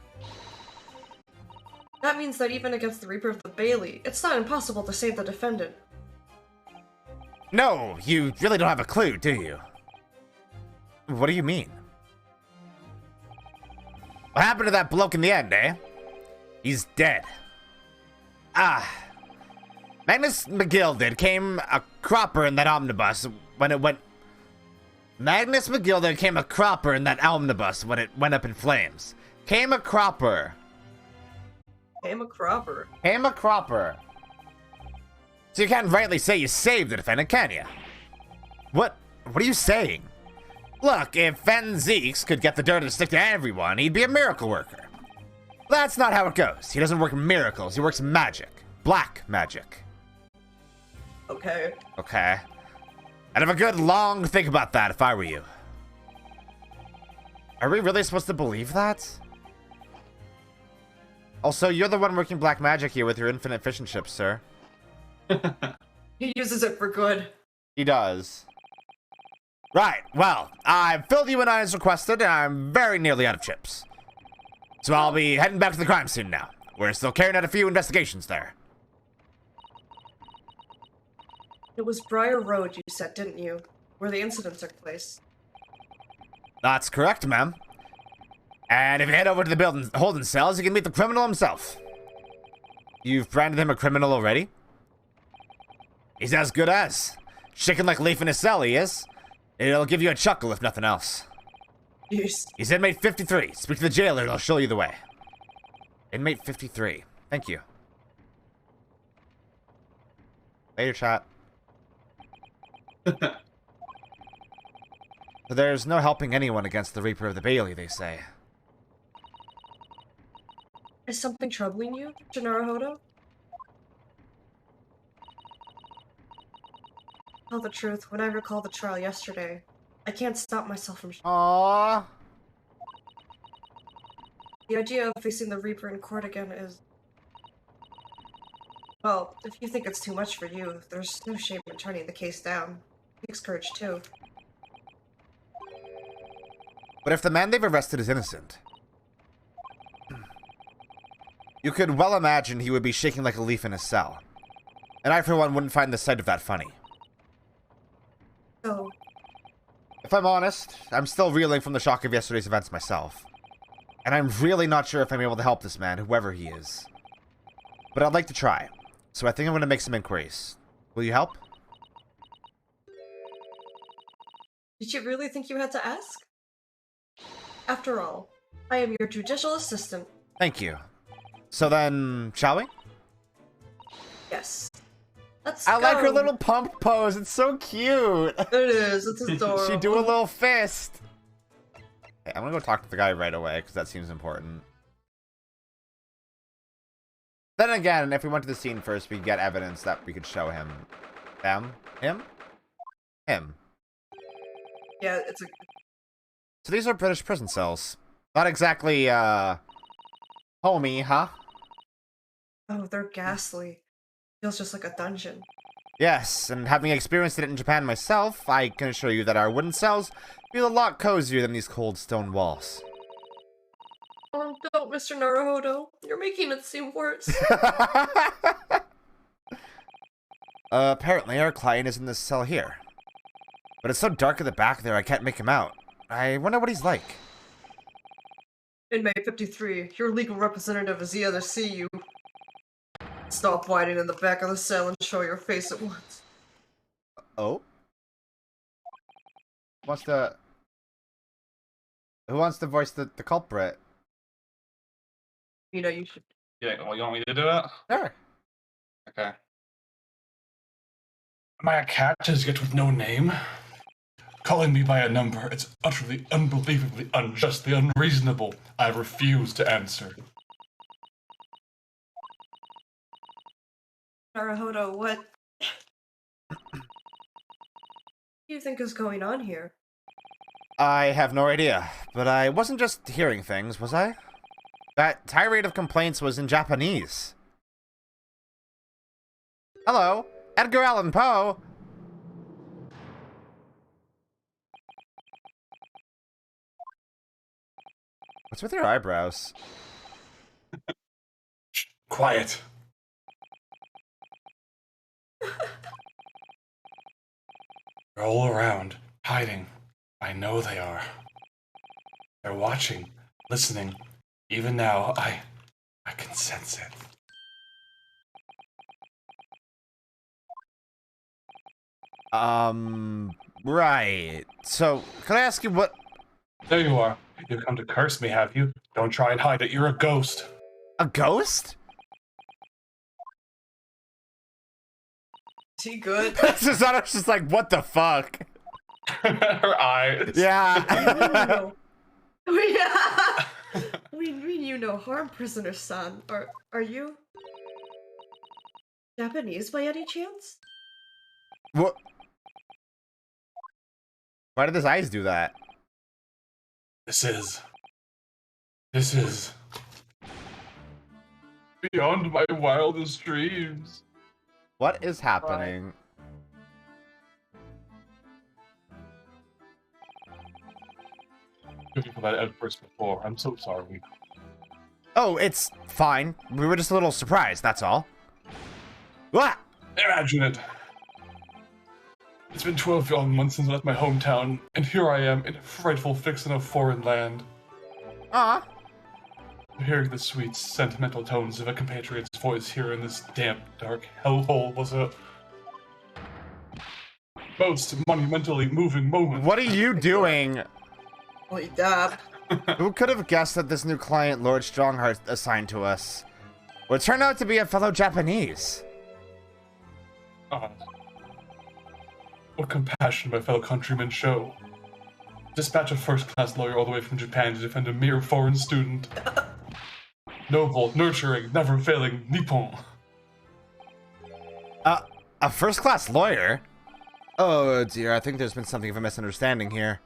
that means that even against the Reaper of the Bailey, it's not impossible to save the defendant. No, you really don't have a clue, do you? What do you mean? What happened to that bloke in the end, eh? He's dead. Magnus McGilded came a cropper in that omnibus when it went... Magnus McGilded came a cropper in that omnibus when it went up in flames. Came a cropper. Came a cropper. Came a cropper. So you can't rightly say you saved the defendant, can you? What are you saying? Look, if Van Zeeks could get the dirt to stick to everyone, he'd be a miracle worker. That's not how it goes. He doesn't work miracles, he works magic. Black magic. Okay. Okay. I'd have a good long think about that if I were you. Are we really supposed to believe that? Also, you're the one working black magic here with your infinite fish and chips, sir. He uses it for good. He does. Right, well, I've filled you in as requested, and I'm very nearly out of chips. So I'll be heading back to the crime scene now. We're still carrying out a few investigations there. It was Briar Road, you said, didn't you? Where the incident took place. That's correct, ma'am. And if you head over to the holding cells, you can meet the criminal himself. You've branded him a criminal already? He's as good as. Shaking like a leaf in his cell, he is. It'll give you a chuckle, if nothing else. Yes. He's inmate 53. Speak to the jailer and I'll show you the way. Inmate 53. Thank you. Later, chat. So there's no helping anyone against the Reaper of the Bailey, they say. Is something troubling you, Mr. Naruhodo? Tell the truth, when I recall the trial yesterday, I can't stop myself from... Aww. The idea of facing the Reaper in court again is... Well, if you think it's too much for you, there's no shame in turning the case down. It takes courage, too. But if the man they've arrested is innocent, you could well imagine he would be shaking like a leaf in his cell. And I, for one, wouldn't find the sight of that funny. So... If I'm honest, I'm still reeling from the shock of yesterday's events myself. And I'm really not sure if I'm able to help this man, whoever he is. But I'd like to try. So I think I'm going to make some inquiries. Will you help? Did you really think you had to ask? After all, I am your judicial assistant. Thank you. So then, shall we? Yes. Let's I go. like her little pump pose. It's so cute. It is. It's adorable. She do a little fist. Okay, I'm gonna go talk to the guy right away because that seems important. Then again, if we went to the scene first, we'd get evidence that we could show him. Them? Him? Him. Yeah, it's a. So these are British prison cells. Not exactly, homey, huh? Oh, they're ghastly. Feels just like a dungeon. Yes, and having experienced it in Japan myself, I can assure you that our wooden cells feel a lot cozier than these cold stone walls. Oh, don't, Mr. Naruhodo. You're making it seem worse. Apparently our client is in this cell here. But it's so dark at the back there, I can't make him out. I wonder what he's like. Inmate 53, your legal representative is here to see you. Stop whining in the back of the cell and show your face at once. Oh? Who wants to voice the culprit? You know, you should. Yeah, well, you want me to do it? Sure. Okay. Am I a cat just yet with no name? Calling me by a number, it's utterly, unbelievably, unjustly unreasonable. I refuse to answer. Naruhodo, what do you think is going on here? I have no idea, but I wasn't just hearing things, was I? That tirade of complaints was in Japanese. Hello, Edgar Allan Poe. What's with your eyebrows? Quiet. They're all around, hiding. I know they are. They're watching, listening. Even now, I can sense it. Right. So, can I ask you what... There you are. You've come to curse me, have you? Don't try and hide it. You're a ghost. A ghost? Is he good? Susanna's just like, what the fuck? Her eyes. Yeah. We mean you no harm, prisoner-san. Are you Japanese by any chance? What? Why did his eyes do that? This is beyond my wildest dreams. What is happening? Thank you for that outburst before. I'm so sorry. Oh, it's fine. We were just a little surprised, that's all. What? Imagine it. It's been 12 long months since I left my hometown, and here I am in a frightful fix in a foreign land. Aw. Hearing the sweet, sentimental tones of a compatriot's voice here in this damp, dark hellhole was a most monumentally moving moment. What are you doing? Holy dab. Who could have guessed that this new client Lord Strongheart assigned to us would turn out to be a fellow Japanese? What compassion my fellow countrymen show. Dispatch a first-class lawyer all the way from Japan to defend a mere foreign student. Noble, nurturing, never-failing Nippon. A first-class lawyer? Oh dear, I think there's been something of a misunderstanding here.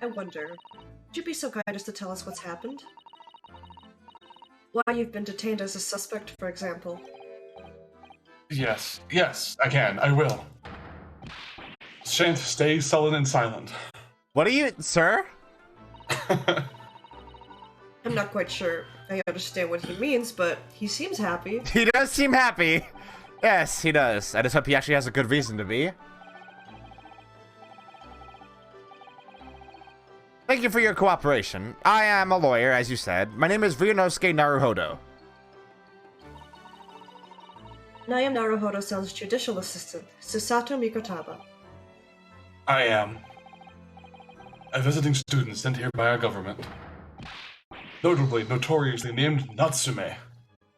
I wonder, would you be so kind as to tell us what's happened? Why you've been detained as a suspect, for example. Yes, I can, I will. Shan't stay sullen and silent. What are you, sir? I'm not quite sure I understand what he means, but he seems happy. He does seem happy. Yes, he does. I just hope he actually has a good reason to be. Thank you for your cooperation. I am a lawyer, as you said. My name is Ryunosuke Naruhodo. And I am Naruhodo-san's judicial assistant, Susato Mikotaba. I am a visiting student sent here by our government. Notably, notoriously named Natsume.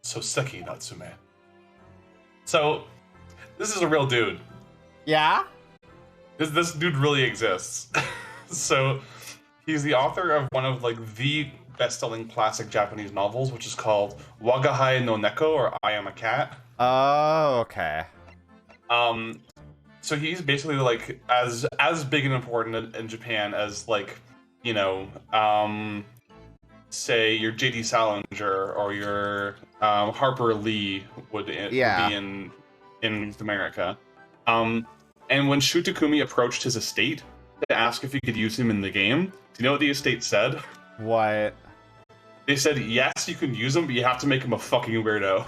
Soseki Natsume. So, this is a real dude. Yeah? This dude really exists. So, he's the author of one of, like, the best-selling classic Japanese novels, which is called Wagahai no Neko, or I Am a Cat. Oh, okay. So he's basically, like, as big and important in Japan as, like, you know, say your J.D. Salinger or your Harper Lee would be in North America. And when Shutakumi approached his estate to ask if he could use him in the game, do you know what the estate said? What? They said, yes, you can use him, but you have to make him a fucking weirdo.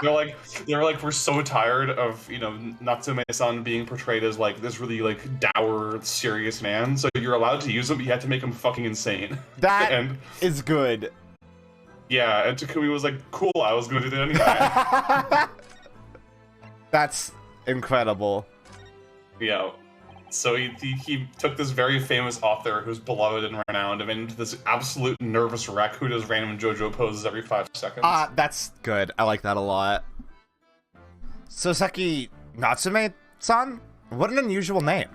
They're like, we're so tired of, you know, Natsume-san being portrayed as, like, this really, like, dour, serious man, so you're allowed to use him, but you have to make him fucking insane. That is good. Yeah, and Takumi was like, cool, I was gonna do that anyway. That's incredible. Yeah. So he took this very famous author who's beloved and renowned and made him into this absolute nervous wreck who does random JoJo poses every 5 seconds. That's good. I like that a lot. Soseki Natsume-san? What an unusual name.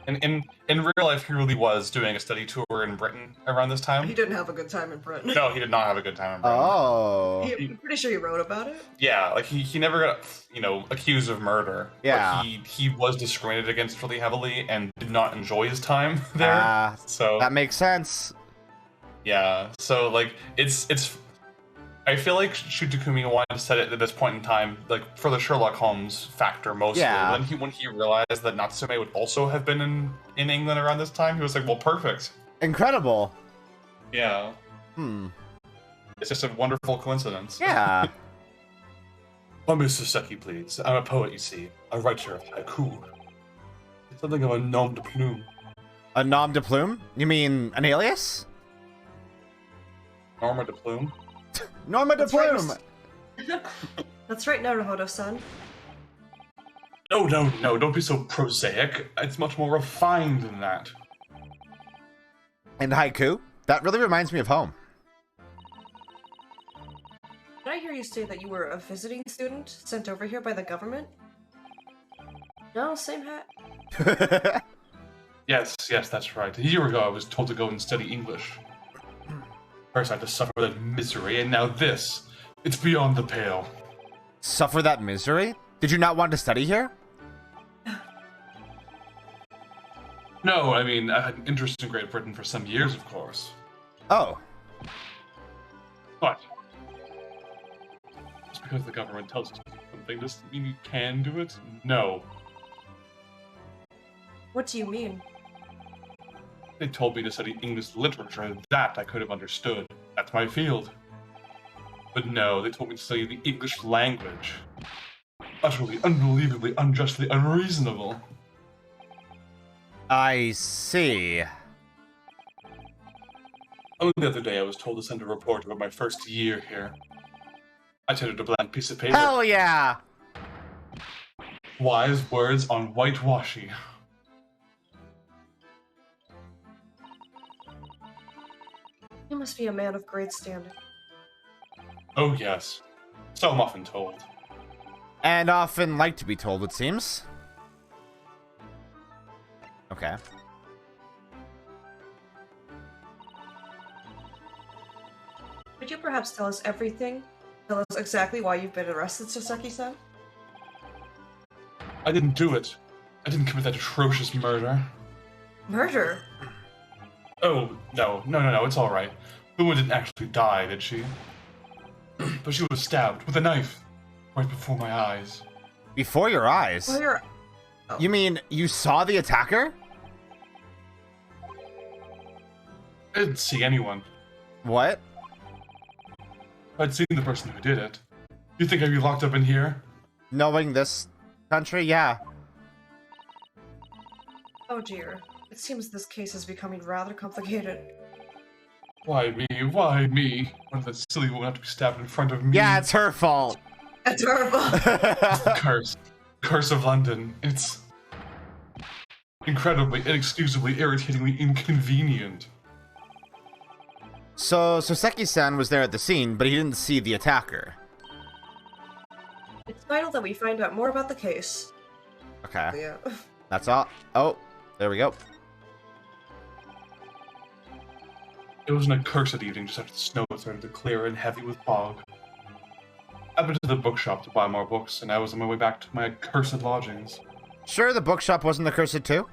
In real life, he really was doing a study tour in Britain around this time. He didn't have a good time in Britain. No, he did not have a good time in Britain. Oh. I'm pretty sure he wrote about it. Yeah, like he never got, you know, accused of murder. Yeah. But he was discriminated against really heavily and did not enjoy his time there. So that makes sense. Yeah. So like it's I feel like Shutakumi wanted to set it at this point in time, like for the Sherlock Holmes factor mostly. Yeah. When he realized that Natsume would also have been in England around this time, he was like, well, perfect. Incredible. Yeah. It's just a wonderful coincidence. Yeah. Oh, Mr. Seki, please. I'm a poet, you see. A writer of haiku. It's something of a nom de plume. A nom de plume? You mean an alias? Norma de plume? Norma de plume! That's right, Naruhodo-san. No, don't be so prosaic. It's much more refined than that. And haiku? That really reminds me of home. Did I hear you say that you were a visiting student sent over here by the government? No, same hat. Yes, that's right. A year ago, I was told to go and study English. First, I had to suffer that misery, and now this. It's beyond the pale. Suffer that misery? Did you not want to study here? No, I mean, I had an interest in Great Britain for some years, of course. Oh. But just because the government tells us something doesn't mean you can do it? No. What do you mean? They told me to study English literature. That I could have understood. That's my field. But no, they told me to study the English language. Utterly, unbelievably, unjustly unreasonable. I see. Only the other day I was told to send a report about my first year here. I tendered a blank piece of paper. Hell yeah! Wise words on whitewashing. You must be a man of great standing. Oh yes. So I'm often told. And often like to be told, it seems. Okay. Could you perhaps tell us everything? Tell us exactly why you've been arrested, Soseki-san? I didn't do it. I didn't commit that atrocious murder. Murder? Oh, no, it's alright. The woman didn't actually die, did she? But she was stabbed with a knife right before my eyes. Before your eyes? Oh. You mean you saw the attacker? I didn't see anyone. What? I'd seen the person who did it. You think I'd be locked up in here? Knowing this country, yeah. Oh dear. It seems this case is becoming rather complicated. Why me? Why me? Why did that silly woman have to be stabbed in front of me? Yeah, it's her fault. That's horrible. Curse of London. It's incredibly, inexcusably, irritatingly inconvenient. So Soseki-san was there at the scene, but he didn't see the attacker. Vital that we find out more about the case. Okay. Yeah. That's all. Oh, there we go. It was an accursed evening just after the snow started to clear and heavy with fog. I went to the bookshop to buy more books, and I was on my way back to my accursed lodgings. Sure, the bookshop wasn't accursed too?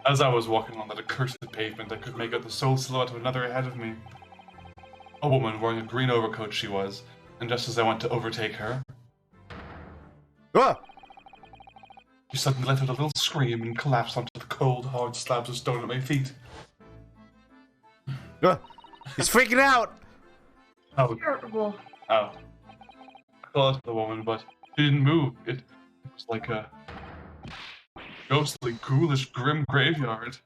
As I was walking on that accursed pavement, I could make out the sole silhouette of another ahead of me. A woman wearing a green overcoat she was, and just as I went to overtake her, Ah! she suddenly let out a little scream and collapsed onto the cold, hard slabs of stone at my feet. Ah! He's freaking out! Oh, Terrible. I called to the woman, but she didn't move. It was like a ghostly, ghoulish, grim graveyard.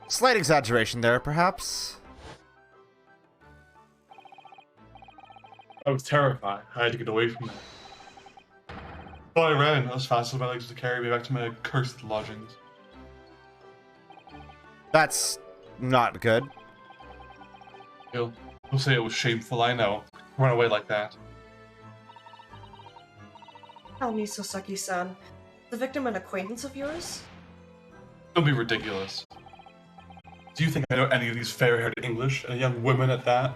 Slight exaggeration there, perhaps. I was terrified. I had to get away from it. So I ran as fast as my legs could carry me back to my accursed lodgings. That's not good. You'll say it was shameful, I know. Run away like that. Tell me, Soseki-san. The victim an acquaintance of yours? Don't be ridiculous. Do you think I know any of these fair-haired English, and young women at that?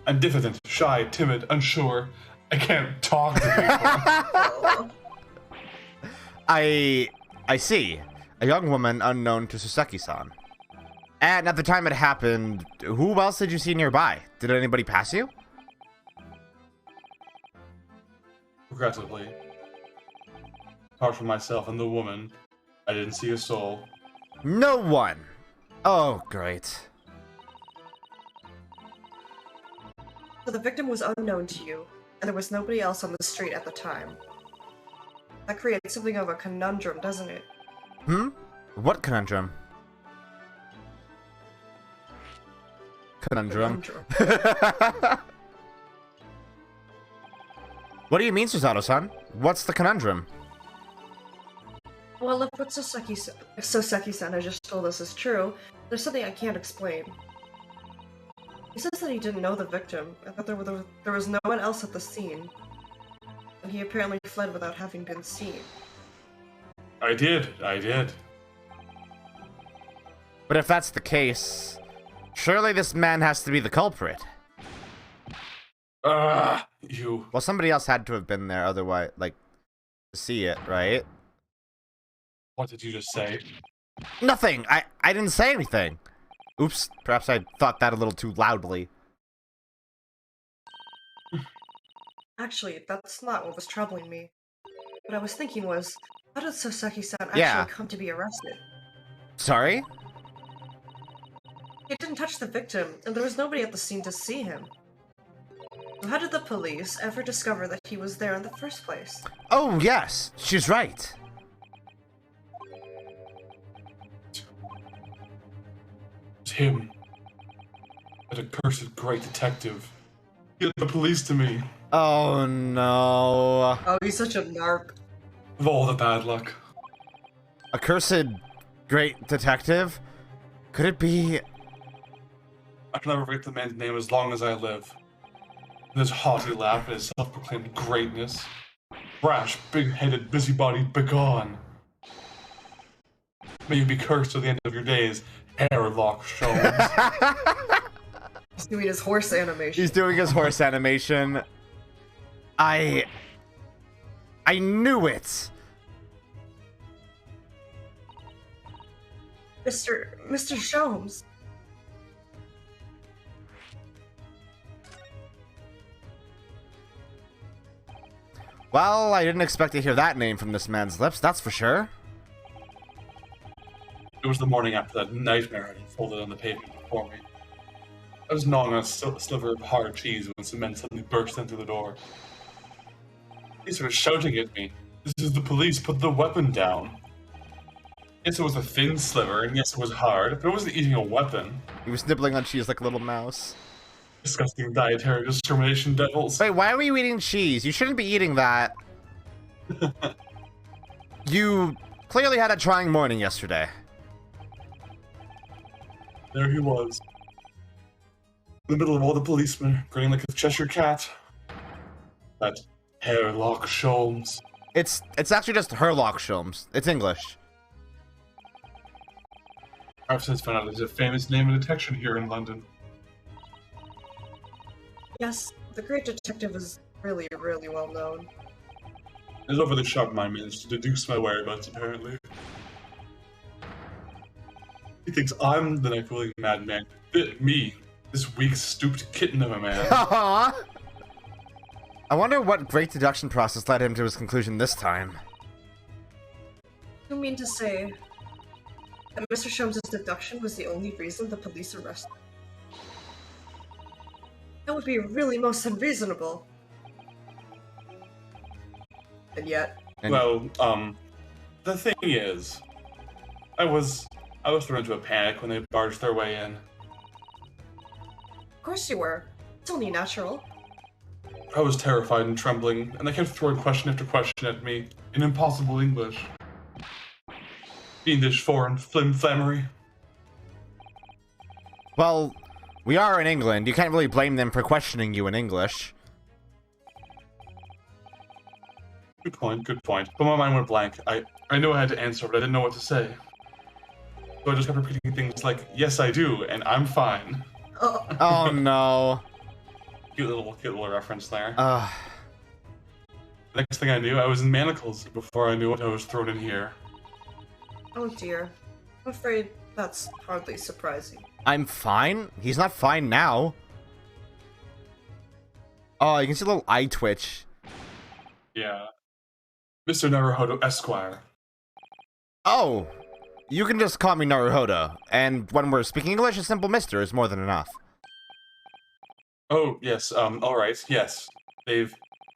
I'm diffident, shy, timid, unsure. I can't talk to people. I see. A young woman unknown to Soseki-san. And at the time it happened, who else did you see nearby? Did anybody pass you? Regrettably. Apart from myself and the woman, I didn't see a soul. No one. Oh, great. So the victim was unknown to you, and there was nobody else on the street at the time. That creates something of a conundrum, doesn't it? What conundrum? Conundrum. What do you mean, Susato-san? What's the conundrum? Well, if what Soseki-san has just told us is true, there's something I can't explain. He says that he didn't know the victim, and that there was no one else at the scene. And he apparently fled without having been seen. I did. But if that's the case, surely this man has to be the culprit. You. Well, somebody else had to have been there, otherwise, like, to see it, right? What did you just say? Nothing! I didn't say anything! Oops, perhaps I thought that a little too loudly. Actually, that's not what was troubling me. What I was thinking was, how did Soseki-san actually come to be arrested? Sorry? He didn't touch the victim, and there was nobody at the scene to see him. So how did the police ever discover that he was there in the first place? Oh, yes, she's right. It's him. That accursed great detective. He led the police to me. Oh, no. Oh, he's such a narc. Of all the bad luck. Accursed great detective? Could it be... I can never forget the man's name as long as I live. And his haughty laugh and his self-proclaimed greatness. Brash, big-headed busybody, begone. May you be cursed to the end of your days, hairlock Sholmes. He's doing his horse animation. He's doing his horse animation. I knew it! Mr. Sholmes. Well, I didn't expect to hear that name from this man's lips, that's for sure. It was the morning after that nightmare had unfolded on the pavement before me. I was gnawing on a sliver of hard cheese when some men suddenly burst in through the door. They started shouting at me, "This is the police, put the weapon down." Yes, it was a thin sliver, and yes, it was hard, but it wasn't eating a weapon. He was nibbling on cheese like a little mouse. Disgusting dietary discrimination devils. Wait, why were you eating cheese? You shouldn't be eating that. You clearly had a trying morning yesterday. There he was. In the middle of all the policemen, grinning like a Cheshire cat. That Hairlock Sholmes. It's actually just Herlock Sholmes. It's English. I've since found out there's a famous name of detection here in London. Yes, the great detective is really, really well known. His over-the-shop mind managed to deduce my whereabouts, apparently. He thinks I'm the knife-wielding madman. Me, this weak, stooped kitten of a man. Aww. I wonder what great deduction process led him to his conclusion this time. You mean to say that Mr. Sholmes' deduction was the only reason the police arrested him? That would be really most unreasonable. And yet... Well, the thing is, I was thrown into a panic when they barged their way in. Of course you were. It's only natural. I was terrified and trembling, and they kept throwing question after question at me in impossible English. Fiendish foreign flim-flammery. Well, we are in England. You can't really blame them for questioning you in English. Good point. But my mind went blank. I knew I had to answer, but I didn't know what to say. So I just kept repeating things like, yes I do, and I'm fine. Oh no. Cute little reference there. Next thing I knew, I was in manacles before I knew what I was thrown in here. Oh dear. I'm afraid that's hardly surprising. I'm fine? He's not fine now. Oh, you can see a little eye twitch. Yeah. Mr. Naruhodo Esquire. Oh, you can just call me Naruhodo, and when we're speaking English, a simple mister is more than enough. Oh, yes, alright, yes. They've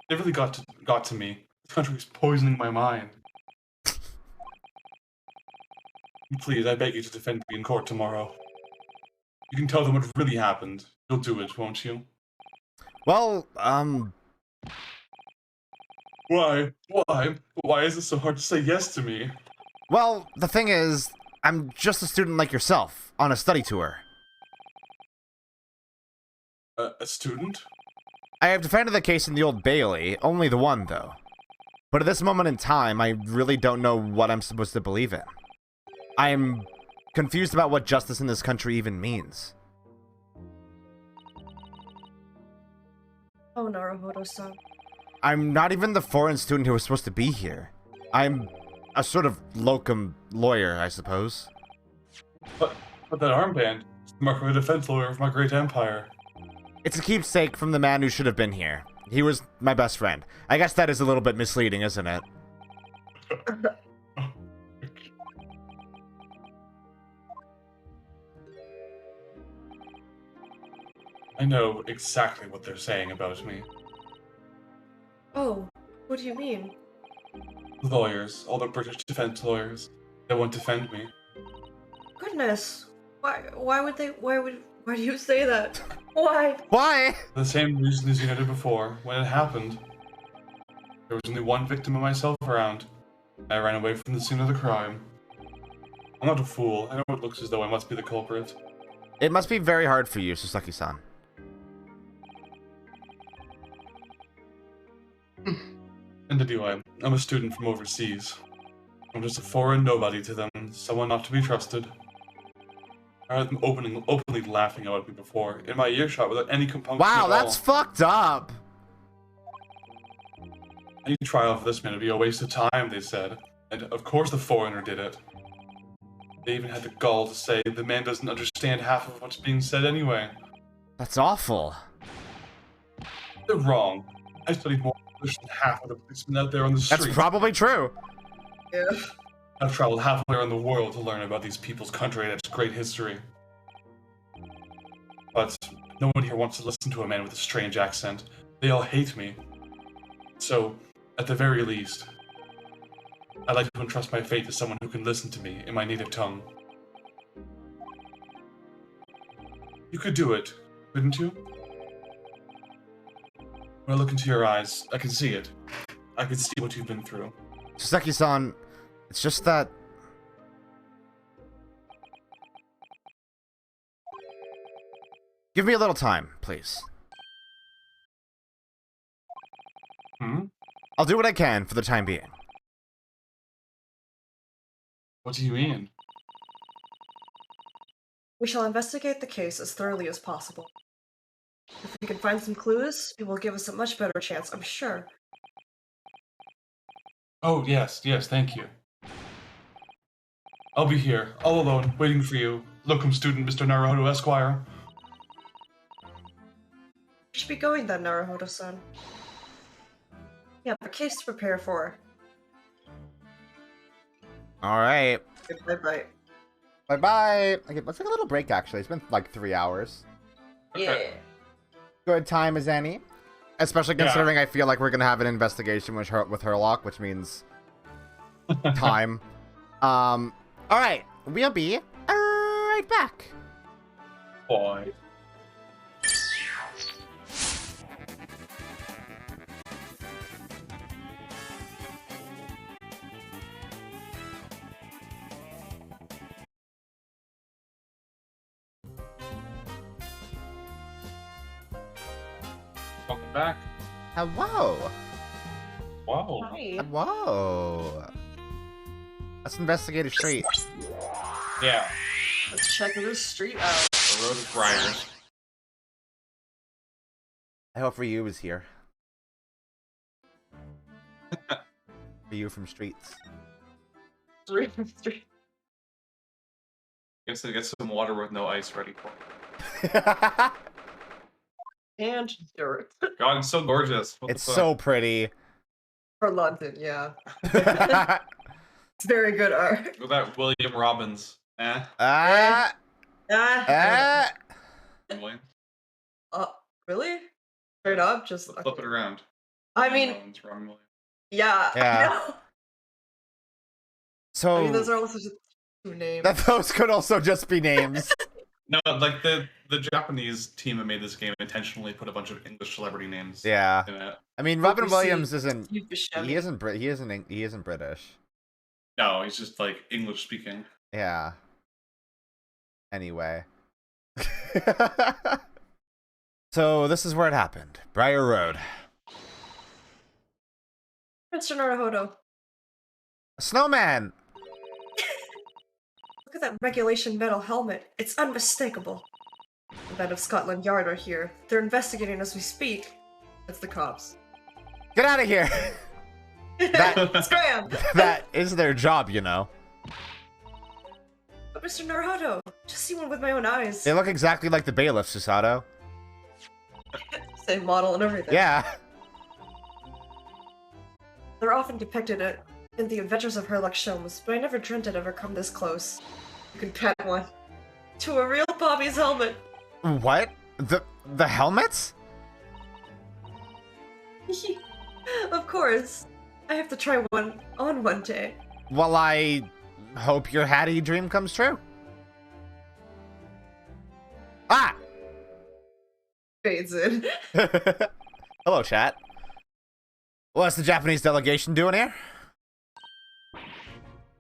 really got to me. This country's poisoning my mind. Please, I beg you to defend me in court tomorrow. You can tell them what really happened. You'll do it, won't you? Well, Why? Why is it so hard to say yes to me? well, the thing is, I'm just a student like yourself, on a study tour. A student? I have defended the case in the Old Bailey, only the one, though. But at this moment in time, I really don't know what I'm supposed to believe in. I'm confused about what justice in this country even means. Oh, Naruhodo-san. I'm not even the foreign student who was supposed to be here. I'm a sort of locum lawyer, I suppose. But that armband is the mark of a defense lawyer of my great empire. It's a keepsake from the man who should have been here. He was my best friend. I guess that is a little bit misleading, isn't it? I know exactly what they're saying about me. Oh, what do you mean? The lawyers, all the British defense lawyers, they won't defend me. Goodness. Why do you say that? Why? Why? For the same reason as you noted before, when it happened. There was only one victim of myself around. I ran away from the scene of the crime. I'm not a fool. I know it looks as though I must be the culprit. It must be very hard for you, Sasaki-san. And anyway, I'm a student from overseas. I'm just a foreign nobody to them, someone not to be trusted. I heard them openly laughing about me before, in my earshot without any compunction Wow, at that's all. fucked up! Any trial for this man would be a waste of time, they said. And of course the foreigner did it. They even had the gall to say the man doesn't understand half of what's being said anyway. That's awful. They're wrong. I studied more English than half of the policemen out there on the street. That's probably true. Yeah. I've traveled halfway around the world to learn about these people's country and its great history. But no one here wants to listen to a man with a strange accent. They all hate me. So, at the very least, I'd like to entrust my fate to someone who can listen to me in my native tongue. You could do it, couldn't you? When I look into your eyes, I can see it. I can see what you've been through. Sasaki-san, it's just that... Give me a little time, please. Hmm? I'll do what I can for the time being. What do you mean? We shall investigate the case as thoroughly as possible. If we can find some clues, it will give us a much better chance, I'm sure. Oh, yes, thank you. I'll be here, all alone, waiting for you, locum student Mr. Naruhodo Esquire. We should be going then, Naruhodo-san. We have a case to prepare for. Alright. Bye-bye. Bye-bye. Okay, let's take a little break, actually. It's been like 3 hours. Okay. Yeah. Good time as any. Especially considering I feel like we're going to have an investigation with Herlock, which means time. Alright. We'll be right back. Bye. Welcome back. Hello. Wow. Hi. Whoa. Let's investigate a street. Yeah. Let's check this street out. The road of briars. I hope Ryu is here. Ryu from Streets. Street. Guess I get some water with no ice ready for it. And dirt. God, it's so gorgeous. What It's the fuck? so pretty. For London, yeah. It's very good art. Look at that William Robbins. Ah! Ah. Really? Really? Straight up? Just Flip it around. I mean, Robbins, Robin Williams. yeah. Yeah. So I mean, those are also just two names. those could also just be names. No, like the Japanese team that made this game intentionally put a bunch of English celebrity names. Yeah. In it. I mean, Robin we see Williams isn't. Steve Buscemi. He isn't British. No, he's just like English speaking. Yeah. Anyway. So this is where it happened. Briar Road. Mr. Naruhodo, A snowman. look at that regulation metal helmet. It's unmistakable. The men of Scotland Yard are here. They're investigating as we speak. It's the cops. Get out of here. That Scram! that is their job, you know. But Mr. Naruhodo, just see one with my own eyes. They look exactly like the bailiff, Susato. Same model and everything. Yeah. They're often depicted in the Adventures of Herlock films, but I never dreamt I'd ever come this close. You can pet one. To a real Bobby's helmet. What? The helmets? Of course. I have to try one on one day. Well, I hope your Hattie dream comes true. Ah! Fades in. Hello, chat. What's the Japanese delegation doing here?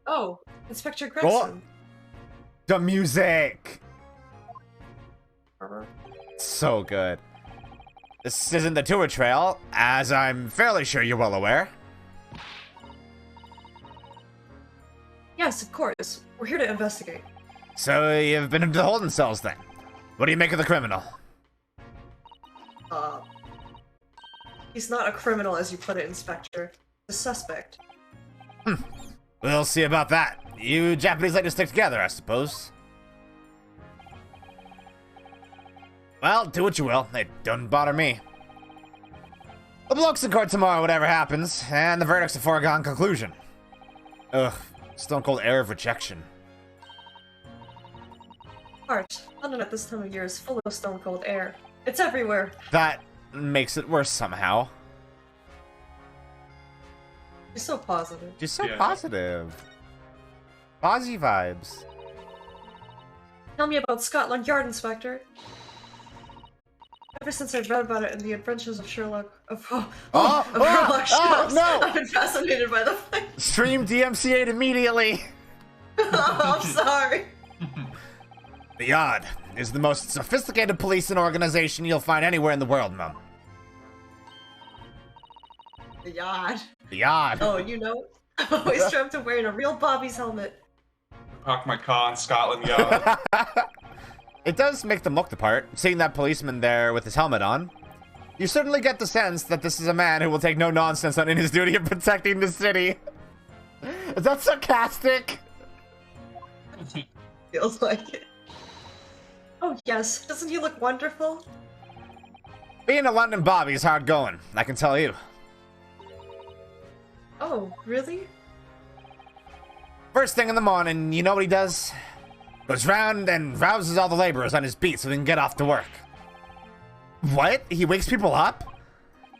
Oh, Inspector Gregson. The music! So good. This isn't the tour trail, as I'm fairly sure you're well aware. Yes, of course. We're here to investigate. So you've been into the holding cells then? What do you make of the criminal? He's not a criminal as you put it, Inspector. The suspect. We'll see about that. You Japanese like to stick together, I suppose. Well, do what you will. It doesn't bother me. The bloke's in court tomorrow, whatever happens, and the verdict's a foregone conclusion. Ugh, stone cold air of rejection. Art, London at this time of year is full of stone cold air. It's everywhere. That makes it worse somehow. You're so positive. Just so Yeah. positive. Posy vibes. Tell me about Scotland Yard, Inspector. Ever since I read about it in the Adventures of Sherlock of Sherlock Holmes, no! I've been fascinated by the fight. Stream DMCA'd immediately. Oh, I'm sorry. The Yard. is the most sophisticated policing organization you'll find anywhere in the world, Mum. The Yard. The Yard. Oh, you know, I've always dreamt of wearing a real Bobby's helmet. Park my car in Scotland Yard. It does make them look the part, seeing that policeman there with his helmet on. You certainly get the sense that this is a man who will take no nonsense in his duty of protecting the city. Is that sarcastic? Feels like it. Oh yes, doesn't he look wonderful? Being a London Bobby is hard going, I can tell you. Oh, really? First thing in the morning, you know what he does? Goes round and rouses all the laborers on his beat so they can get off to work. What? He wakes people up?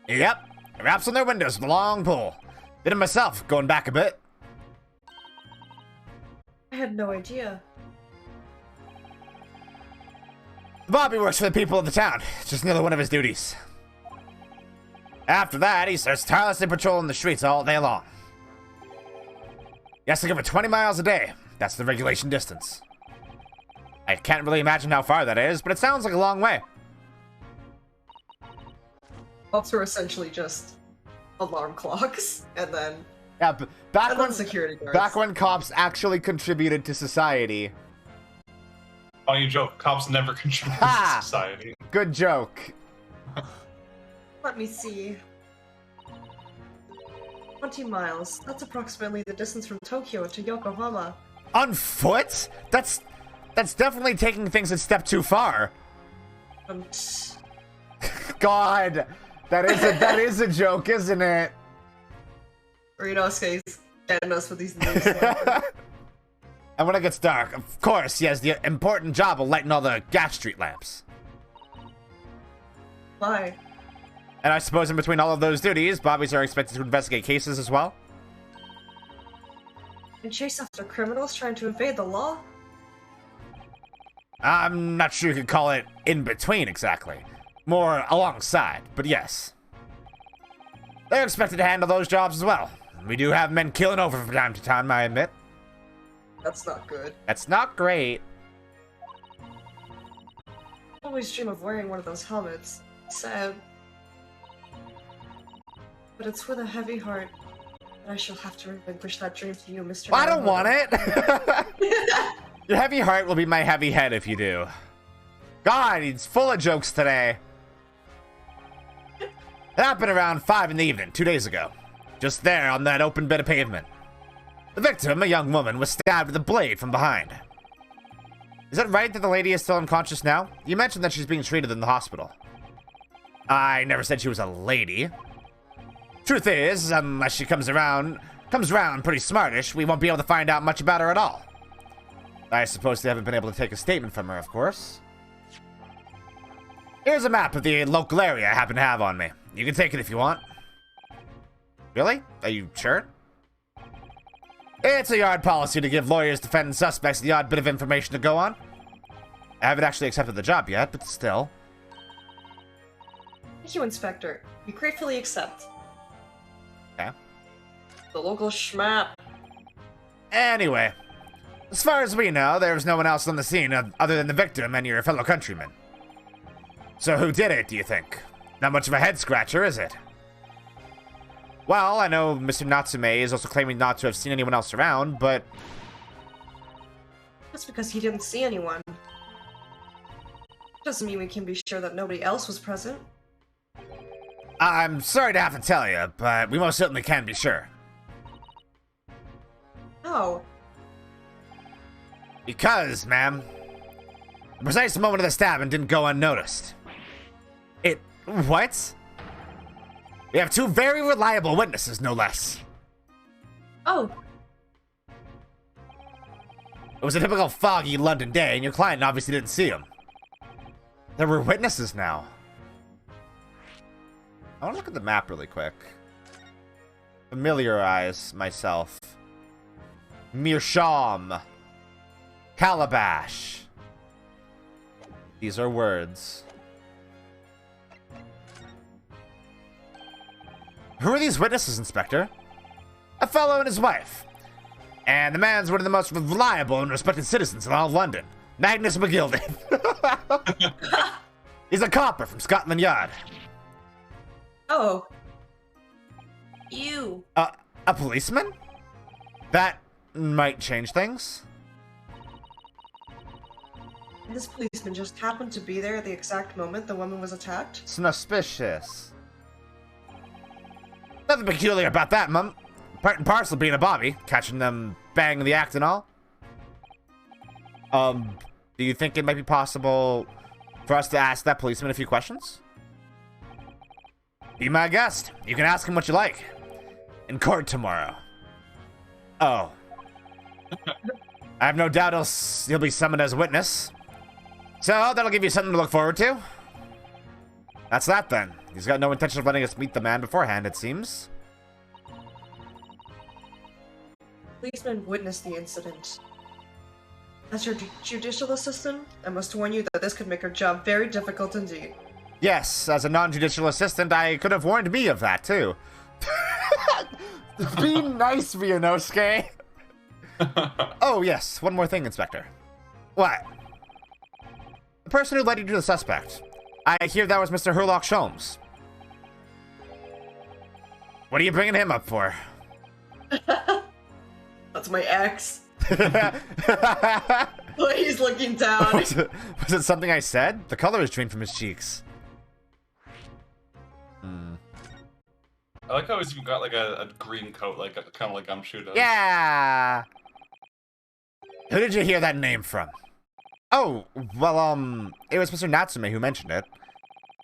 Yep. He raps on their windows with a long pole. Did it myself, going back a bit. I had no idea. Bobby works for the people of the town. It's just another one of his duties. After that, he starts tirelessly patrolling the streets all day long. He has to cover 20 miles a day. That's the regulation distance. I can't really imagine how far that is, but it sounds like a long way. Cops were essentially just alarm clocks, and then Yeah, back when security guards. back when cops actually contributed to society. Funny joke, cops never contribute Ha! to society. Good joke. Let me see. 20 miles. That's approximately the distance from Tokyo to Yokohama. On foot? That's definitely taking things a step too far. God, that is a joke, isn't it? Rinosuke's getting us with these news. And when it gets dark, of course, he has the important job of lighting all the gas street lamps. Why? And I suppose in between all of those duties, Bobbies are expected to investigate cases as well? And chase after criminals trying to evade the law? I'm not sure you could call it in between exactly. More alongside, but yes. They're expected to handle those jobs as well. We do have men killing over from time to time, I admit. That's not good. That's not great. I always dream of wearing one of those helmets. Sad. But it's with a heavy heart that I shall have to relinquish that dream to you, Mr. I don't want it. it. Your heavy heart will be my heavy head if you do. God, he's full of jokes today. It happened around 5 in the evening, 2 days ago. Just there on that open bit of pavement. The victim, a young woman, was stabbed with a blade from behind. Is it right that the lady is still unconscious now? You mentioned that she's being treated in the hospital. I never said she was a lady. Truth is, unless she comes around pretty smartish, we won't be able to find out much about her at all. I suppose they haven't been able to take a statement from her, of course. Here's a map of the local area I happen to have on me. You can take it if you want. Really? Are you sure? It's a Yard policy to give lawyers defending suspects the odd bit of information to go on. I haven't actually accepted the job yet, but still. Thank you, Inspector. We gratefully accept. Okay. The local schmap. Anyway, as far as we know, there was no one else on the scene other than the victim and your fellow countrymen. So who did it, do you think? Not much of a head-scratcher, is it? Well, I know Mr. Natsume is also claiming not to have seen anyone else around, but... That's because he didn't see anyone. Doesn't mean we can be sure that nobody else was present. I'm sorry to have to tell you, but we most certainly can be sure. How? Because, ma'am, the precise moment of the stabbing didn't go unnoticed. What? We have 2 very reliable witnesses, no less. Oh, It was a typical foggy London day, and your client obviously didn't see him. There were witnesses now. I want to look at the map really quick. Familiarize myself. Meerschaum. Calabash. These are words. Who are these witnesses, Inspector? A fellow and his wife. And the man's one of the most reliable and respected citizens in all of London. Magnus McGilden. He's a copper from Scotland Yard. Oh. You. A policeman? That might change things. This policeman just happened to be there at the exact moment the woman was attacked? Suspicious. Nothing peculiar about that, Mum. Part and parcel being a Bobby, catching them banging the act and all. Do you think it might be possible for us to ask that policeman a few questions? Be my guest. You can ask him what you like. In court tomorrow. Oh. I have no doubt he'll be summoned as a witness. So, that'll give you something to look forward to. That's that then. He's got no intention of letting us meet the man beforehand, it seems. Policeman witnessed the incident. As your judicial assistant, I must warn you that this could make her job very difficult indeed. Yes, as a non-judicial assistant, I could have warned me of that, too. Be nice, Ryunosuke. Oh, yes, one more thing, Inspector. What? The person who led you to the suspect. I hear that was Mr. Herlock Sholmes. What are you bringing him up for? That's my ex. But he's looking down. Was it something I said? The color is drained from his cheeks. I like how he's even got like a green coat, like kind of like Gumshoe does. Yeah. Who did you hear that name from? Oh, well, it was Mr. Natsume who mentioned it.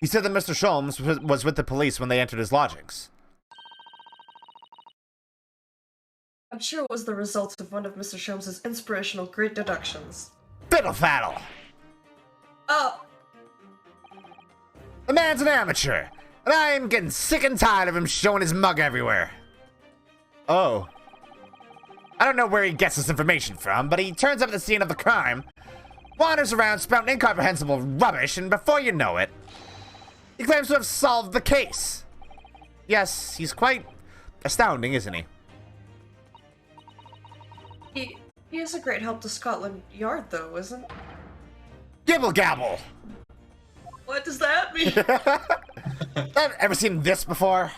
He said that Mr. Sholmes was with the police when they entered his lodgings. I'm sure it was the result of one of Mr. Sholmes' inspirational great deductions. Fiddle faddle! Oh! The man's an amateur, and I'm getting sick and tired of him showing his mug everywhere. Oh. I don't know where he gets this information from, but he turns up at the scene of the crime, wanders around spouting incomprehensible rubbish, and before you know it, he claims to have solved the case. Yes, he's quite astounding, isn't he? He is a great help to Scotland Yard, though, isn't? Gibble gabble! What does that mean? Ever seen this before?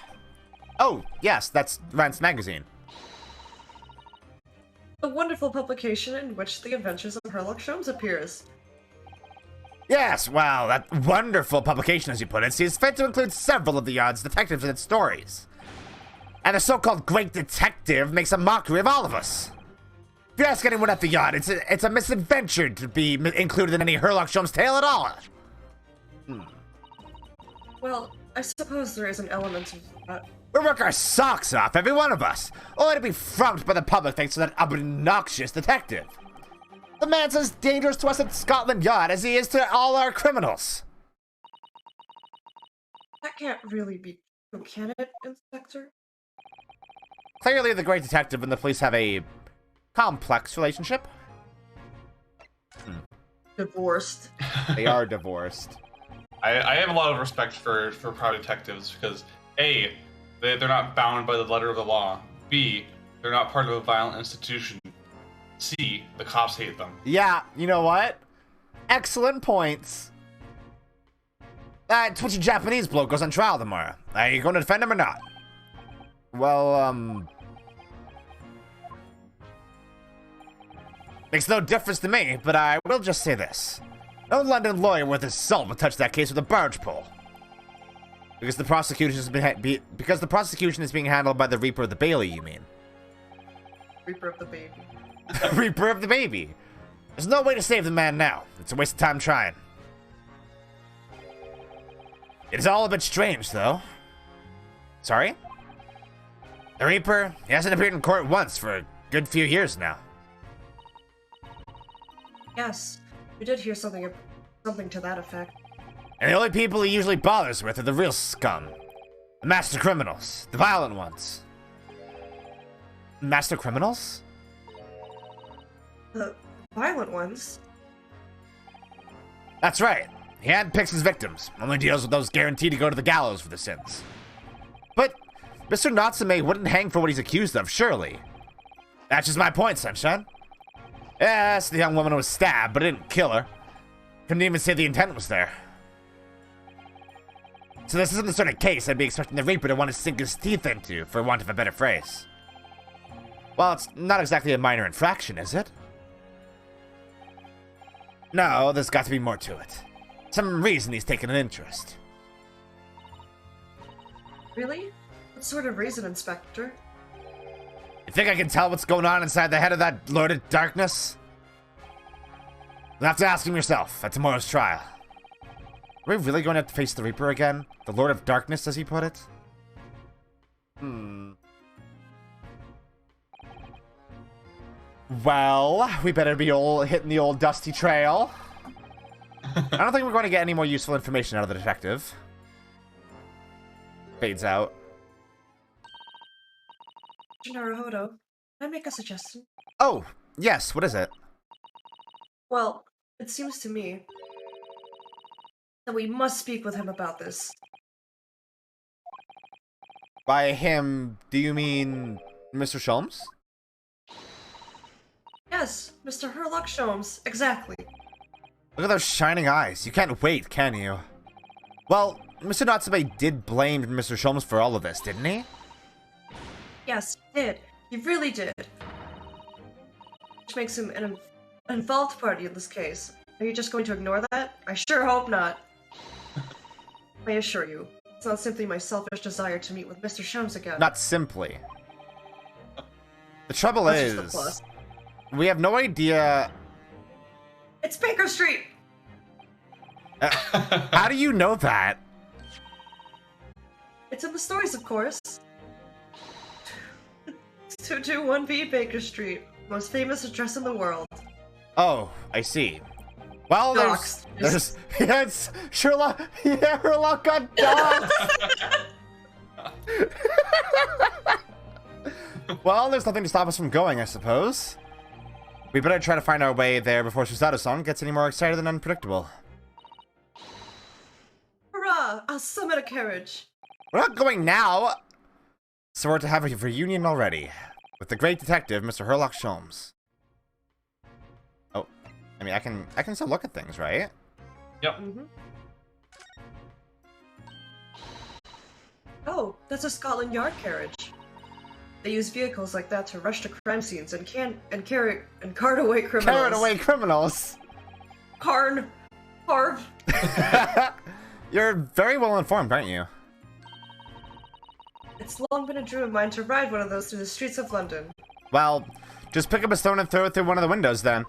Oh, yes, that's Rance Magazine. A wonderful publication in which the adventures of Herlock Sholmes appears. Yes, well, that wonderful publication, as you put it, sees fit to include several of the Yard's detectives in its stories. And the so-called Great Detective makes a mockery of all of us. If you ask anyone at the Yard, it's a misadventure to be included in any Herlock Sholmes tale at all. Well, I suppose there is an element of that. We work our socks off, every one of us, only to be frumped by the public thanks to that obnoxious detective. The man's as dangerous to us at Scotland Yard as he is to all our criminals. That can't really be true, can it, Inspector? Clearly, the Great Detective and the police have a complex relationship. Divorced. They are divorced. I have a lot of respect for private detectives because A, they're not bound by the letter of the law. B, they're not part of a violent institution. C, the cops hate them. Yeah, you know what? Excellent points. That twitchy Japanese bloke goes on trial tomorrow. Are you going to defend him or not? Well, Makes no difference to me, but I will just say this. No London lawyer worth his salt would touch that case with a barge pole. Because the prosecution is being handled by the Reaper of the Bailey, you mean? Reaper of the baby. Reaper of the Baby. There's no way to save the man now. It's a waste of time trying. It is all a bit strange, though. Sorry? The Reaper, he hasn't appeared in court once for a good few years now. Yes, we did hear something to that effect. And the only people he usually bothers with are the real scum. The master criminals. The violent ones. master criminals? The violent ones? That's right. He handpicks his victims, only deals with those guaranteed to go to the gallows for the sins. But Mr. Natsume wouldn't hang for what he's accused of, surely. That's just my point, Sunshine. Yes, the young woman was stabbed, but it didn't kill her. Couldn't even say the intent was there. So this isn't the sort of case I'd be expecting the Reaper to want to sink his teeth into, for want of a better phrase. Well, it's not exactly a minor infraction, is it? No, there's got to be more to it. Some reason he's taken an interest. Really? What sort of reason, Inspector? You think I can tell what's going on inside the head of that Lord of Darkness? You'll have to ask him yourself at tomorrow's trial. Are we really going to have to face the Reaper again? The Lord of Darkness, as he put it? Well, we better be hitting the old dusty trail. I don't think we're going to get any more useful information out of the detective. Fades out. Naruhodo, can I make a suggestion? Oh, yes, what is it? Well, it seems to me that we must speak with him about this. By him, do you mean Mr. Sholmes? Yes, Mr. Herlock Sholmes, exactly. Look at those shining eyes. You can't wait, can you? Well, Mr. Natsume did blame Mr. Sholmes for all of this, didn't he? Yes, he did. He really did. Which makes him an involved party in this case. Are you just going to ignore that? I sure hope not. I assure you, it's not simply my selfish desire to meet with Mr. Sholmes again. Not simply. The trouble That's is, just the plus. we have no idea. It's Baker Street! How do you know that? It's in the stories, of course. 221B Baker Street, most famous address in the world. Oh, I see. Well, Doxed. there's yes, Sherlock. Yeah, Sherlock got doxed. Well, there's nothing to stop us from going, I suppose. We better try to find our way there before Susato-san gets any more excited and unpredictable. Hurrah! I'll summon a carriage. We're not going now. So we're to have a reunion already with the great detective, Mr. Herlock Sholmes. Oh, I mean, I can still look at things, right? Yep. Mm-hmm. Oh, that's a Scotland Yard carriage. They use vehicles like that to rush to crime scenes and cart away criminals. Carried away criminals. Carve. You're very well informed, aren't you? It's long been a dream of mine to ride one of those through the streets of London. Well, just pick up a stone and throw it through one of the windows then.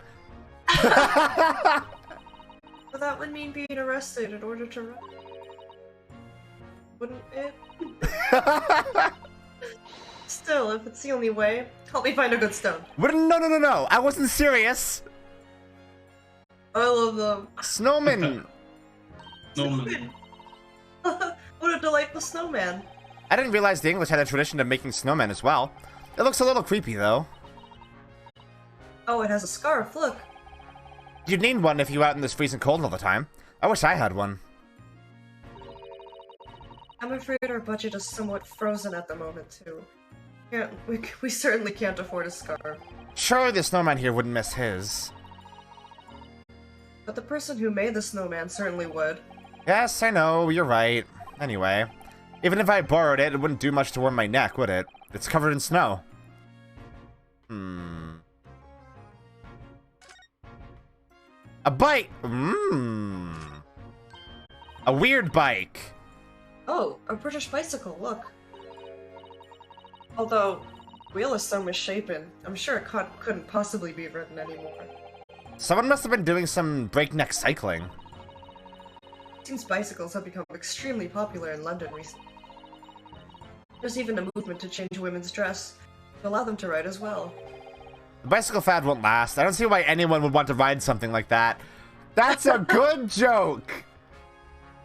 But that would mean being arrested in order to ride. Wouldn't it? Still, if it's the only way, help me find a good stone. No. I wasn't serious. I love them. Snowman. Snowman. What a delightful snowman. I didn't realize the English had a tradition of making snowmen as well. It looks a little creepy, though. Oh, it has a scarf, look. You'd need one if you were out in this freezing cold all the time. I wish I had one. I'm afraid our budget is somewhat frozen at the moment, too. We certainly can't afford a scarf. Surely the snowman here wouldn't miss his. But the person who made the snowman certainly would. Yes, I know, you're right. Anyway, even if I borrowed it, it wouldn't do much to warm my neck, would it? It's covered in snow. A bike! A weird bike! Oh, a British bicycle, look. Although, wheel is so misshapen, I'm sure it couldn't possibly be ridden anymore. Someone must have been doing some breakneck cycling. Seems bicycles have become extremely popular in London recently. There's even a movement to change women's dress to allow them to ride as well. The bicycle fad won't last. I don't see why anyone would want to ride something like that. That's a good joke!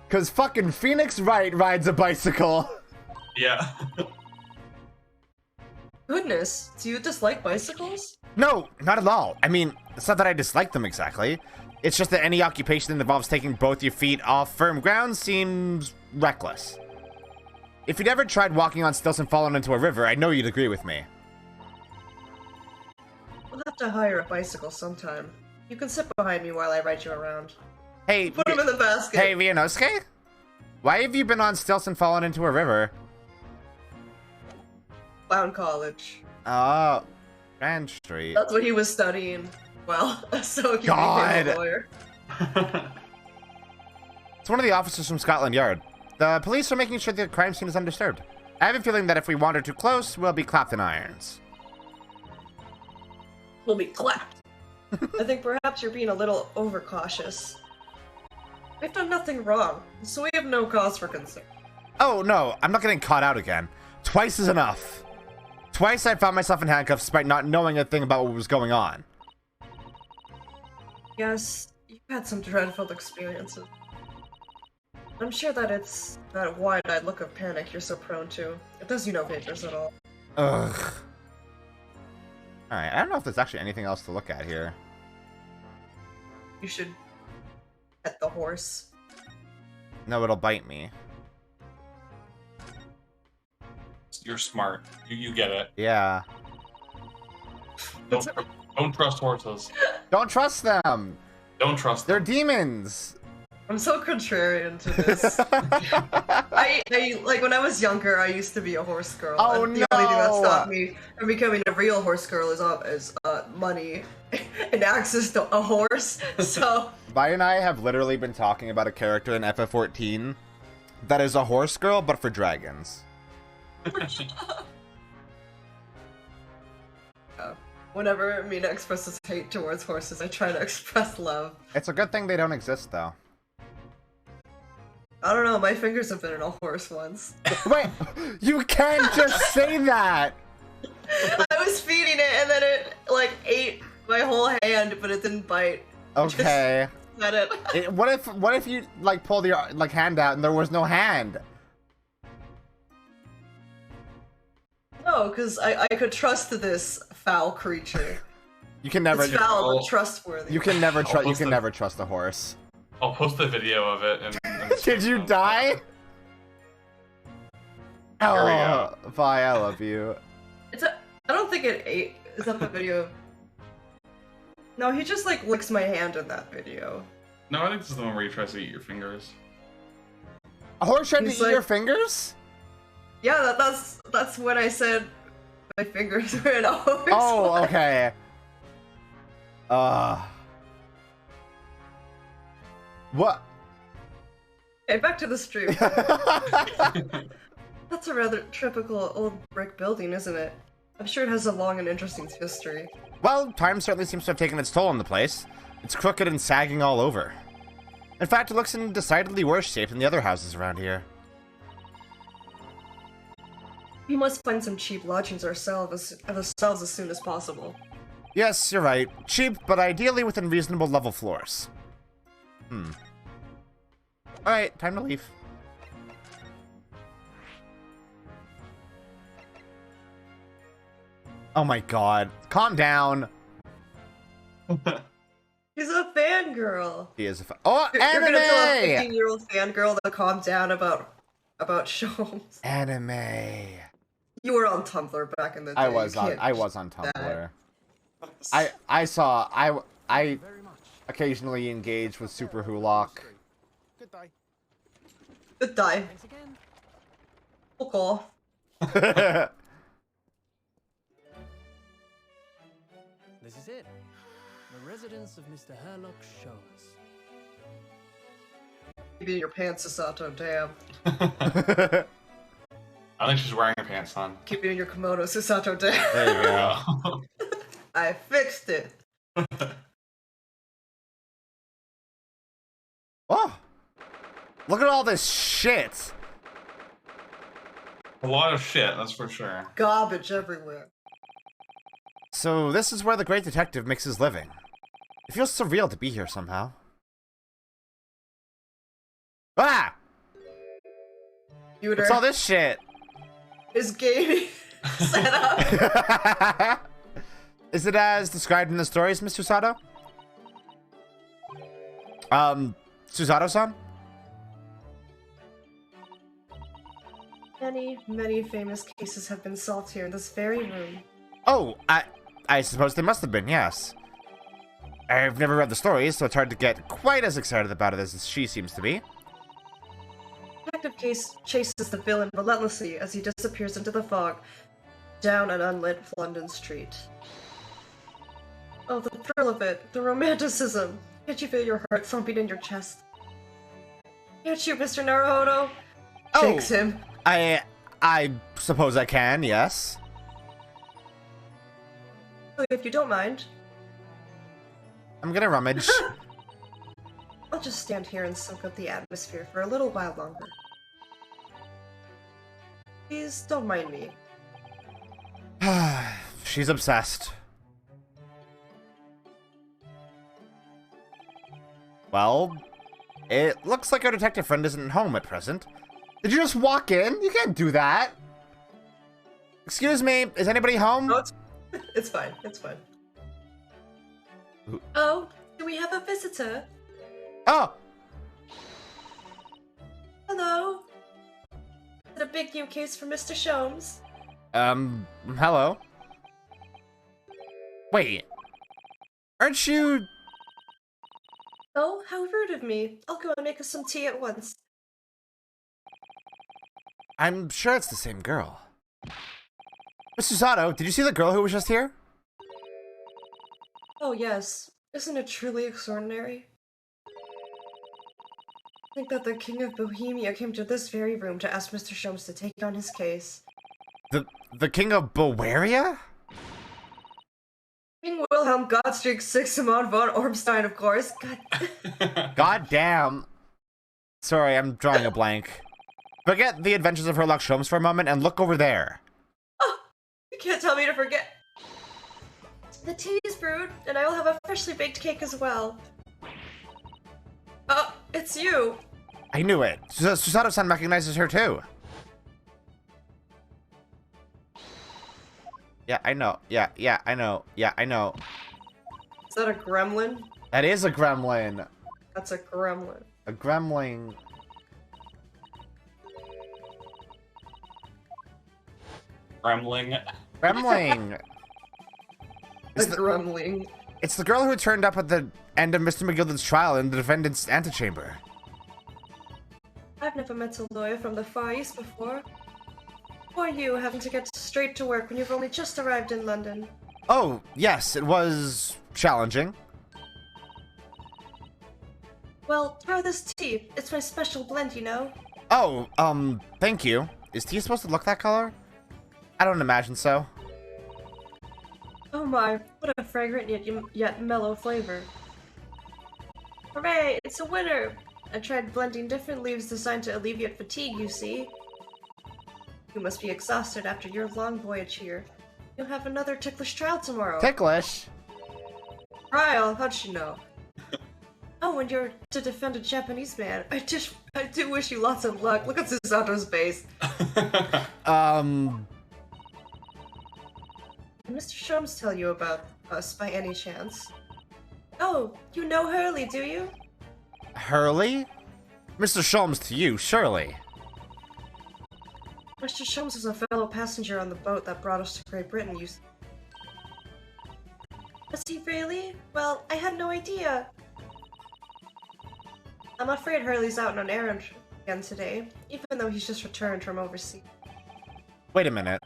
Cause fucking Phoenix Wright rides a bicycle. Yeah. Goodness, do you dislike bicycles? No, not at all. I mean, it's not that I dislike them exactly. It's just that any occupation that involves taking both your feet off firm ground seems reckless. If you'd ever tried walking on stilts and fallen into a river, I know you'd agree with me. We'll have to hire a bicycle sometime. You can sit behind me while I ride you around. Hey, Put him in the basket. hey, Vianosuke? Why have you been on stilts and fallen into a river? Clown College. Oh, Grand Street. That's what he was studying. Well, so he became God. a lawyer. It's one of the officers from Scotland Yard. The police are making sure the crime scene is undisturbed. I have a feeling that if we wander too close, we'll be clapped in irons. We'll be clapped. I think perhaps you're being a little overcautious. We've done nothing wrong, so we have no cause for concern. Oh, no, I'm not getting caught out again. Twice is enough. Twice I found myself in handcuffs despite not knowing a thing about what was going on. Yes, you've had some dreadful experiences. I'm sure that it's that wide-eyed look of panic you're so prone to. It does you no favors at all. Ugh. Alright, I don't know if there's actually anything else to look at here. You should pet the horse. No, it'll bite me. You're smart. You get it. Yeah. Don't trust horses. Don't trust them! Don't trust They're them. demons! I'm so contrarian to this. I like when I was younger, I used to be a horse girl. Oh, and the only thing that no. stopped me from becoming a real horse girl is money and access to a horse. So Vi and I have literally been talking about a character in FF14 that is a horse girl, but for dragons. whenever Mina expresses hate towards horses, I try to express love. It's a good thing they don't exist, though. I don't know, my fingers have been in a horse once. Wait, you can't just say that! I was feeding it and then it, like, ate my whole hand, but it didn't bite. Okay. Just let it. What if you, like, pulled your, like, hand out and there was no hand? No, because I could trust this foul creature. You can never. It's foul, but trustworthy. You can never trust. You post can it. never trust a horse. I'll post the video of it. And Did you die? Oh, Vi, I love you. I don't think it ate. Is that the video? No, he just like licks my hand in that video. No, I think this is the one where he tries to eat your fingers. A horse tried to He's eat like- your fingers? Yeah, that's when I said my fingers were in a horse. Oh, one. okay. What? Okay, back to the stream. That's a rather typical old brick building, isn't it? I'm sure it has a long and interesting history. Well, time certainly seems to have taken its toll on the place. It's crooked and sagging all over. In fact, it looks in decidedly worse shape than the other houses around here. We must find some cheap lodgings ourselves as soon as possible. Yes, you're right. Cheap, but ideally within reasonable level floors. Alright, time to leave. Oh my god. Calm down. He's a fangirl. He is a oh, You're gonna tell a anime! 15-year-old fangirl to calm down about Shomes. Anime. You were on Tumblr back in the day. I you was on can't Tumblr. that. I occasionally engage with Super Hulock. Good day. Good die. Thanks again. Cool call. This is it. The residence of Mr. Herlock's showers. Keep it in your pants, Sasato, damn. I think she's wearing her pants on. Keep it in your kimono, Sasato, damn. There you go. I fixed it. Oh! Look at all this shit! A lot of shit, that's for sure. Garbage everywhere. So this is where the great detective makes his living. It feels surreal to be here somehow. Ah! Computer What's all this shit? is gaming setup. Is it as described in the stories, Mr. Sato? Susato-san? Many famous cases have been solved here in this very room. Oh, I suppose they must have been, yes. I've never read the stories, so it's hard to get quite as excited about it as she seems to be. Detective Case chases the villain relentlessly as he disappears into the fog, down an unlit London street. Oh, the thrill of it, the romanticism. Can't you feel your heart thumping in your chest? Can't you, Mr. Naruhodo? Shakes him. I suppose I can, yes. If you don't mind, I'm gonna rummage. I'll just stand here and soak up the atmosphere for a little while longer. Please don't mind me. She's obsessed. Well, it looks like our detective friend isn't home at present. Did you just walk in? You can't do that. Excuse me, is anybody home? No, it's fine, it's fine. Oh, do we have a visitor? Oh! Hello? Is it a big new case for Mr. Sholmes? Hello? Wait. Aren't you... Oh, how rude of me. I'll go and make us some tea at once. I'm sure it's the same girl. Mr. Sato, did you see the girl who was just here? Oh yes, isn't it truly extraordinary? I think that the King of Bohemia came to this very room to ask Mr. Sholmes to take on his case. The King of Bavaria? King Wilhelm Gottschalk Sigismund von Ormstein, of course. God damn. Sorry, I'm drawing a blank. Forget the adventures of Herlock Sholmes for a moment and look over there. Oh, you can't tell me to forget. The tea is brewed, and I will have a freshly baked cake as well. Oh, it's you. I knew it. Susato-san recognizes her too. Yeah, I know. Yeah, I know. Yeah, I know. Is that a gremlin? That is a gremlin. That's a gremlin. A gremlin. Gremling. Gremlin. A gremlin. It's the girl who turned up at the end of Mr. McGilden's trial in the defendant's antechamber. I've never met a lawyer from the Far East before. Or you having to get straight to work when you've only just arrived in London. Oh, yes, it was challenging. Well, try this tea. It's my special blend, you know. Oh, thank you. Is tea supposed to look that color? I don't imagine so. Oh my, what a fragrant yet mellow flavor. Hooray, it's a winner! I tried blending different leaves designed to alleviate fatigue, you see. You must be exhausted after your long voyage here. You'll have another ticklish trial tomorrow. Ticklish? Trial? How'd she know? Oh, and you're to defend a Japanese man. I do wish you lots of luck. Look at Susato's face. Did Mr. Sholmes tell you about us by any chance? Oh, you know Hurley, do you? Hurley? Mr. Sholmes to you, surely. Mr. Sholmes is a fellow passenger on the boat that brought us to Great Britain, you... Was he really? Well, I had no idea. I'm afraid Hurley's out on an errand again today, even though he's just returned from overseas. Wait a minute.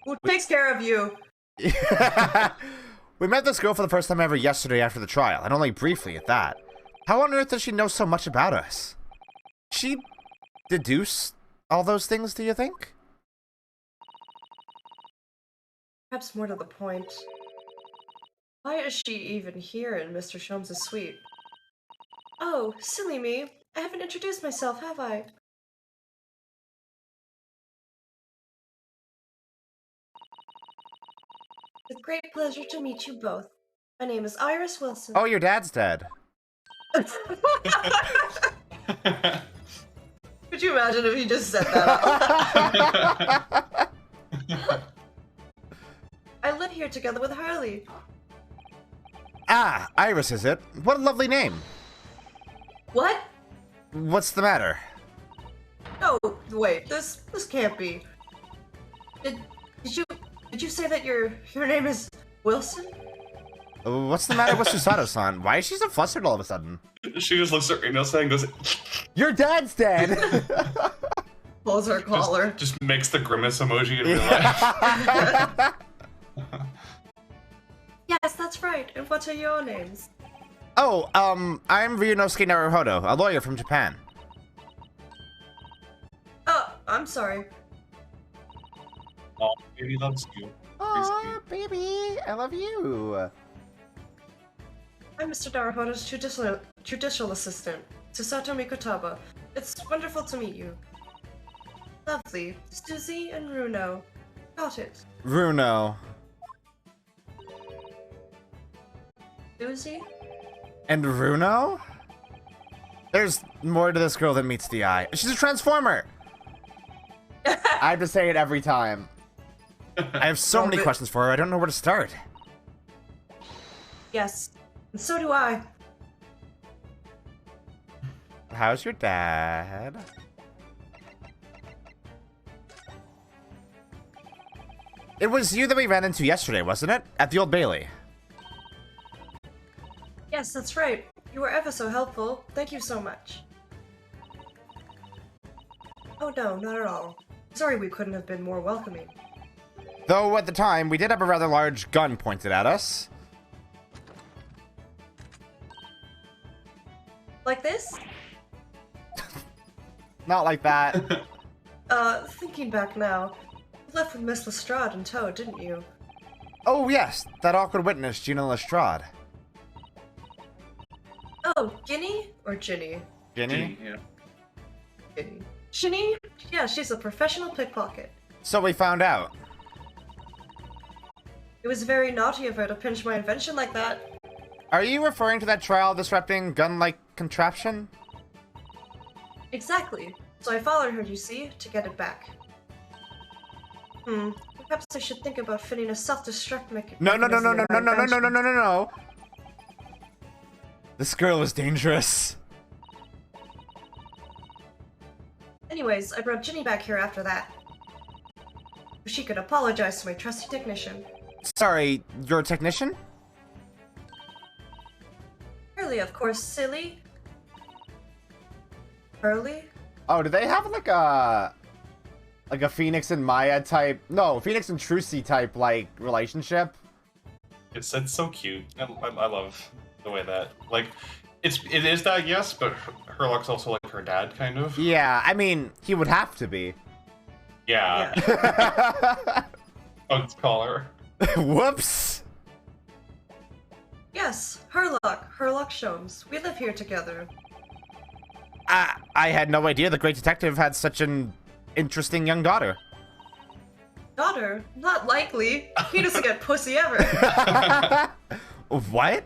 Who takes care of you? We met this girl for the first time ever yesterday after the trial, and only briefly at that. How on earth does she know so much about us? She deduce all those things, do you think? Perhaps more to the point. Why is she even here in Mr. Sholmes' suite? Oh, silly me. I haven't introduced myself, have I? With great pleasure to meet you both. My name is Iris Wilson. Oh, your dad's dead. Could you imagine if he just said that? I live here together with Harley. Ah, Iris is it? What a lovely name. What? What's the matter? Oh, wait, this can't be. Did you say that your name is Wilson? What's the matter with Susato-san? Why is she so flustered all of a sudden? She just looks at Reno and goes, Your dad's dead! Pulls her collar. just makes the grimace emoji in real life. Yes, that's right. And what are your names? Oh, I'm Ryunosuke Naruhodo, a lawyer from Japan. Oh, I'm sorry. Oh, baby loves you. Aw, baby, I love you. I'm Mr. Naruhodo's judicial assistant, Susato Mikotaba. It's wonderful to meet you. Lovely. Susie and Runo. Got it. Runo. Susie? And Runo? There's more to this girl than meets the eye. She's a transformer! I have to say it every time. I have so many questions for her, I don't know where to start. Yes. And so do I. How's your dad? It was you that we ran into yesterday, wasn't it? At the Old Bailey. Yes, that's right. You were ever so helpful. Thank you so much. Oh no, not at all. Sorry we couldn't have been more welcoming. Though at the time, we did have a rather large gun pointed at us. Like this? Not like that. Thinking back now, you left with Miss Lestrade in tow, didn't you? Oh yes, that awkward witness, Gina Lestrade. Oh, Ginny? Or Ginny? Ginny? Yeah. Ginny. Ginny? Yeah, she's a professional pickpocket. So we found out. It was very naughty of her to pinch my invention like that. Are you referring to that trial-disrupting gun-like contraption? Exactly. So I followed her, you see, to get it back. Perhaps I should think about fitting a self-destruct mechanism. No. This girl is dangerous. Anyways, I brought Ginny back here after that. So she could apologize to my trusty technician. Sorry, you're a technician? Hurley, of course, silly. Hurley? Oh, do they have like a Phoenix and Maya type? No, Phoenix and Trucy type like relationship. It's so cute. I love the way that it is that, yes, but Herlock's also like her dad kind of. Yeah, I mean he would have to be. Yeah. Let's call her. Whoops. Yes, Herlock Sholmes. We live here together. I had no idea the great detective had such an interesting young daughter. Daughter? Not likely. He doesn't get pussy ever. What?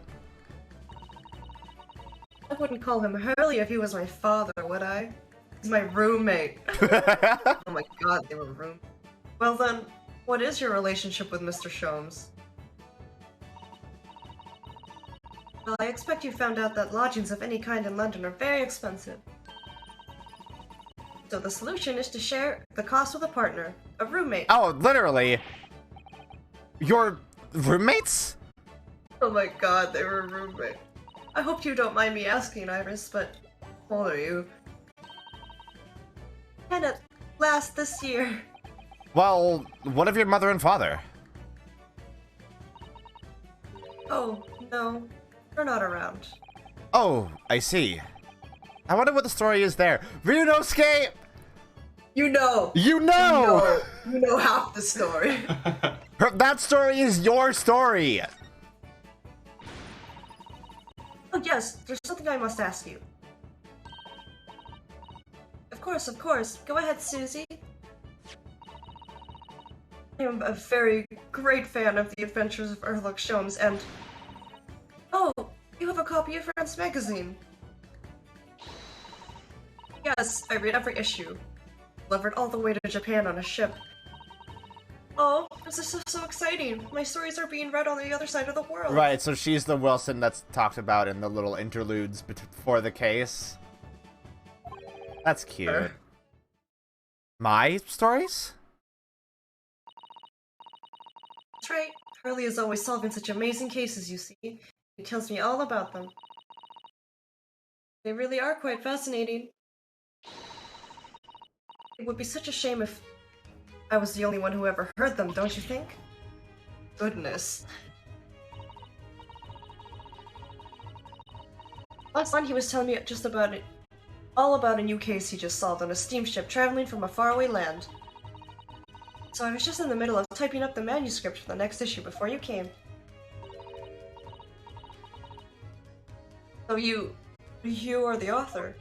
I wouldn't call him Hurley if he was my father, would I? He's my roommate. Oh my god, they were roommates. Well then, what is your relationship with Mr. Sholmes? Well, I expect you found out that lodgings of any kind in London are very expensive. So the solution is to share the cost with a partner, a roommate. Oh, literally. Your roommates? Oh my god, they were roommates. I hope you don't mind me asking, Iris, but how old are you? And at last this year. Well, what of your mother and father? Oh, no. They're not around. Oh, I see. I wonder what the story is there. Ryunosuke! You know! You know! You know half the story. That story is your story! Oh yes, there's something I must ask you. Of course. Go ahead, Susie. I am a very great fan of the adventures of Herlock Sholmes, and... Oh, you have a copy of Friends magazine. Yes, I read every issue. Delivered all the way to Japan on a ship. Oh, this is so exciting. My stories are being read on the other side of the world. Right, so she's the Wilson that's talked about in the little interludes before the case. That's cute. My stories? That's right. Charlie is always solving such amazing cases, you see. He tells me all about them. They really are quite fascinating. It would be such a shame if I was the only one who ever heard them, don't you think? Goodness. Last time he was telling me just about it, all about a new case he just solved on a steamship traveling from a faraway land. So I was just in the middle of typing up the manuscript for the next issue before you came. So you are the author?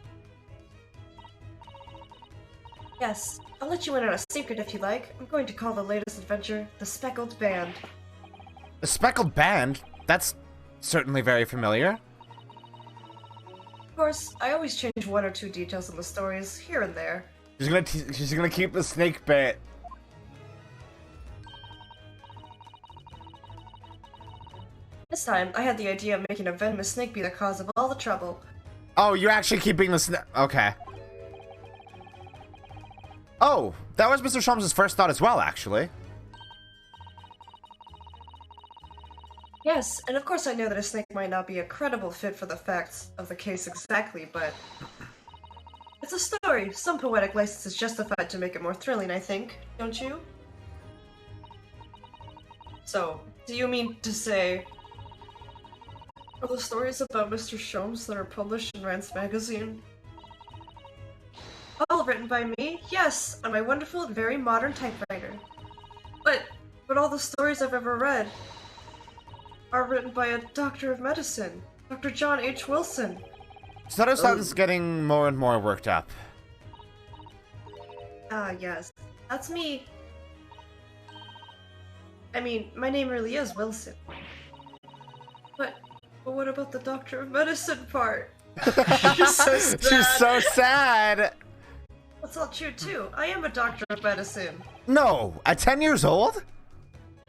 Yes, I'll let you in on a secret if you like. I'm going to call the latest adventure The Speckled Band. The Speckled Band? That's certainly very familiar. Of course, I always change one or two details in the stories, here and there. She's gonna keep the snake bit. This time, I had the idea of making a venomous snake be the cause of all the trouble. Oh, you're actually keeping the snake. Okay. Oh, that was Mr. Sholmes' first thought as well, actually. Yes, and of course I know that a snake might not be a credible fit for the facts of the case exactly, but... it's a story. Some poetic license is justified to make it more thrilling, I think. Don't you? So, do you mean to say... are the stories about Mr. Sholmes that are published in Rand's magazine all written by me? Yes, on my wonderful and very modern typewriter. But all the stories I've ever read are written by a doctor of medicine, Dr. John H. Wilson. Stutterson's getting more and more worked up. Ah, yes. That's me. I mean, my name really is Wilson. But what about the doctor of medicine part? She's so sad. She's so sad. That's all true, too. I am a doctor of medicine. No, at 10 years old?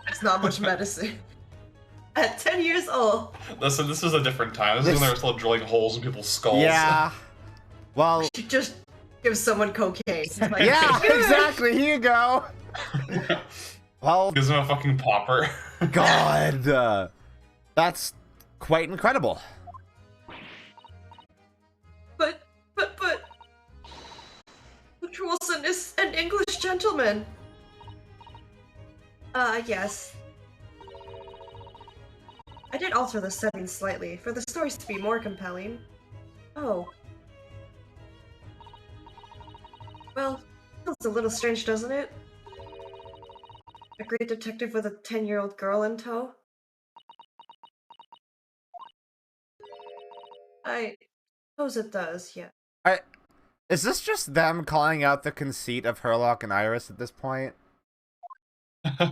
It's not much medicine. At 10 years old. Listen, this is a different time. This is when they were still drilling holes in people's skulls. Yeah. Well... she just gives someone cocaine. Like, yeah, exactly. Here you go. Well... gives him a fucking popper. God. That's quite incredible. But... Dr. Wilson is an English gentleman. Yes. I did alter the setting slightly, for the stories to be more compelling. Oh. Well, feels a little strange, doesn't it? A great detective with a 10-year-old girl in tow? I suppose it does, yeah. Is this just them calling out the conceit of Herlock and Iris at this point?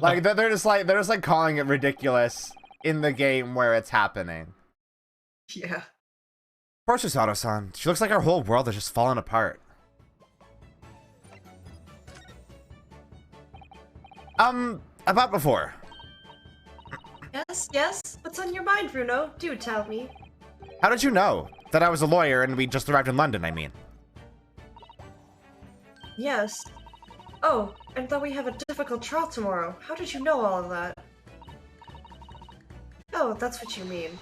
Like they're just like calling it ridiculous in the game where it's happening. Yeah. Poor Susato-san. She looks like her whole world is just falling apart. About before. Yes? What's on your mind, Bruno? Do tell me. How did you know that I was a lawyer and we just arrived in London, I mean? Yes. Oh, and that we have a difficult trial tomorrow. How did you know all of that? Oh, that's what you mean.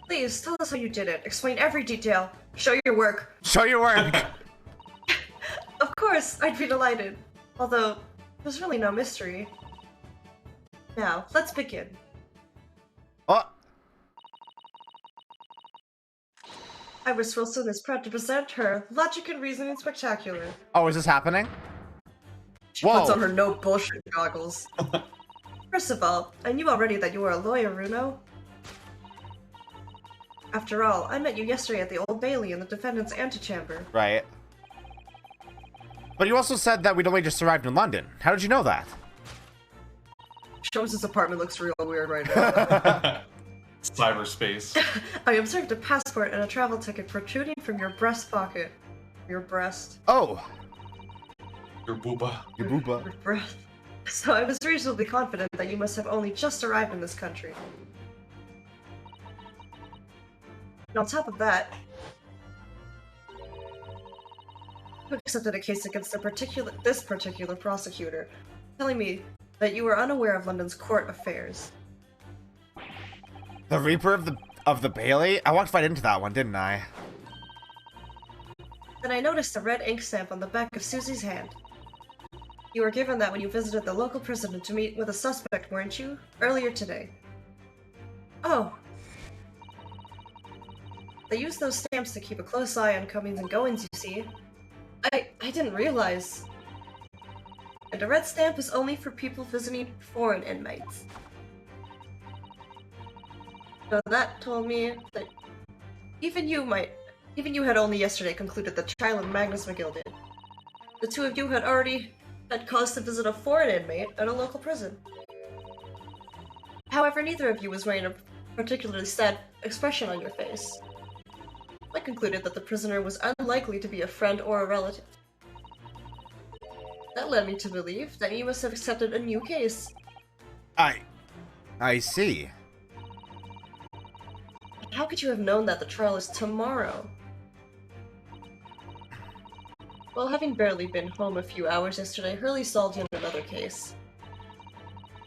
Please, tell us how you did it. Explain every detail. Show your work. Show your work! Of course, I'd be delighted. Although, there's really no mystery. Now, let's begin. Oh! Iris Wilson is proud to present her Logic and Reasoning Spectacular. Oh, is this happening? She puts on her no bullshit goggles. First of all, I knew already that you were a lawyer, Runo. After all, I met you yesterday at the Old Bailey in the defendant's antechamber. Right. But you also said that we'd only just arrived in London. How did you know that? Sholmes' apartment looks real weird right now. Cyberspace. I observed a passport and a travel ticket protruding from your breast pocket. Your breast. Oh! Your booba. Your booba. Your breast. So I was reasonably confident that you must have only just arrived in this country. And on top of that, you accepted a case against this particular prosecutor, telling me that you were unaware of London's court affairs. The Reaper of the Bailey? I walked right into that one, didn't I? Then I noticed a red ink stamp on the back of Susie's hand. You were given that when you visited the local prison to meet with a suspect, weren't you? Earlier today. Oh. They use those stamps to keep a close eye on comings and goings, you see. I didn't realize. And a red stamp is only for people visiting foreign inmates. So that told me that even you had only yesterday concluded that Child and Magnus McGill did. The two of you had already had cause to visit a foreign inmate at a local prison. However, neither of you was wearing a particularly sad expression on your face. I concluded that the prisoner was unlikely to be a friend or a relative. That led me to believe that you must have accepted a new case. I see. How could you have known that the trial is tomorrow? Well, having barely been home a few hours yesterday, Hurley stalled in another case.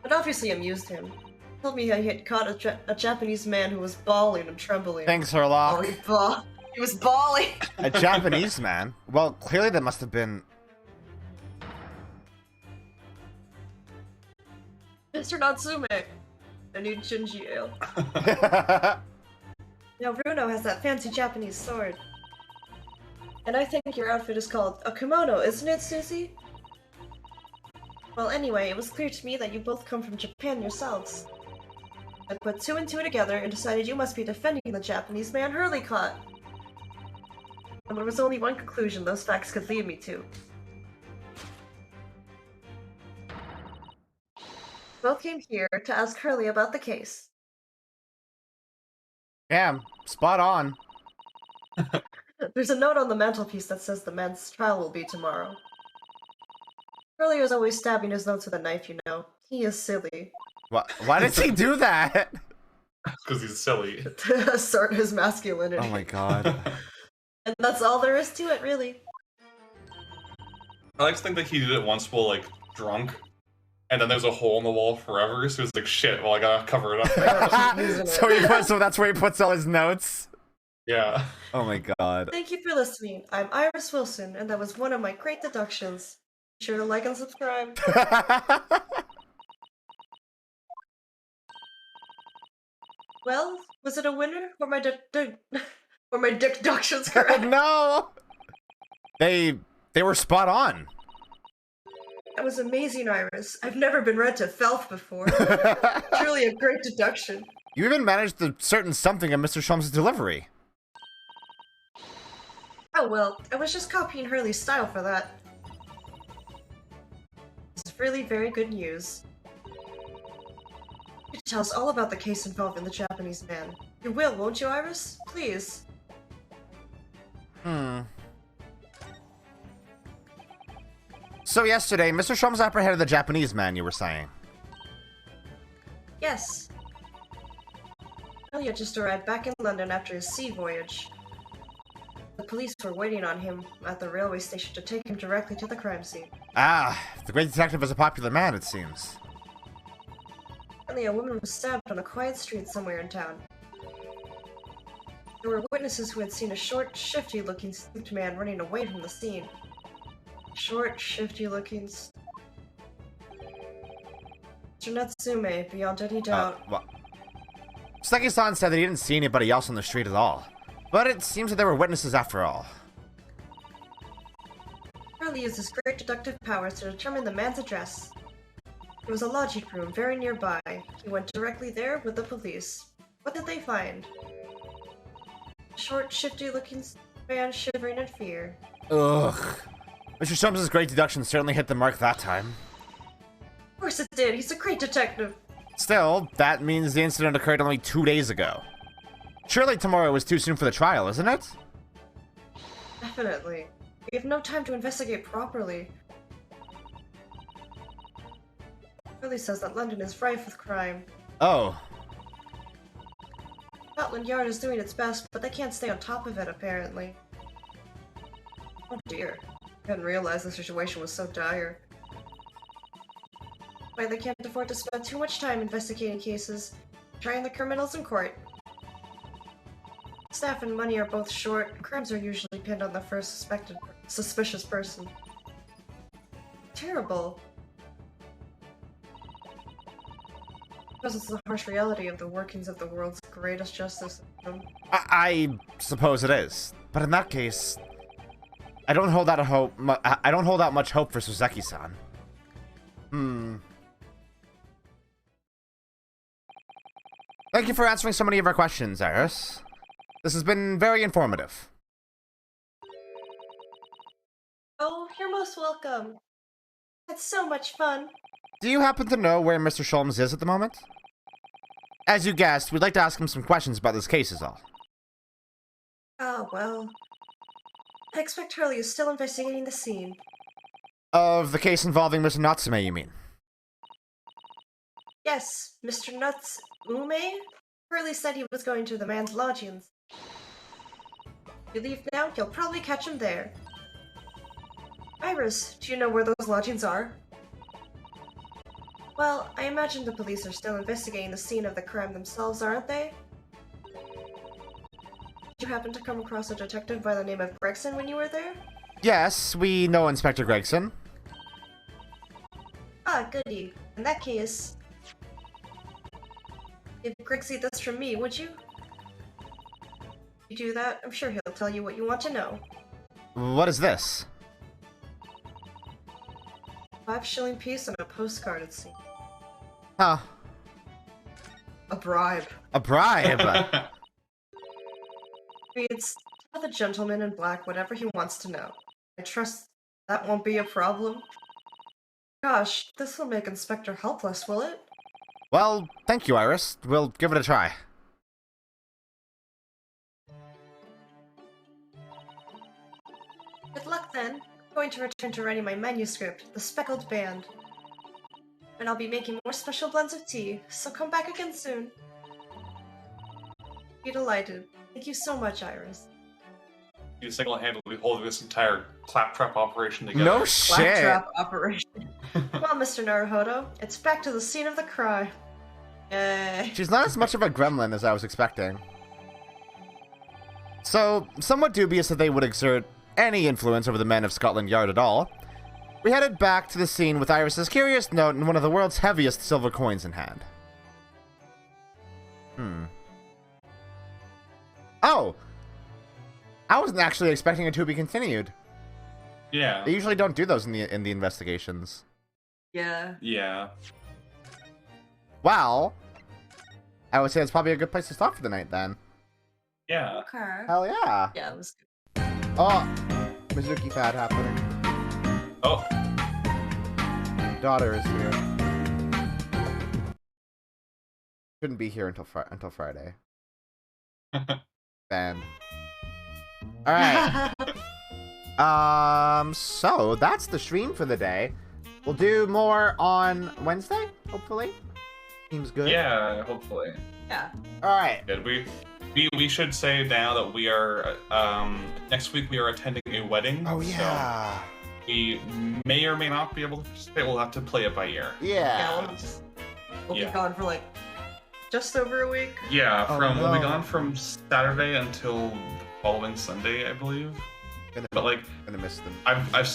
It obviously amused him. He told me he had caught a Japanese man who was bawling and trembling. Thanks, Herlock. Oh, he was bawling! A Japanese man? Well, clearly that must have been... Mr. Natsume! I need Shinji ale. Now, Bruno has that fancy Japanese sword. And I think your outfit is called a kimono, isn't it, Susie? Well, anyway, it was clear to me that you both come from Japan yourselves. I put two and two together and decided you must be defending the Japanese man Hurley caught. And there was only one conclusion those facts could lead me to. Both came here to ask Hurley about the case. Yeah, spot on. There's a note on the mantelpiece that says the man's trial will be tomorrow. Hurley is always stabbing his notes with a knife, you know. He is silly. Why does he do that? Because he's silly. To assert his masculinity. Oh my god. And that's all there is to it, really. I like to think that he did it once while, like, drunk. And then there's a hole in the wall forever, so it's like, shit, well, I gotta cover it up. So that's where he puts all his notes? Yeah. Oh my god. Thank you for listening. I'm Iris Wilson, and that was one of my great deductions. Be sure to like and subscribe. Well, was it a winner? Were my deductions correct? No! They were spot on. That was amazing, Iris. I've never been read to Felf before. Truly a great deduction. You even managed to certain something of Mr. Sholmes' delivery. Oh well, I was just copying Hurley's style for that. It's really very good news. You tell us all about the case involving the Japanese man. You will, won't you, Iris? Please. So yesterday, Mr. Sholmes apprehended the Japanese man, you were saying? Yes. Elliot just arrived back in London after his sea voyage. The police were waiting on him at the railway station to take him directly to the crime scene. Ah, the great detective is a popular man, it seems. Apparently, a woman was stabbed on a quiet street somewhere in town. There were witnesses who had seen a short, shifty-looking stooped man running away from the scene. Short, shifty-looking... Mr. Natsume, beyond any doubt. Seki-san said that he didn't see anybody else on the street at all. But it seems that there were witnesses after all. Charlie used his great deductive powers to determine the man's address. There was a lodging room very nearby. He went directly there with the police. What did they find? A short, shifty-looking man shivering in fear. Ugh. Mr. Sholmes' great deduction certainly hit the mark that time. Of course it did. He's a great detective. Still, that means the incident occurred only 2 days ago. Surely tomorrow is too soon for the trial, isn't it? Definitely. We have no time to investigate properly. Really says that London is rife with crime. Oh. Scotland Yard is doing its best, but they can't stay on top of it, apparently. Oh dear. I hadn't realized the situation was so dire. Why they can't afford to spend too much time investigating cases, trying the criminals in court. Staff and money are both short. Crimes are usually pinned on the first suspicious person. Terrible. Because it's the harsh reality of the workings of the world's greatest justice system. I suppose it is, but in that case, I don't hold out much hope for Suzeki-san. Thank you for answering so many of our questions, Iris. This has been very informative. Oh, you're most welcome. It's so much fun. Do you happen to know where Mr. Sholmes is at the moment? As you guessed, we'd like to ask him some questions about this case is all. Ah, well. I expect Hurley is still investigating the scene. Of the case involving Mr. Natsume, you mean? Yes, Mr. Natsume? Hurley said he was going to the man's lodgings. If you leave now, you'll probably catch him there. Iris, do you know where those lodgings are? Well, I imagine the police are still investigating the scene of the crime themselves, aren't they? Did you happen to come across a detective by the name of Gregson when you were there? Yes, we know Inspector Gregson. Ah, goody. In that case... Give Grixie this from me, would you? If you do that, I'm sure he'll tell you what you want to know. What is this? 5-shilling piece and a postcard, it seems. Huh. A bribe. A bribe? Reads, tell the gentleman in black whatever he wants to know. I trust that won't be a problem. Gosh, this will make Inspector helpless, will it? Well, thank you, Iris. We'll give it a try. Good luck then. I'm going to return to writing my manuscript, The Speckled Band. And I'll be making more special blends of tea, so come back again soon. Be delighted. Thank you so much, Iris. You single-handedly holding this entire claptrap operation together. No shit. Claptrap operation. Come on, Mr. Naruhodo. It's back to the scene of the crime. Yay. She's not as much of a gremlin as I was expecting. So, somewhat dubious that they would exert any influence over the men of Scotland Yard at all, we headed back to the scene with Iris's curious note and one of the world's heaviest silver coins in hand. Oh! I wasn't actually expecting it to be continued. Yeah. They usually don't do those in the investigations. Yeah. Yeah. Well, I would say it's probably a good place to stop for the night then. Yeah. Okay. Hell yeah. Yeah, it was good. Oh, Mizuki Fad happening. Oh. Daughter is here. Shouldn't be here until Friday. Banned. Alright. So that's the stream for the day. We'll do more on Wednesday, hopefully. Seems good. Yeah, hopefully. Yeah. Alright. Good. We should say now that we are next week we are attending a wedding. Oh yeah. So we may or may not be able to participate. We'll have to play it by ear. Yeah. We'll be gone for like just over a week. Yeah, Oh, we'll be no. gone from Saturday until the following Sunday, I believe. But like, Gonna miss them. I've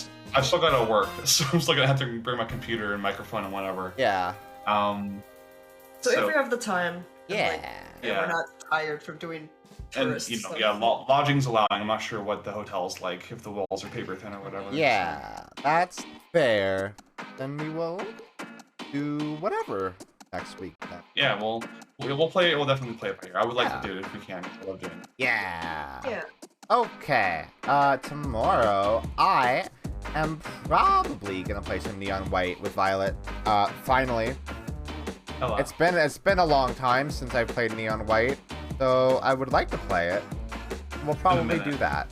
still got to work, so I'm still gonna have to bring my computer and microphone and whatever. Yeah. So if we have the time, Yeah. and, like, Yeah. we're not tired from doing And tourist stuff. lodging's allowing. I'm not sure what the hotel's like, if the walls are paper thin or whatever. Yeah, that's fair. Then we will do whatever next week. Then. Yeah, we'll play it. We'll definitely play it by ear. I would like Yeah. to do it if we can. I love doing it. Yeah. Yeah. Okay. Tomorrow I am probably gonna play some Neon White with Violet. Finally. Hello. It's been a long time since I played Neon White, so I would like to play it. We'll probably minute. do that.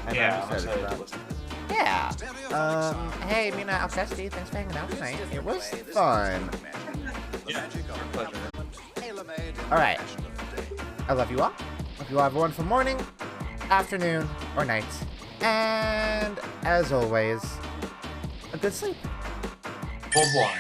And Yeah, I'm I'm excited excited for to that. listen. Yeah. Hey, Mina Alcesti, thanks for hanging out tonight. It was fun. Yeah, our pleasure. Alright. I love you all. Hope you all have a wonderful morning, afternoon, or night. And, as always, a good sleep. Au revoir.